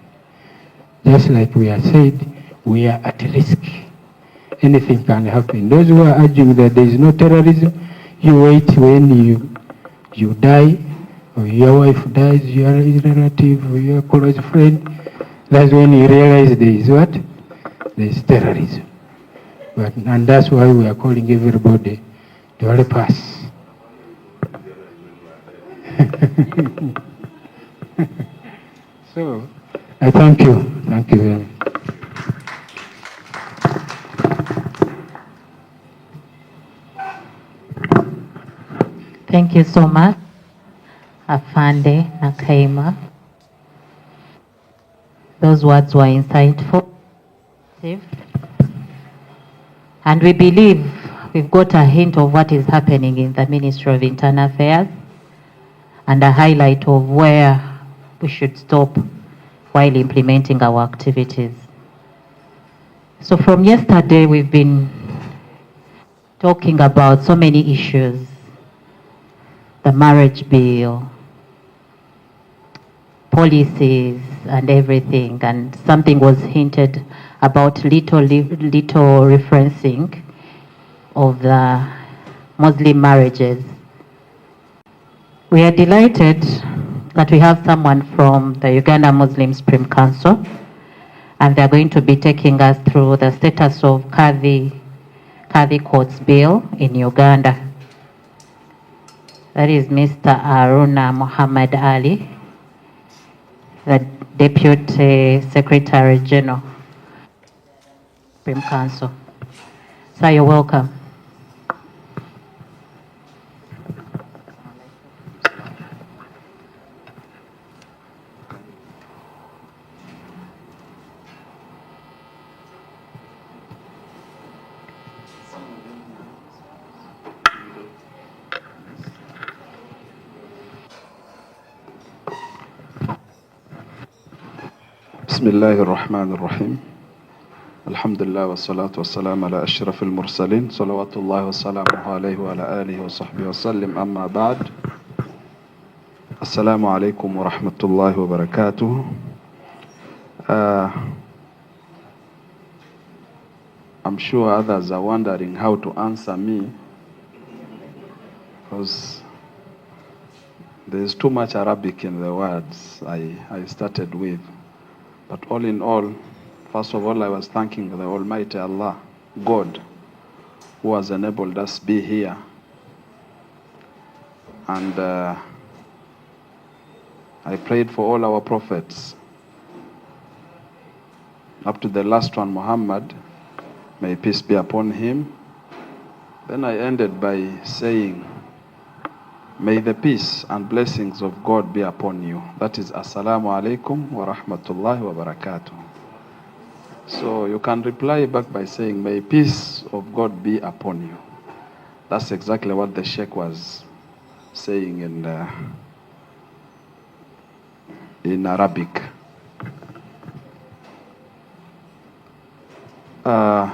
Speaker 12: Just like we are said, we are at risk. Anything can happen. Those who are arguing that there is no terrorism, you wait when you die, or your wife dies, your relative, or your close friend. That's when you realize there is what? There is terrorism. And that's why we are calling everybody to help us. So, I thank you. Thank you very much.
Speaker 3: Thank you so much, Afande Nakaima. Those words were insightful. And we believe we've got a hint of what is happening in the Ministry of Internal Affairs and a highlight of where we should stop while implementing our activities. So from yesterday, we've been talking about so many issues: the marriage bill, policies, and everything. And something was hinted about little referencing of the Muslim marriages. We are delighted that we have someone from the Uganda Muslim Supreme Council, and they're going to be taking us through the status of Kadhi Court's bill in Uganda. That is Mr. Aruna Muhammad Ali, the Deputy Secretary General, Supreme Council. So you're welcome.
Speaker 15: بسم الله الرحمن الرحيم الحمد لله والصلاة والسلام على أشرف المرسلين صلوات الله وسلامه عليه وعلى آله وصحبه وسلم أما بعد السلام عليكم ورحمة الله وبركاته. I'm sure others are wondering how to answer me because there's too much Arabic in the words I started with. But all in all, first of all, I was thanking the Almighty Allah, God, who has enabled us to be here. And I prayed for all our prophets, up to the last one, Muhammad, may peace be upon him. Then I ended by saying, may the peace and blessings of God be upon you. That is, Assalamu alaikum wa rahmatullahi wa barakatuh. So you can reply back by saying, may peace of God be upon you. That's exactly what the Sheikh was saying in Arabic. The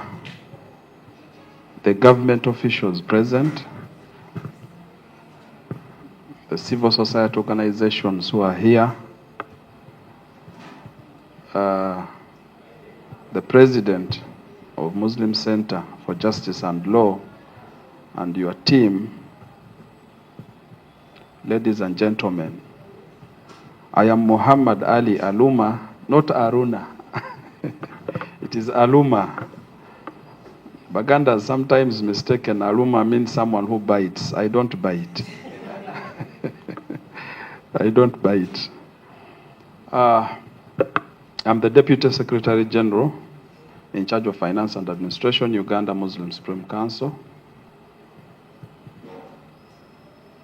Speaker 15: government officials present, the civil society organizations who are here, the president of Muslim Center for Justice and Law, and your team, ladies and gentlemen, I am Muhammad Ali Aluma, not Aruna. It is Aluma. Bagandas sometimes mistaken Aluma means someone who bites. I don't bite. I don't bite. I'm the Deputy Secretary General in charge of Finance and Administration, Uganda Muslim Supreme Council.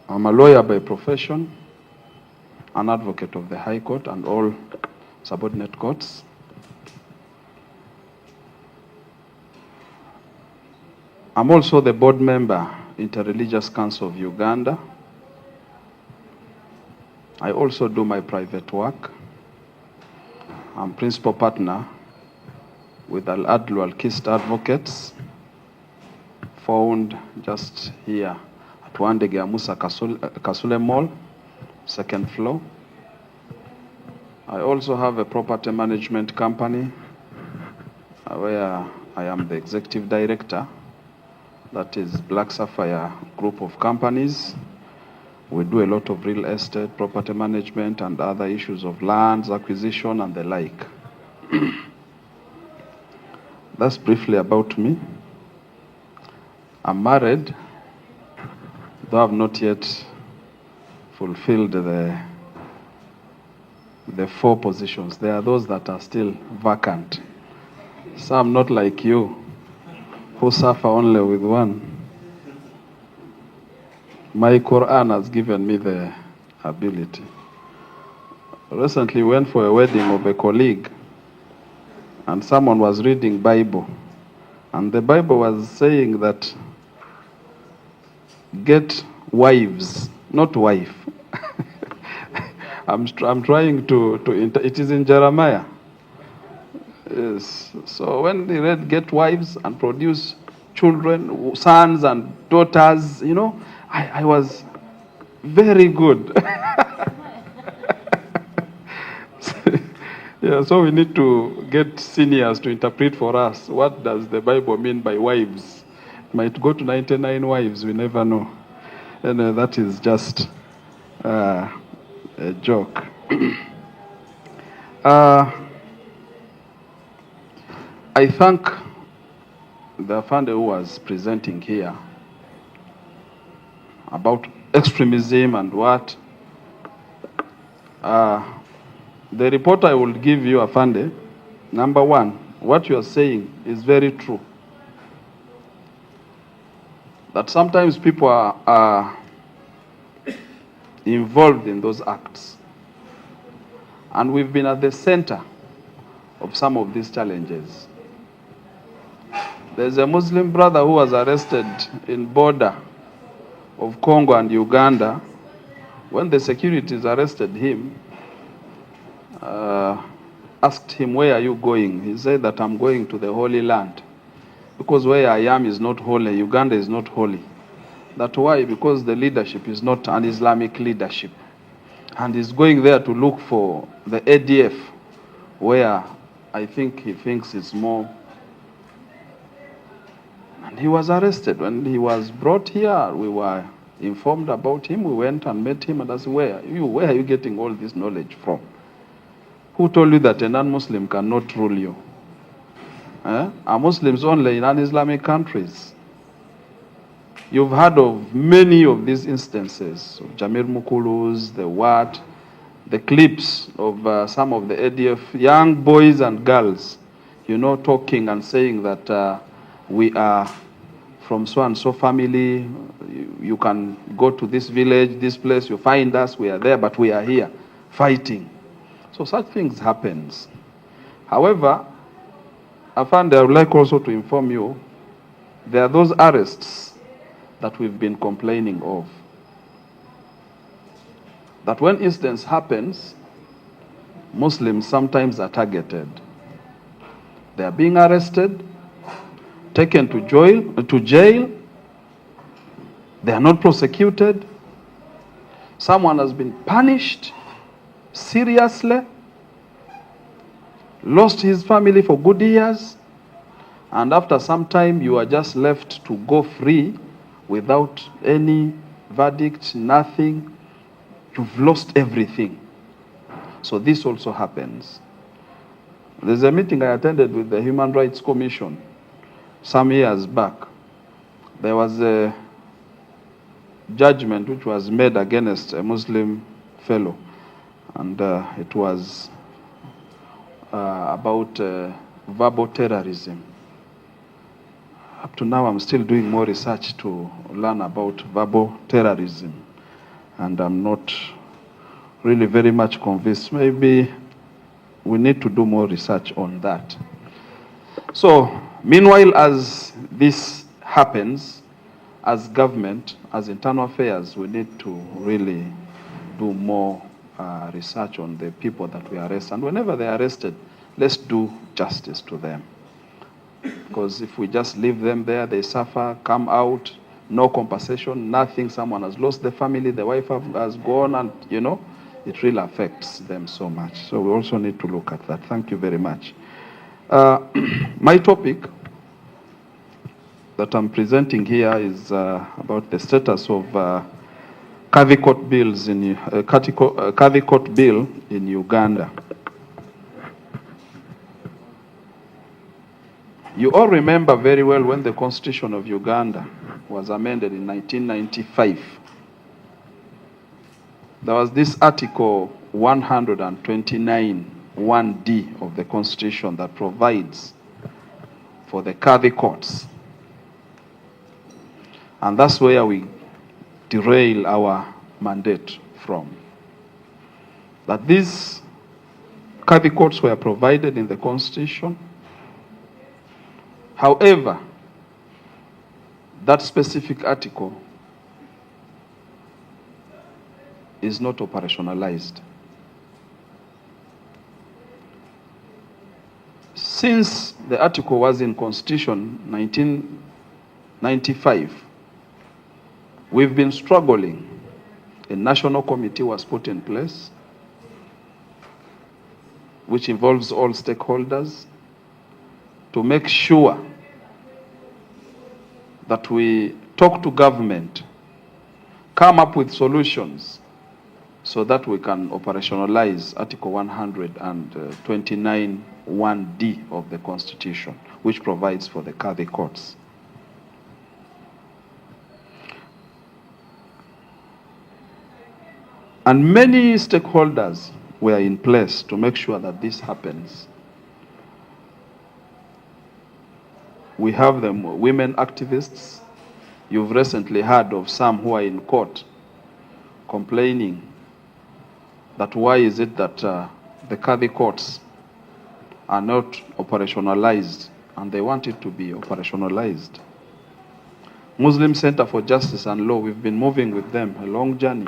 Speaker 15: I'm a lawyer by profession, an advocate of the High Court and all subordinate courts. I'm also the board member, Interreligious Council of Uganda. I also do my private work. I'm principal partner with Al-Adlu Al-Kist Advocates, found just here at Wandege Musa Kasule Mall, second floor. I also have a property management company where I am the executive director. That is Black Sapphire Group of Companies. We do a lot of real estate, property management, and other issues of lands, acquisition, and the like. That's briefly about me. I'm married, though I've not yet fulfilled the 4 positions. There are those that are still vacant. Some not like you, who suffer only with one. My Quran has given me the ability. Recently went for a wedding of a colleague, and someone was reading Bible, and the Bible was saying that get wives, not wife. I'm trying to it is in Jeremiah. Yes. So when they read get wives and produce children, sons and daughters, you know, I was very good. Yeah, so we need to get seniors to interpret for us. What does the Bible mean by wives? It might go to 99 wives, we never know. And that is just a joke. I thank the funder who was presenting here about extremism and what. The report I will give you, Afande, number 1, what you are saying is very true. That sometimes people are involved in those acts. And we've been at the center of some of these challenges. There's a Muslim brother who was arrested in border of Congo and Uganda. When the securities arrested him, asked him, where are you going? He said that I'm going to the Holy Land. Because where I am is not holy, Uganda is not holy. That's why, because the leadership is not an Islamic leadership. And he's going there to look for the ADF, where I think he thinks it's more. And he was arrested. When he was brought here, we were informed about him. We went and met him and asked, where are you getting all this knowledge from? Who told you that a non-Muslim cannot rule you? Are Muslims only in non-Islamic countries? You've heard of many of these instances, of Jamir Mukulu's, the clips of some of the ADF young boys and girls, you know, talking and saying that we are from so and so family, you can go to this village, this place, you find us, we are there, but we are here fighting. So such things happens. However, Afande, I would like also to inform you, there are those arrests that we've been complaining of. That when instance happens, Muslims sometimes are targeted. They are being arrested, taken to jail. They are not prosecuted. Someone has been punished seriously, lost his family for good years, and after some time you are just left to go free without any verdict, nothing. You've lost everything. So this also happens. There's a meeting I attended with the Human Rights Commission some years back. There was a judgment which was made against a Muslim fellow, and it was about verbal terrorism. Up to now, I'm still doing more research to learn about verbal terrorism, and I'm not really very much convinced. Maybe we need to do more research on that. So, meanwhile, as this happens, as government, as internal affairs, we need to really do more research on the people that we arrest. And whenever they are arrested, let's do justice to them. Because if we just leave them there, they suffer, come out, no compensation, nothing. Someone has lost the family, the wife has gone, and, you know, it really affects them so much. So we also need to look at that. Thank you very much. My topic that I'm presenting here is about the status of Cavicourt bill in Uganda. You all remember very well when the Constitution of Uganda was amended in 1995. There was this Article 129, 1D of the Constitution that provides for the Kadhi courts. And that's where we derail our mandate from. That these Kadhi courts were provided in the Constitution. However, that specific article is not operationalized. Since the article was in Constitution 1995, we've been struggling. A national committee was put in place, which involves all stakeholders, to make sure that we talk to government, come up with solutions so that we can operationalize Article 129, 1D of the Constitution, which provides for the Kadhi courts. And many stakeholders were in place to make sure that this happens. We have the women activists. You've recently heard of some who are in court complaining that why is it that the Kadhi courts are not operationalized, and they want it to be operationalized. Muslim Center for Justice and Law, we've been moving with them a long journey,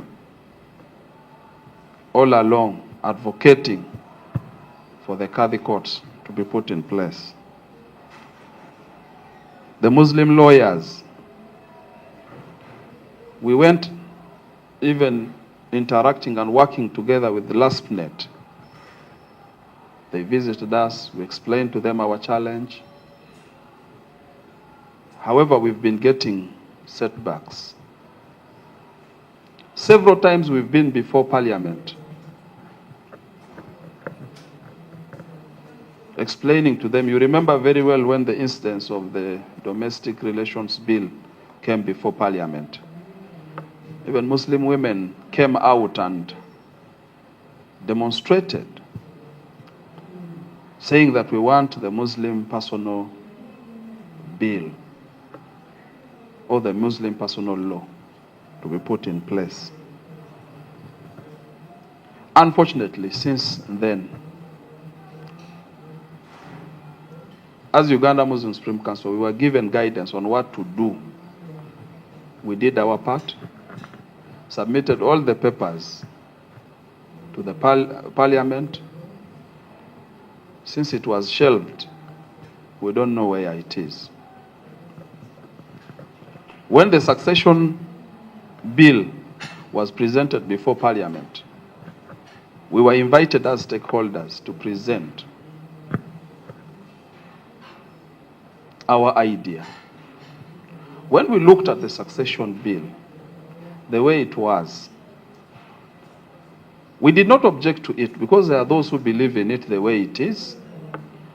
Speaker 15: all along advocating for the Kadhi courts to be put in place. The Muslim lawyers, we went even interacting and working together with the LASPNet. They visited us, we explained to them our challenge. However, we've been getting setbacks. Several times we've been before Parliament, explaining to them. You remember very well when the instance of the Domestic Relations Bill came before Parliament. Even Muslim women came out and demonstrated, saying that we want the Muslim personal bill or the Muslim personal law to be put in place. Unfortunately, since then, as Uganda Muslim Supreme Council, we were given guidance on what to do. We did our part, submitted all the papers to the Parliament. Since it was shelved, we don't know where it is. When the succession bill was presented before Parliament, we were invited as stakeholders to present our idea. When we looked at the succession bill, the way it was, we did not object to it because there are those who believe in it the way it is.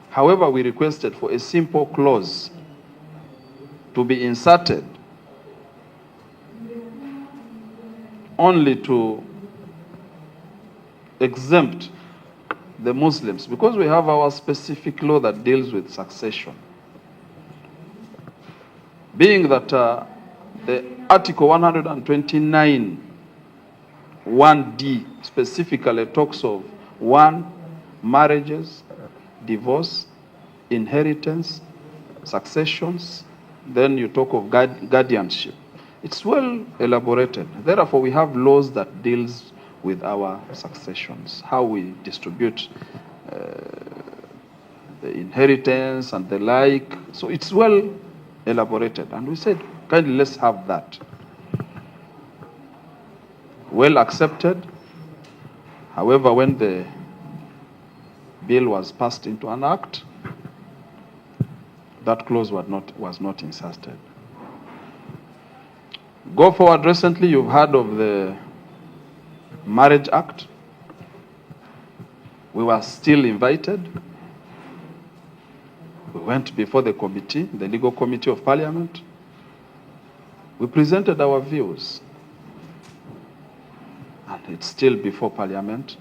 Speaker 15: However, we requested for a simple clause to be inserted only to exempt the Muslims, because we have our specific law that deals with succession. Being that the Article 129, 1D specifically talks of 1, marriages, divorce, inheritance, successions, then you talk of guardianship. It's well elaborated. Therefore, we have laws that deals with our successions, how we distribute the inheritance and the like. So it's well elaborated. And we said, kindly let's have that. Well accepted. However, when the bill was passed into an act, that clause was not inserted. Go forward, recently you've heard of the Marriage Act. We were still invited. We went before the committee, the legal committee of parliament. We presented our views. And it's still before parliament.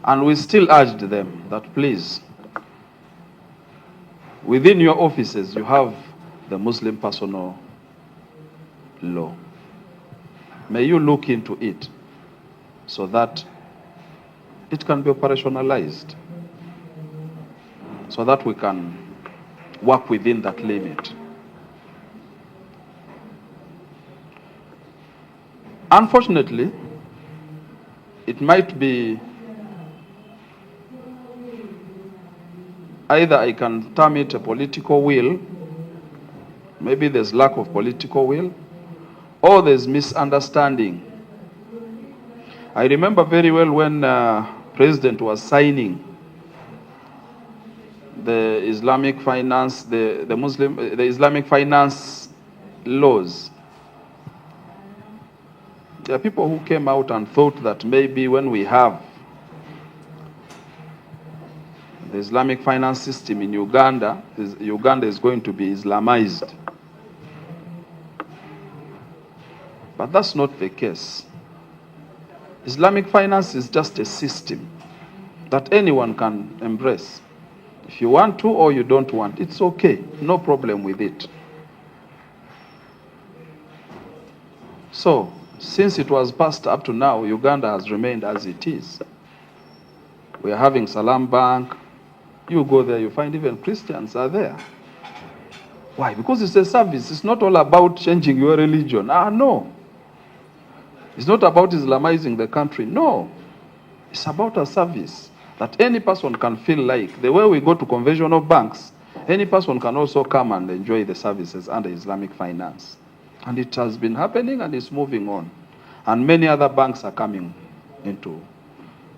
Speaker 15: And we still urged them that please, within your offices, you have the Muslim personal law. May you look into it so that it can be operationalized, so that we can work within that limit. Unfortunately, it might be either I can term it a political will, maybe there's lack of political will, or there's misunderstanding. I remember very well when President was signing the Islamic finance, the Islamic finance laws. There are people who came out and thought that maybe when we have the Islamic finance system in Uganda, Uganda is going to be Islamized. But that's not the case. Islamic finance is just a system that anyone can embrace. If you want to or you don't want, it's okay. No problem with it. So, since it was passed up to now, Uganda has remained as it is. We are having Salam Bank. You go there, you find even Christians are there. Why? Because it's a service. It's not all about changing your religion. No. It's not about Islamizing the country. No. It's about a service that any person can feel like. The way we go to conventional banks, any person can also come and enjoy the services under Islamic finance. And it has been happening and it's moving on. And many other banks are coming into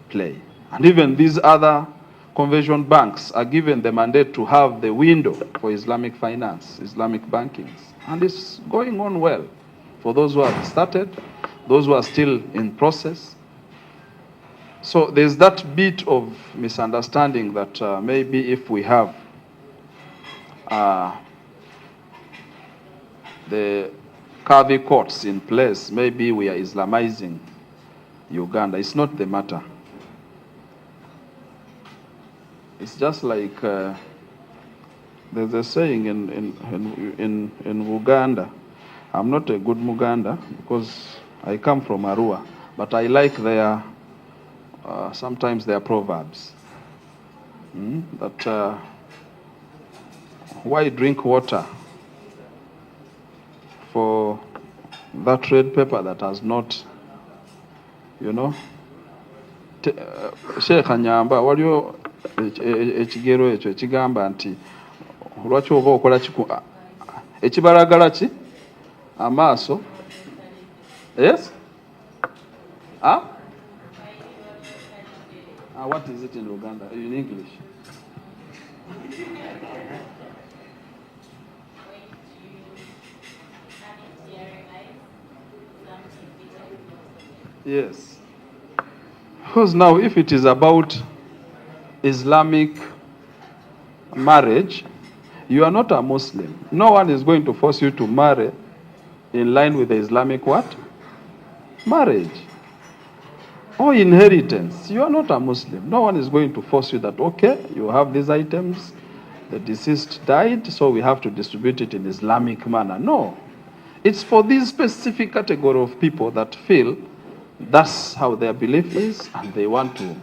Speaker 15: play. And even these other convention banks are given the mandate to have the window for Islamic finance, Islamic banking. And it's going on well for those who have started, those who are still in process. So there's that bit of misunderstanding that maybe if we have the Qadi courts in place, maybe we are Islamizing Uganda. It's not the matter. It's just like there's a saying in Uganda. I'm not a good Muganda because I come from Arua, but I like their sometimes their proverbs. That why drink water for that red pepper that has not, Sheikh Anyamba, waliyo ekigero ekyo ekigamba nti lwaki oba okola ekibalagala ki amaaso. Yes? What is it in Uganda? In English? Yes. Because now if it is about Islamic marriage, you are not a Muslim. No one is going to force you to marry in line with the Islamic what? Marriage. Or inheritance. You are not a Muslim. No one is going to force you that, okay, you have these items, the deceased died, so we have to distribute it in Islamic manner. No. It's for this specific category of people that feel that's how their belief is and they want to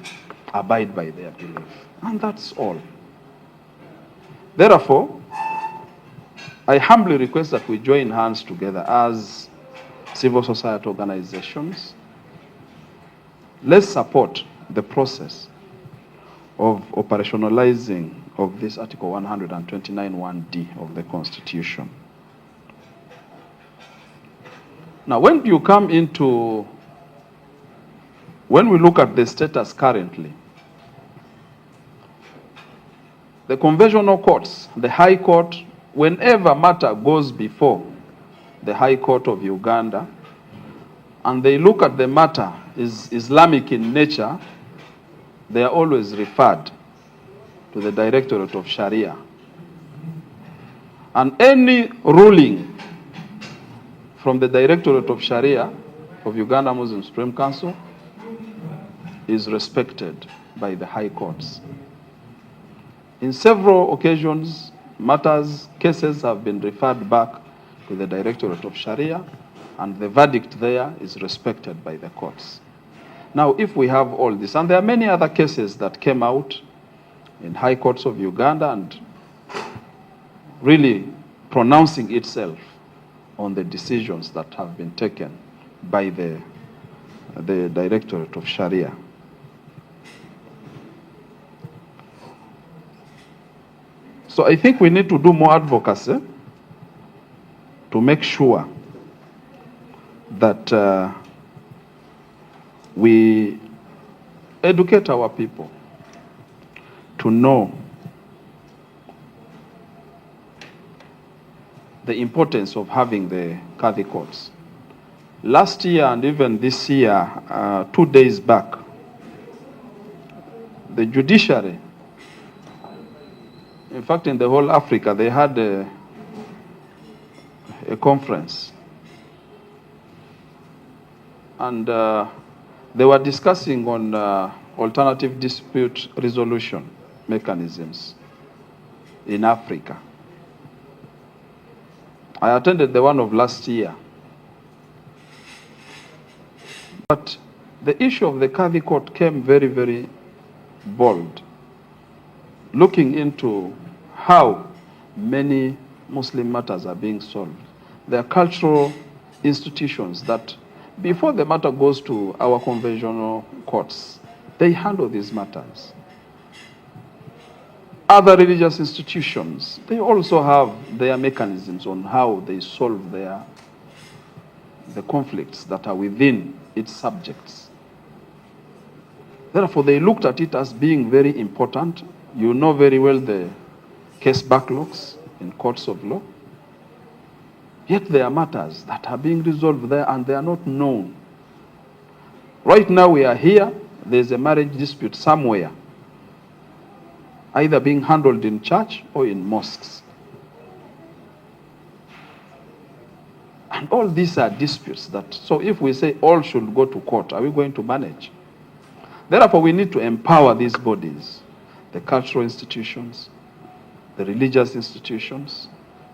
Speaker 15: abide by their belief. And that's all. Therefore, I humbly request that we join hands together as civil society organizations let's support the process of operationalizing of this Article 129(1)(d) of the Constitution. Now, when we look at the status currently, the conventional courts, the High Court, whenever matter goes before the High Court of Uganda, and they look at the matter is Islamic in nature, they are always referred to the Directorate of Sharia. And any ruling from the Directorate of Sharia of Uganda Muslim Supreme Council is respected by the High Courts. In several occasions, cases have been referred back to the Directorate of Sharia, and the verdict there is respected by the courts. Now, if we have all this, and there are many other cases that came out in High Courts of Uganda and really pronouncing itself on the decisions that have been taken by the Directorate of Sharia. So I think we need to do more advocacy to make sure that we educate our people to know the importance of having the Kadhi courts. Last year and even this year, 2 days back, the judiciary, in fact, in the whole Africa, they had a conference. And they were discussing on alternative dispute resolution mechanisms in Africa. I attended the one of last year. But the issue of the Kadhi court came very, very bold, looking into how many Muslim matters are being solved. There are cultural institutions that, before the matter goes to our conventional courts, they handle these matters. Other religious institutions, they also have their mechanisms on how they solve the conflicts that are within its subjects. Therefore, they looked at it as being very important. You know very well the case backlogs in courts of law. Yet there are matters that are being resolved there and they are not known. Right now we are here, there's a marriage dispute somewhere, either being handled in church or in mosques. And all these are disputes that, so if we say all should go to court, are we going to manage? Therefore, we need to empower these bodies, the cultural institutions, the religious institutions,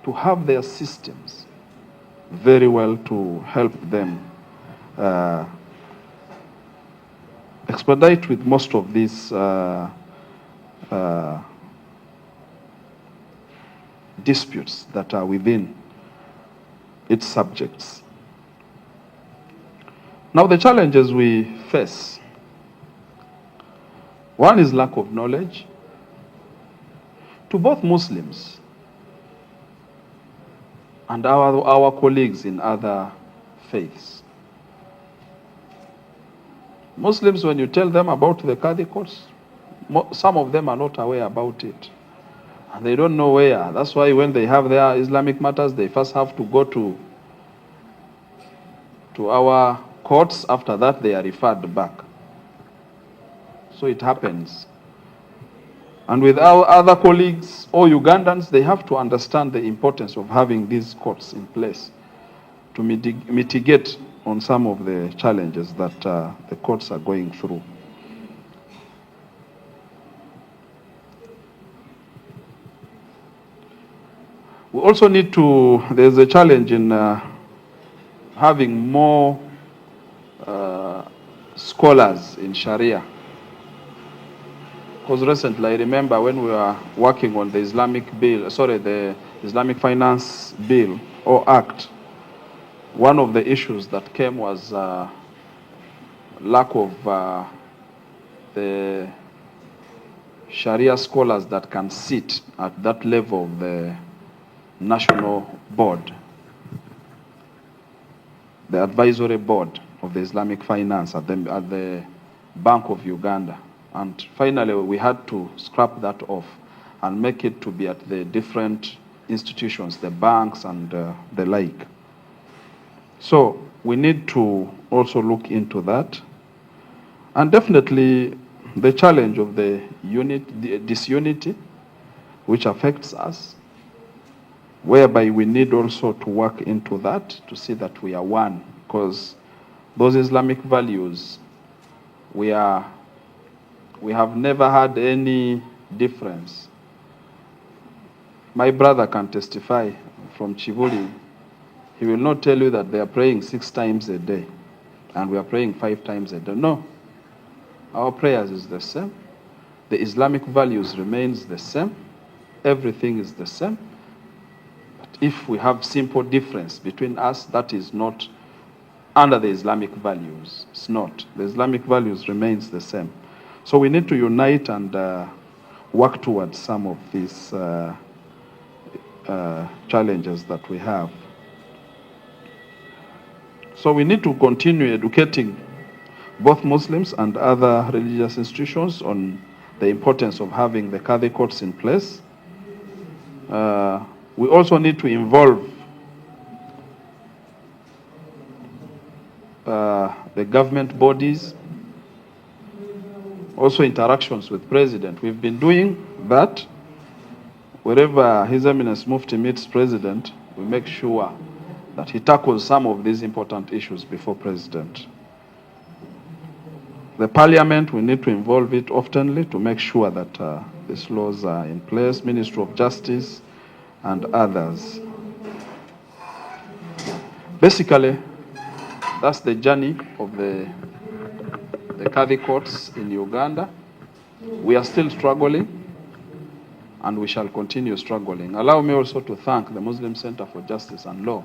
Speaker 15: to have their systems very well to help them expedite with most of these disputes that are within its subjects. Now, the challenges we face, one is lack of knowledge to both Muslims and our colleagues in other faiths. Muslims, when you tell them about the Kadhi courts, some of them are not aware about it. And they don't know where. That's why when they have their Islamic matters, they first have to go to our courts. After that, they are referred back. So it happens. And with our other colleagues or Ugandans, they have to understand the importance of having these courts in place to mitigate on some of the challenges that the courts are going through. We also need to, there's a challenge in having more scholars in Sharia. Because recently, I remember when we were working on the the Islamic Finance Bill or Act, one of the issues that came was lack of the Sharia scholars that can sit at that level of the national board, the advisory board of the Islamic finance at the Bank of Uganda. And finally, we had to scrap that off and make it to be at the different institutions, the banks and the like. So we need to also look into that. And definitely the challenge of the disunity, which affects us, whereby we need also to work into that to see that we are one, because those Islamic values, we have never had any difference. My brother can testify from Chivuli. He will not tell you that they are praying 6 times a day and we are praying 5 times a day. No. Our prayers is the same. The Islamic values remains the same. Everything is the same. But if we have simple difference between us, that is not under the Islamic values. It's not. The Islamic values remains the same. So we need to unite and work towards some of these challenges that we have. So we need to continue educating both Muslims and other religious institutions on the importance of having the Qadhi courts in place. We also need to involve the government bodies, also interactions with President. We've been doing that. Wherever His Eminence Mufti meets President, we make sure that he tackles some of these important issues before President. The Parliament, we need to involve it oftenly to make sure that these laws are in place, Ministry of Justice and others. Basically, that's the journey of the Qadhi courts in Uganda. We are still struggling, and we shall continue struggling. Allow me also to thank the Muslim Center for Justice and Law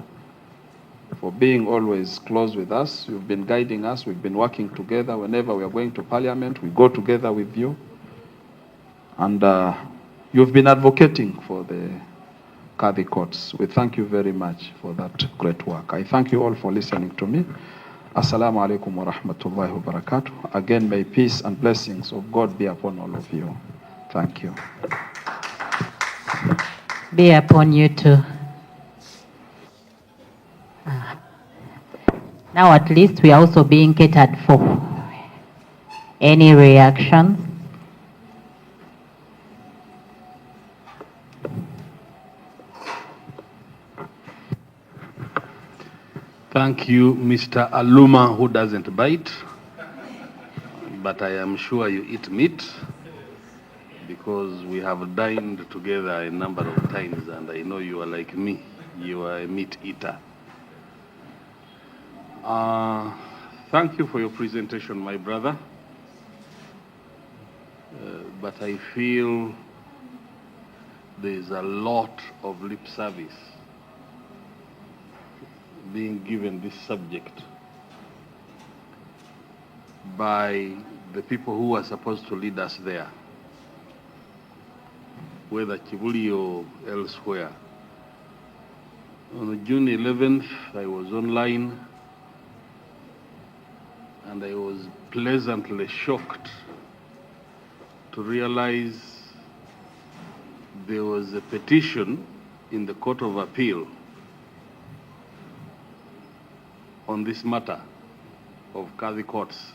Speaker 15: for being always close with us. You've been guiding us. We've been working together. Whenever we are going to Parliament, we go together with you. And you've been advocating for the Qadhi courts. We thank you very much for that great work. I thank you all for listening to me. Assalamu alaikum wa rahmatullahi wa barakatuh. Again, may peace and blessings of God be upon all of you. Thank you.
Speaker 3: Be upon you too. Now at least we are also being catered for. Any reactions?
Speaker 5: Thank you, Mr. Aluma, who doesn't bite, but I am sure you eat meat because we have dined together a number of times and I know you are like me. You are a meat eater. Thank you for your presentation, my brother. But I feel there is a lot of lip service being given this subject by the people who are supposed to lead us there, whether Kibuli or elsewhere. On June 11th, I was online and I was pleasantly shocked to realize there was a petition in the Court of Appeal on this matter of Qadhi courts.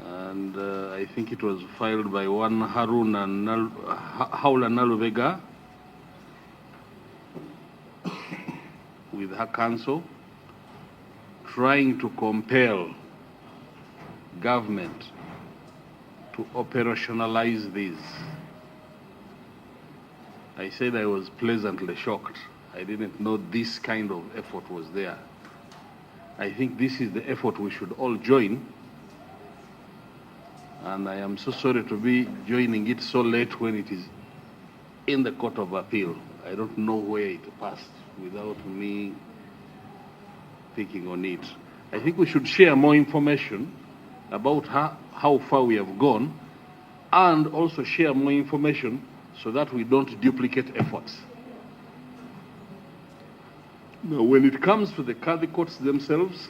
Speaker 5: And I think it was filed by one Haruna Haula Naluvega with her counsel, trying to compel government to operationalize these. I said I was pleasantly shocked. I didn't know this kind of effort was there. I think this is the effort we should all join. And I am so sorry to be joining it so late when it is in the Court of Appeal. I don't know where it passed without me picking on it. I think we should share more information about how far we have gone, and also share more information so that we don't duplicate efforts. Now, when it comes to the Kadhi courts themselves,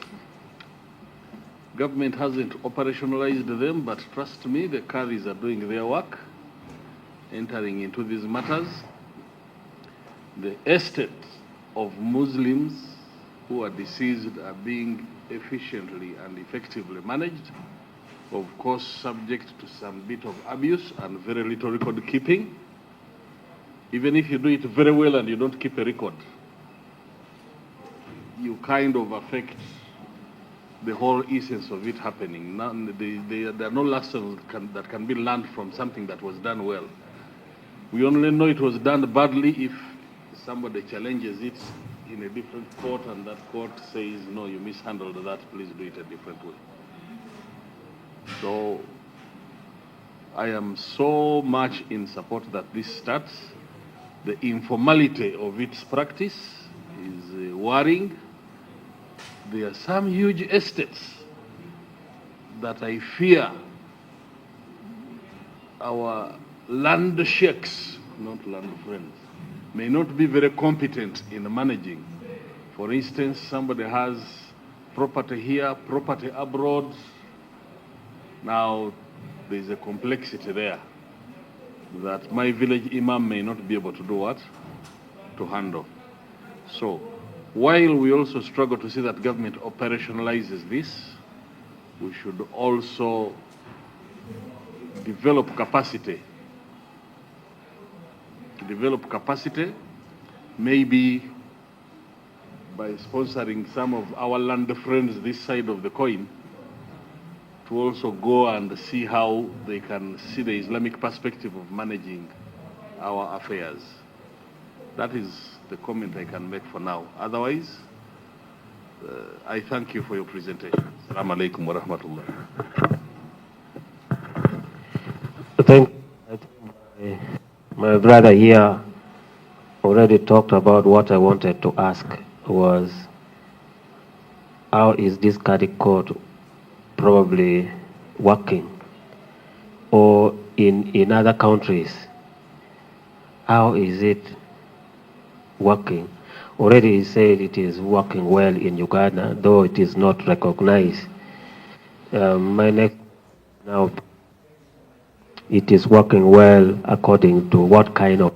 Speaker 5: government hasn't operationalized them, but trust me, the Kadhis are doing their work, entering into these matters. The estates of Muslims who are deceased are being efficiently and effectively managed, of course subject to some bit of abuse and very little record keeping. Even if you do it very well and you don't keep a record, you kind of affect the whole essence of it happening. There are no lessons that can be learned from something that was done well. We only know it was done badly if somebody challenges it in a different court and that court says, no, you mishandled that, please do it a different way. So I am so much in support that this starts. The informality of its practice is worrying. There are some huge estates that I fear our land sheikhs, not land friends, may not be very competent in managing. For instance, somebody has property here, property abroad. Now, there's a complexity there that my village imam may not be able to do what? To handle. So, while we also struggle to see that government operationalizes this, we should also develop capacity. Develop capacity, maybe by sponsoring some of our land friends this side of the coin, to also go and see how they can see the Islamic perspective of managing our affairs. That is the comment I can make for now. Otherwise, I thank you for your presentation. Assalamu alaikum wa rahmatullah.
Speaker 14: My brother here already talked about what I wanted to ask was, how is this Kadhi court probably working? Or in other countries, how is it working? Already he said it is working well in Uganda, though it is not recognized. My next now, it is working well according to what kind of,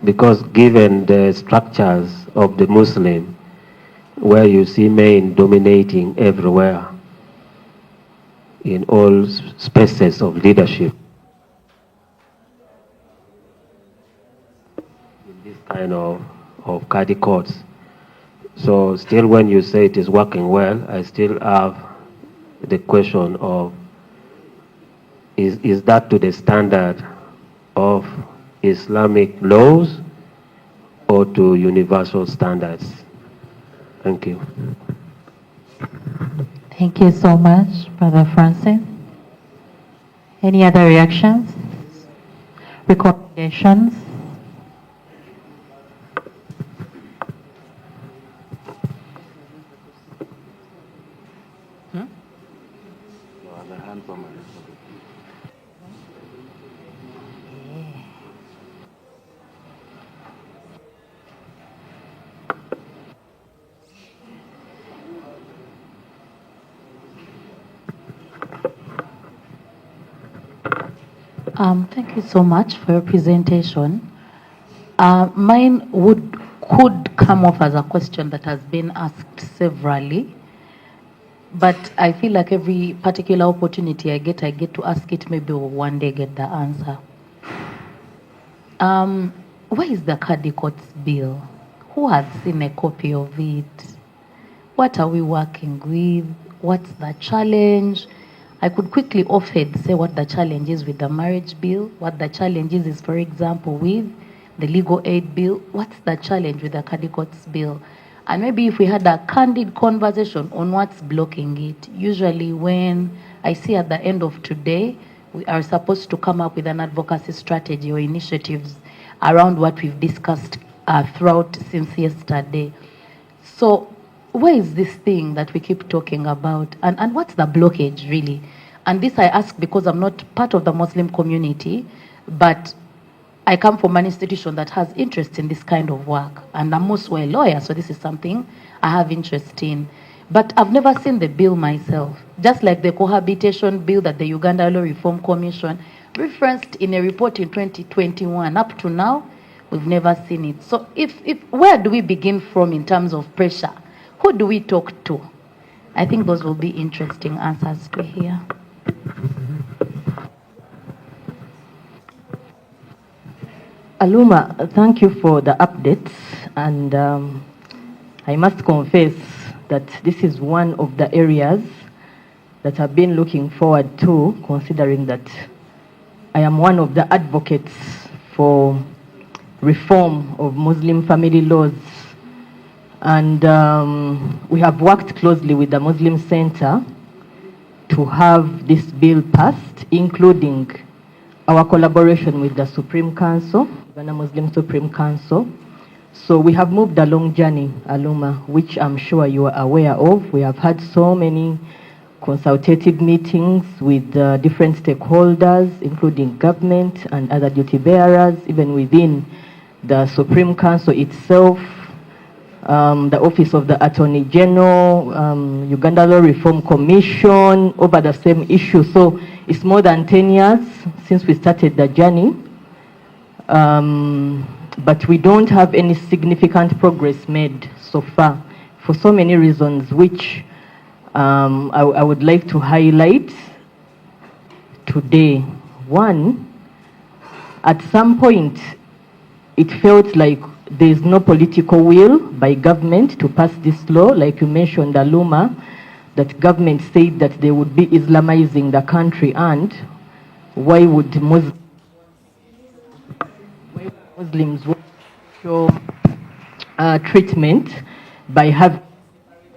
Speaker 14: because given the structures of the Muslim, where you see men dominating everywhere in all spaces of leadership, in this kind of Kadhi courts. So still when you say it is working well, I still have the question of, is that to the standard of Islamic laws or to universal standards? Thank you.
Speaker 3: Thank you so much, Brother Francis. Any other reactions? Recommendations? Thank you so much for your presentation. Mine could come off as a question that has been asked severally, but I feel like every particular opportunity I get to ask it, maybe one day get the answer. Where is the Kadhi Courts bill? Who has seen a copy of it? What are we working with? What's the challenge? I could quickly off-head say what the challenge is with the marriage bill, what the challenge is, for example, with the legal aid bill, what's the challenge with the Kadhi Courts bill? And maybe if we had a candid conversation on what's blocking it. Usually when I see at the end of today, we are supposed to come up with an advocacy strategy or initiatives around what we've discussed throughout since yesterday. So
Speaker 8: where is this thing that we keep talking about? And what's the blockage, really? And this I ask because I'm not part of the Muslim community, but I come from an institution that has interest in this kind of work. And I'm also a lawyer, so this is something I have interest in. But I've never seen the bill myself. Just like the cohabitation bill that the Uganda Law Reform Commission referenced in a report in 2021. Up to now, we've never seen it. So where do we begin from in terms of pressure? Who do we talk to? I think those will be interesting answers to hear.
Speaker 9: Aluma, thank you for the updates, and I must confess that this is one of the areas that I've been looking forward to, considering that I am one of the advocates for reform of Muslim family laws. And we have worked closely with the Muslim Center to have this bill passed, including our collaboration with the Supreme Council, Uganda Muslim Supreme Council. So we have moved a long journey, Aluma, which I'm sure you are aware of. We have had so many consultative meetings with different stakeholders, including government and other duty bearers, even within the Supreme Council itself, the Office of the Attorney General, Uganda Law Reform Commission, over the same issue. So it's more than 10 years since we started the journey, but we don't have any significant progress made so far for so many reasons, which I would like to highlight today. One, at some point, it felt like there is no political will by government to pass this law. Like you mentioned, Aluma, that government said that they would be Islamizing the country, and why would Muslims show treatment by having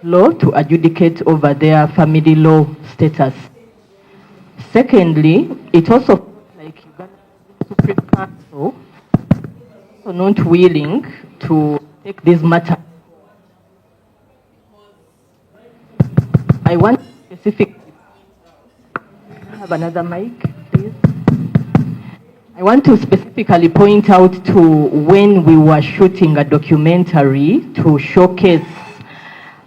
Speaker 9: law to adjudicate over their family law status? Secondly, it also felt like Uganda Supreme Council also not willing to take this matter. I want specific. Have another mic, please. I want to specifically point out to when we were shooting a documentary to showcase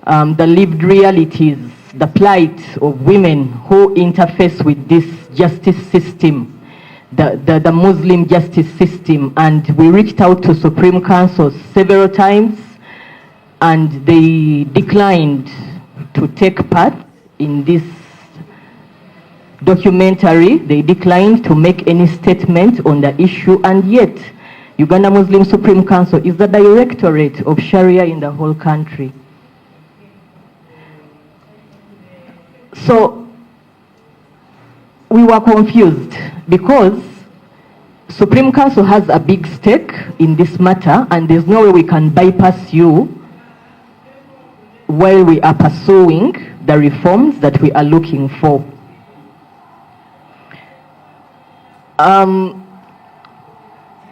Speaker 9: the lived realities, the plight of women who interface with this justice system, the Muslim justice system. And we reached out to Supreme Council several times, and they declined to take part in this documentary. They declined to make any statement on the issue, and yet Uganda Muslim Supreme Council is the directorate of Sharia in the whole country. So we were confused because Supreme Council has a big stake in this matter, and there's no way we can bypass you while we are pursuing the reforms that we are looking for.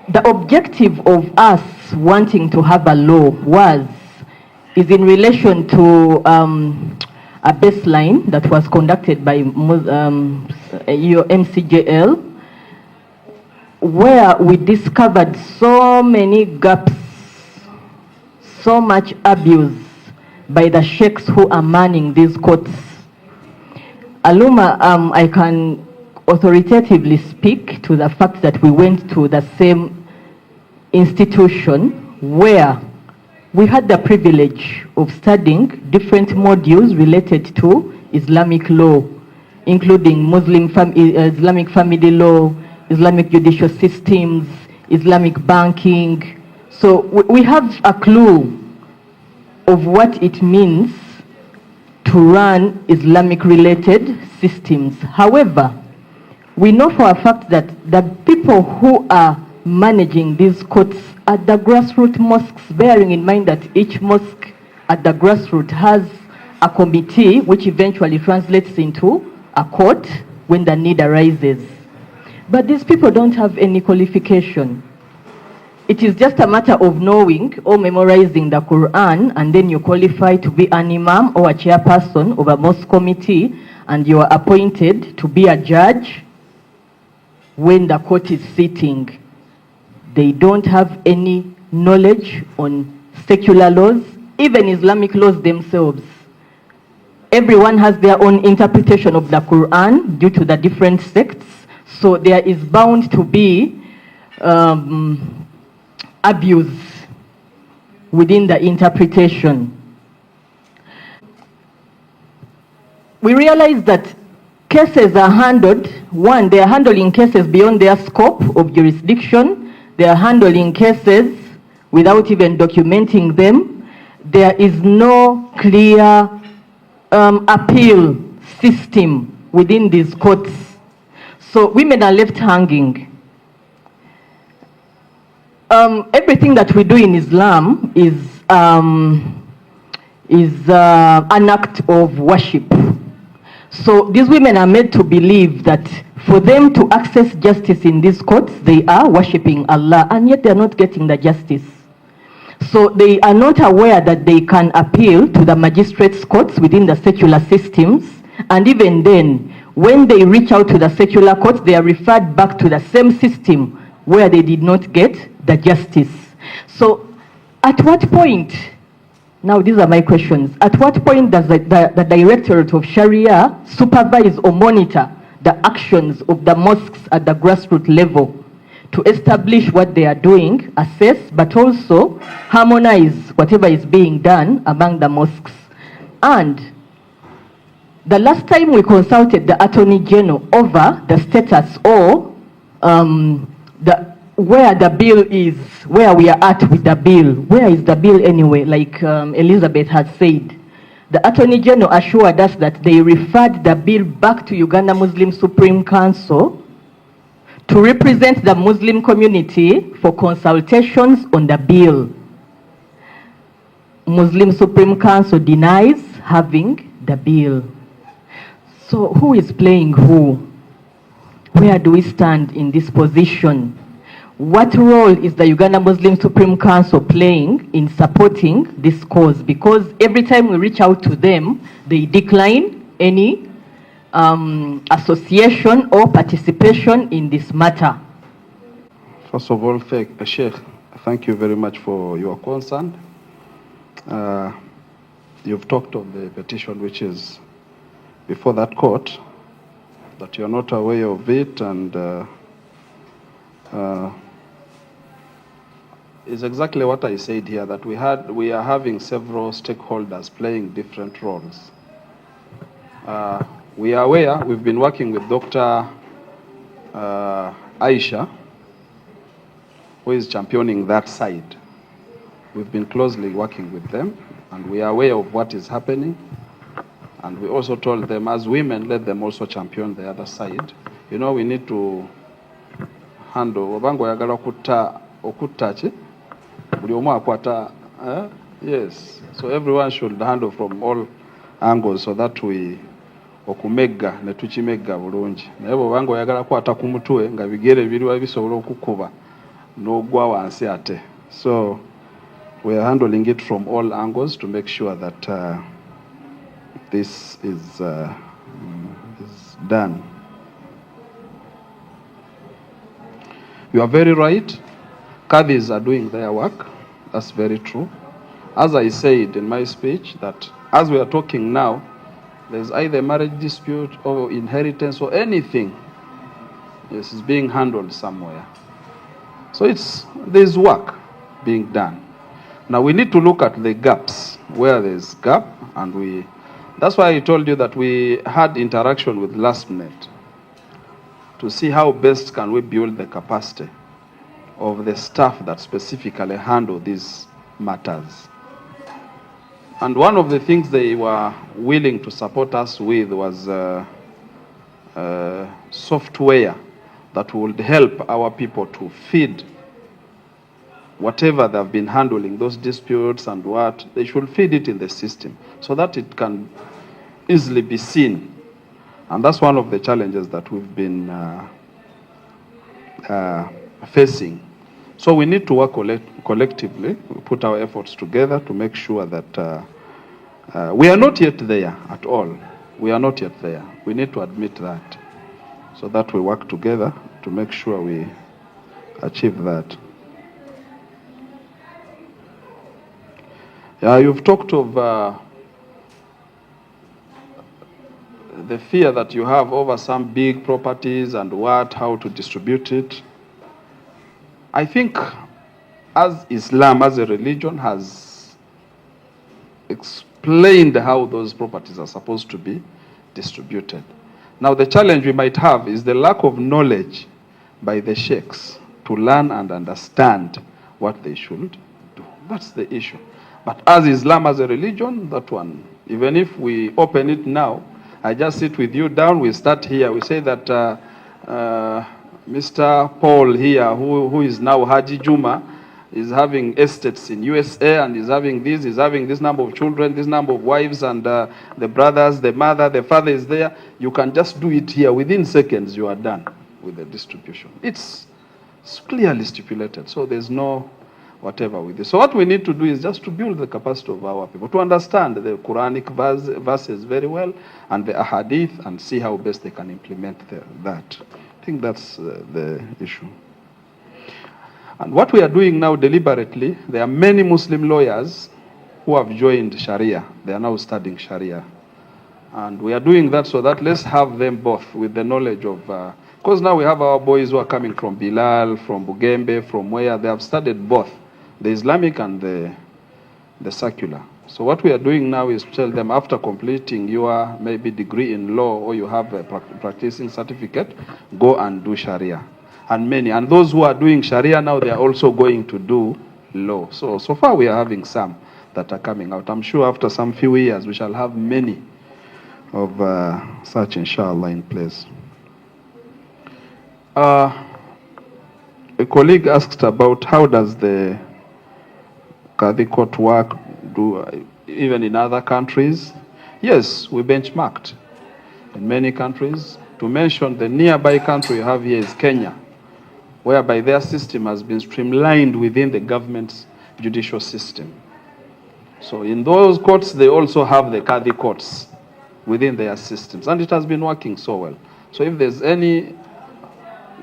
Speaker 9: The objective of us wanting to have a law is in relation to a baseline that was conducted by your MCJL, where we discovered so many gaps, so much abuse by the sheikhs who are manning these courts. Aluma, I can authoritatively speak to the fact that we went to the same institution where we had the privilege of studying different modules related to Islamic law, including Islamic family law, Islamic judicial systems, Islamic banking. So we have a clue of what it means to run Islamic-related systems. However, we know for a fact that the people who are managing these courts at the grassroots mosques, bearing in mind that each mosque at the grassroots has a committee which eventually translates into a court when the need arises. But these people don't have any qualification. It is just a matter of knowing or memorizing the Quran, and then you qualify to be an imam or a chairperson of a mosque committee, and you are appointed to be a judge when the court is sitting. They don't have any knowledge on secular laws, even Islamic laws themselves. Everyone has their own interpretation of the Quran due to the different sects, so there is bound to be abuse within the interpretation. We realize that cases are handled, one, they are handling cases beyond their scope of jurisdiction, they are handling cases without even documenting them. There is no clear appeal system within these courts. So women are left hanging. Everything that we do in Islam is an act of worship. So these women are made to believe that for them to access justice in these courts, they are worshipping Allah, and yet they are not getting the justice. So they are not aware that they can appeal to the magistrates' courts within the secular systems, and even then, when they reach out to the secular courts, they are referred back to the same system where they did not get the justice. So at what point, now these are my questions, at what point does the Directorate of Sharia supervise or monitor the actions of the mosques at the grassroots level to establish what they are doing, assess, but also harmonize whatever is being done among the mosques? And the last time we consulted the Attorney General over the status or where the bill is, where we are at with the bill. Where is the bill anyway, like Elizabeth had said. The Attorney General assured us that they referred the bill back to Uganda Muslim Supreme Council to represent the Muslim community for consultations on the bill. Muslim Supreme Council denies having the bill. So who is playing who? Where do we stand in this position? What role is the Uganda Muslim Supreme Council playing in supporting this cause? Because every time we reach out to them, they decline any association or participation in this matter.
Speaker 15: First of all, Sheikh, thank you very much for your concern. You've talked of the petition which is before that court, that you're not aware of it, and is exactly what I said here, that we are having several stakeholders playing different roles. We are aware, we've been working with Dr. Aisha, who is championing that side. We've been closely working with them, and we are aware of what is happening. And we also told them, as women, let them also champion the other side. You know, we need to handle. Yes. So everyone should handle from all angles so that we okumega ne tukimega bulungi. Naye bw'obanga oyagala kwata ku mutwe nga bigere biriwa bisobola okukuba n'ogwa wansi ate. So we are handling it from all angles to make sure that this is done. You are very right. Qadis are doing their work. That's very true. As I said in my speech, that as we are talking now, there's either marriage dispute or inheritance or anything. Yes, it's being handled somewhere. So there's work being done. Now we need to look at the gaps, where there's gap, and that's why I told you that we had interaction with LastNet to see how best can we build the capacity of the staff that specifically handle these matters. And one of the things they were willing to support us with was software that would help our people to feed whatever they've been handling, those disputes and what, they should feed it in the system so that it can easily be seen. And that's one of the challenges that we've been facing. So we need to work collectively, put our efforts together to make sure that we are not yet there at all. We are not yet there. We need to admit that, so that we work together to make sure we achieve that. You've talked of the fear that you have over some big properties and how to distribute it. I think as Islam as a religion has explained how those properties are supposed to be distributed. Now the challenge we might have is the lack of knowledge by the sheikhs to learn and understand what they should do. That's the issue. But as Islam as a religion, that one, even if we open it now, I just sit with you down, we start here, we say that Mr. Paul here, who is now Haji Juma, is having estates in USA and is having this number of children, this number of wives, and the brothers, the mother, the father is there. You can just do it here. Within seconds, you are done with the distribution. It's clearly stipulated, so there's no whatever with this. So what we need to do is just to build the capacity of our people, to understand the Quranic verses very well, and the ahadith, and see how best they can implement that. I think that's the issue. And what we are doing now deliberately, there are many Muslim lawyers who have joined Sharia. They are now studying Sharia. And we are doing that so that let's have them both with the knowledge of, because now we have our boys who are coming from Bilal, from Bugembe, from where they have studied both, the Islamic and the secular. So what we are doing now is to tell them, after completing your maybe degree in law or you have a practicing certificate, go and do Sharia. And those who are doing Sharia now, they are also going to do law. So far we are having some that are coming out. I'm sure after some few years we shall have many of such, inshallah, in place. A colleague asked about how does the Qadi court work even in other countries. Yes, we benchmarked in many countries. To mention the nearby country you have here is Kenya, whereby their system has been streamlined within the government's judicial system. So in those courts, they also have the Qadi courts within their systems, and it has been working so well. So if there's any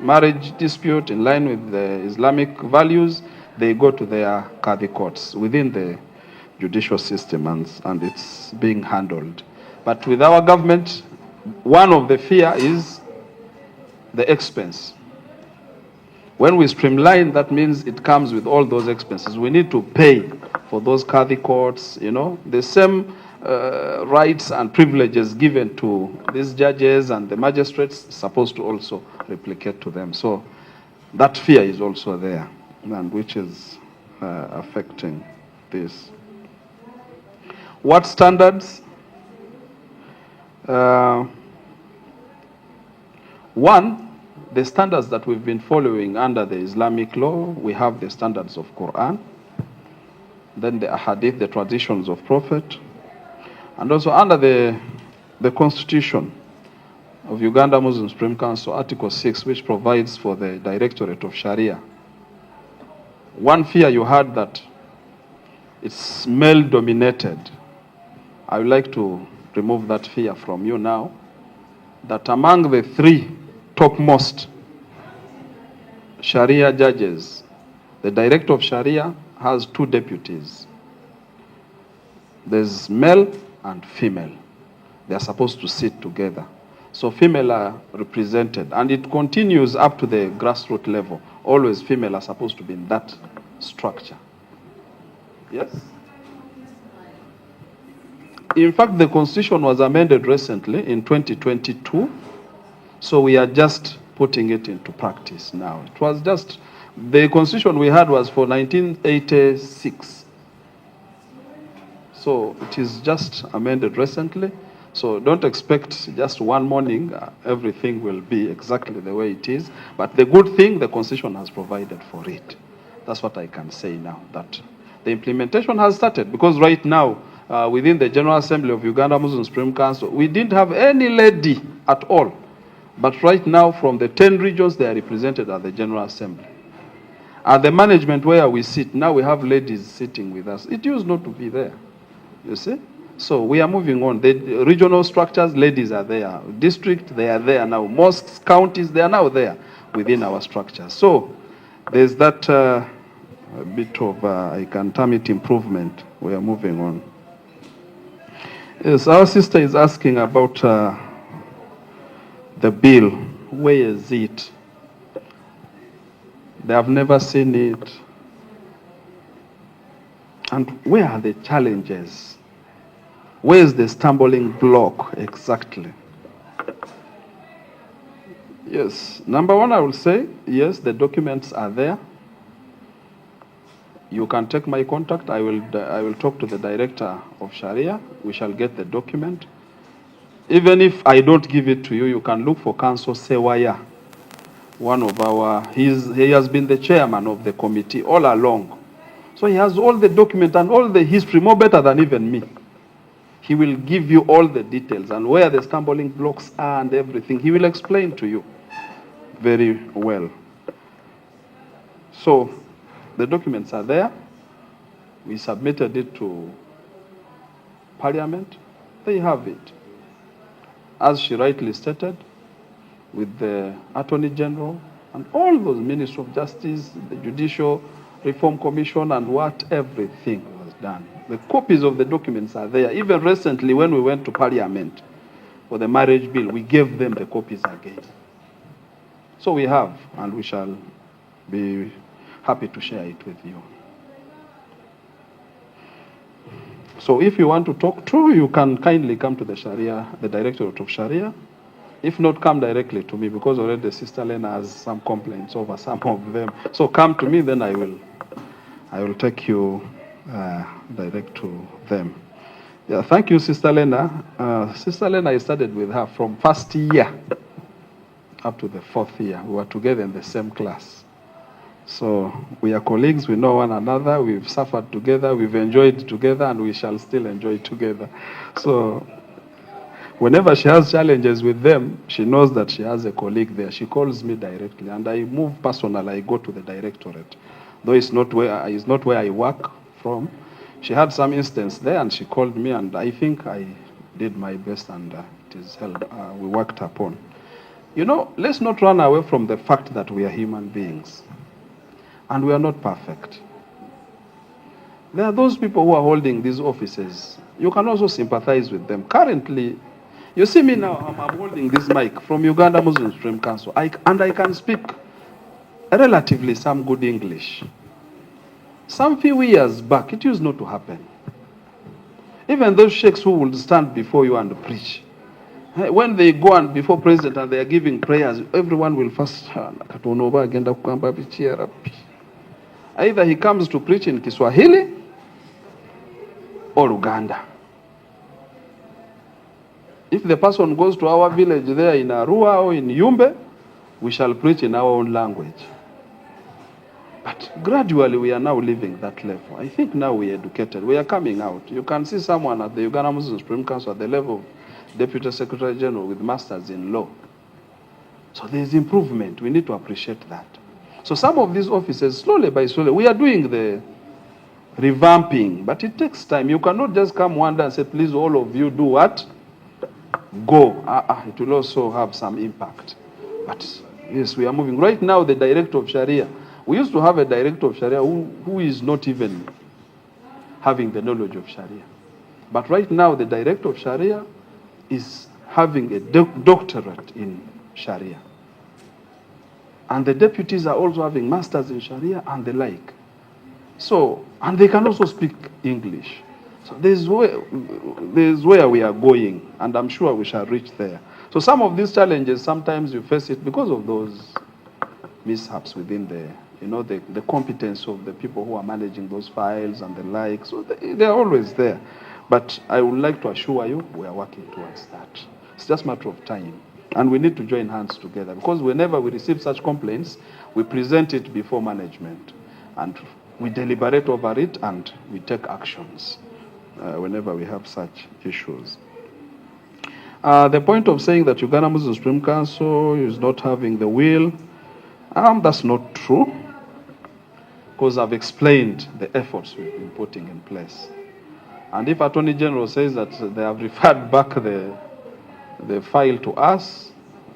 Speaker 15: marriage dispute in line with the Islamic values, they go to their Qadi courts within the judicial system, and it's being handled. But with our government, one of the fear is the expense. When we streamline, that means it comes with all those expenses. We need to pay for those Qadi courts, the same rights and privileges given to these judges and the magistrates supposed to also replicate to them. So that fear is also there, and which is affecting this. What standards? One, the standards that we've been following under the Islamic law, we have the standards of Quran, then the ahadith, the traditions of Prophet, and also under the Constitution of Uganda Muslim Supreme Council, Article 6, which provides for the Directorate of Sharia. One fear you had that it's male-dominated. I would like to remove that fear from you now, that among the three topmost Sharia judges, the Director of Sharia has 2 deputies. There's male and female. They are supposed to sit together. So female are represented, and it continues up to the grassroots level. Always female are supposed to be in that structure. Yes? In fact, the Constitution was amended recently in 2022, so we are just putting it into practice now. It was just, the Constitution we had was for 1986. So it is just amended recently. So don't expect just one morning everything will be exactly the way it is. But the good thing, the Constitution has provided for it. That's what I can say now, that the implementation has started. Because right now, within the General Assembly of Uganda Muslim Supreme Council, we didn't have any lady at all. But right now, from the 10 regions, they are represented at the General Assembly. At the management where we sit, now we have ladies sitting with us. It used not to be there, you see? So we are moving on. The regional structures, ladies are there. District, they are there now. Mosques, counties, they are now there within our structures. So there's that a bit of, I can term it improvement. We are moving on. Yes, our sister is asking about the bill. Where is it? They have never seen it. And where are the challenges? Where is the stumbling block exactly? Yes, number one, I will say, yes, the documents are there. You can take my contact. I will talk to the director of Sharia. We shall get the document. Even if I don't give it to you, you can look for Council Sewaya. One of our, he has been the chairman of the committee all along. So he has all the document and all the history, more better than even me. He will give you all the details and where the stumbling blocks are and everything. He will explain to you very well. So the documents are there. We submitted it to Parliament. They have it. As she rightly stated, with the Attorney General and all those Ministry of Justice, the Judicial Reform Commission and what everything was done. The copies of the documents are there. Even recently when we went to Parliament for the marriage bill, we gave them the copies again. So we have, and we shall be happy to share it with you. So if you want to talk to, you can kindly come to the Sharia, the Directorate of Sharia. If not, come directly to me because already the Sister Lena has some complaints over some of them. So come to me, then I will take you direct to them. Yeah, thank you, Sister Lena. Sister Lena, I studied with her from first year up to the fourth year. We were together in the same class. So we are colleagues, we know one another, we've suffered together, we've enjoyed together, and we shall still enjoy together. So whenever she has challenges with them, she knows that she has a colleague there. She calls me directly, and I move personal. I go to the directorate, though it's not where I work from. She had some instance there, and she called me, and I think I did my best, and it is held. We worked upon. You know, let's not run away from the fact that we are human beings, and we are not perfect. There are those people who are holding these offices. You can also sympathize with them. Currently, you see me now, I'm holding this mic from Uganda Muslim Supreme Council, and I can speak relatively some good English. Some few years back, it used not to happen. Even those sheikhs who will stand before you and preach, when they go and before president and they are giving prayers, everyone will first, either he comes to preach in Kiswahili or Uganda. If the person goes to our village there in Arua or in Yumbe, we shall preach in our own language. But gradually we are now leaving that level. I think now we are educated. We are coming out. You can see someone at the Uganda Muslim Supreme Council at the level of Deputy Secretary General with masters in law. So there is improvement. We need to appreciate that. So some of these offices, slowly by slowly, we are doing the revamping, but it takes time. You cannot just come one day and say, please, all of you do what? Go. It will also have some impact. But yes, we are moving. Right now, the director of Sharia, we used to have a director of Sharia who is not even having the knowledge of Sharia. But right now, the director of Sharia is having a doctorate in Sharia. And the deputies are also having masters in Sharia and the like. So, and they can also speak English. So there's where we are going, and I'm sure we shall reach there. So some of these challenges, sometimes you face it because of those mishaps within the competence of the people who are managing those files and the like. So they're always there. But I would like to assure you, we are working towards that. It's just a matter of time. And we need to join hands together, because whenever we receive such complaints, we present it before management. And we deliberate over it and we take actions whenever we have such issues. The point of saying that Uganda Muslim Supreme Council is not having the will, that's not true. because I've explained the efforts we've been putting in place. And if Attorney General says that they have referred back the file to us,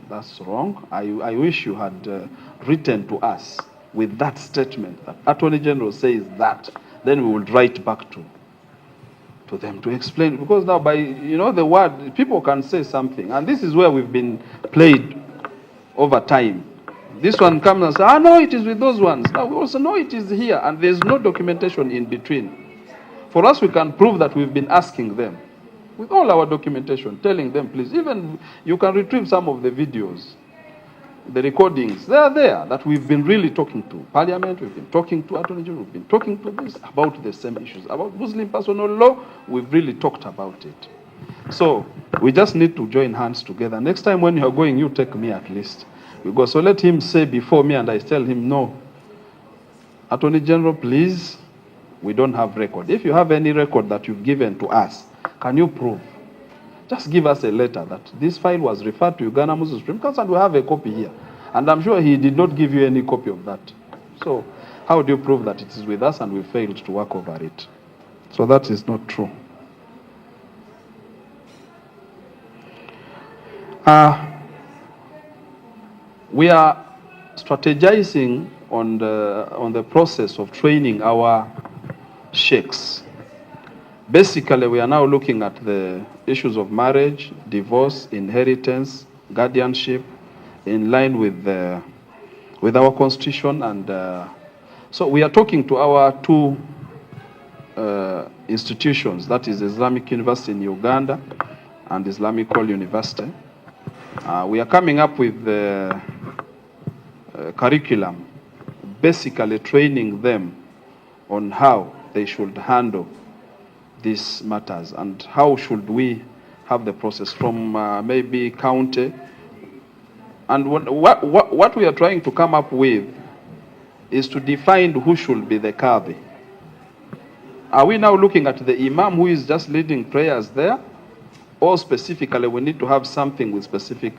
Speaker 15: that's wrong. I wish you had written to us with that statement that Attorney General says that, then we would write back to them to explain. Because now by, the word, people can say something. And this is where we've been played over time. This one comes and says, no, it is with those ones. Now we also know it is here, and there's no documentation in between. For us, we can prove that we've been asking them with all our documentation, telling them, please, even you can retrieve some of the videos, the recordings, they are there, that we've been really talking to Parliament, we've been talking to Attorney General, we've been talking to this about the same issues. About Muslim personal law, we've really talked about it. So we just need to join hands together. Next time when you're going, you take me at least. We go, so let him say before me, and I tell him, no, Attorney General, please, we don't have record. If you have any record that you've given to us, can you prove? Just give us a letter that this file was referred to Uganda Muslim Supreme Council, and we have a copy here. And I'm sure he did not give you any copy of that. So how do you prove that it is with us and we failed to work over it? So that is not true. We are strategizing on the process of training our sheikhs. Basically, we are now looking at the issues of marriage, divorce, inheritance, guardianship, in line with our constitution. And so we are talking to our two institutions, that is Islamic University in Uganda and Islamic All University. We are coming up with the curriculum, basically training them on how they should handle these matters and how should we have the process from maybe county. And what we are trying to come up with is to define who should be the Qadi. Are we now looking at the Imam who is just leading prayers there? Or specifically we need to have something with specific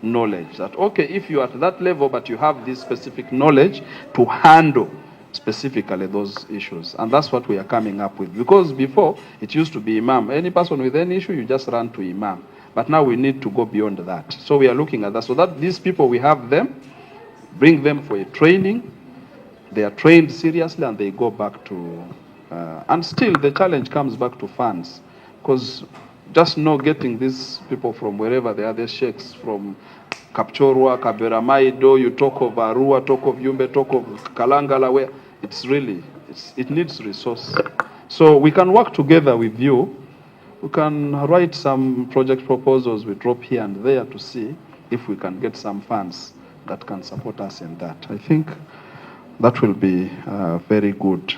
Speaker 15: knowledge that, okay, if you are at that level but you have this specific knowledge to handle specifically those issues. And that's what we are coming up with. Because before, it used to be Imam. Any person with any issue, you just run to Imam. But now we need to go beyond that. So we are looking at that. So that these people, we have them, bring them for a training. They are trained seriously and they go back to... and still the challenge comes back to funds. Because just getting these people from wherever they are, the sheikhs from Kapchorwa, Kabera Maido, you talk of Arua, talk of Yumbe, talk of Kalangala, where it needs resource. So we can work together with you. We can write some project proposals we drop here and there to see if we can get some funds that can support us in that. I think that will be very good.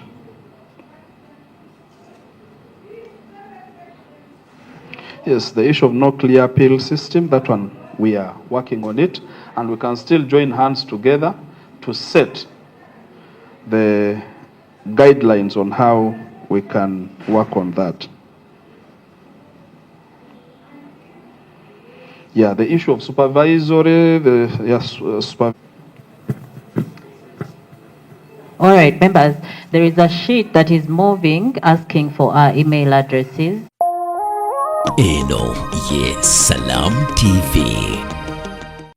Speaker 15: Yes, the issue of no clear appeal system, that one we are working on it, and we can still join hands together to set the guidelines on how we can work on that. Yeah, the issue of supervisory,
Speaker 3: All right, members, there is a sheet that is moving asking for our email addresses.
Speaker 16: Eno, yes, Salam TV.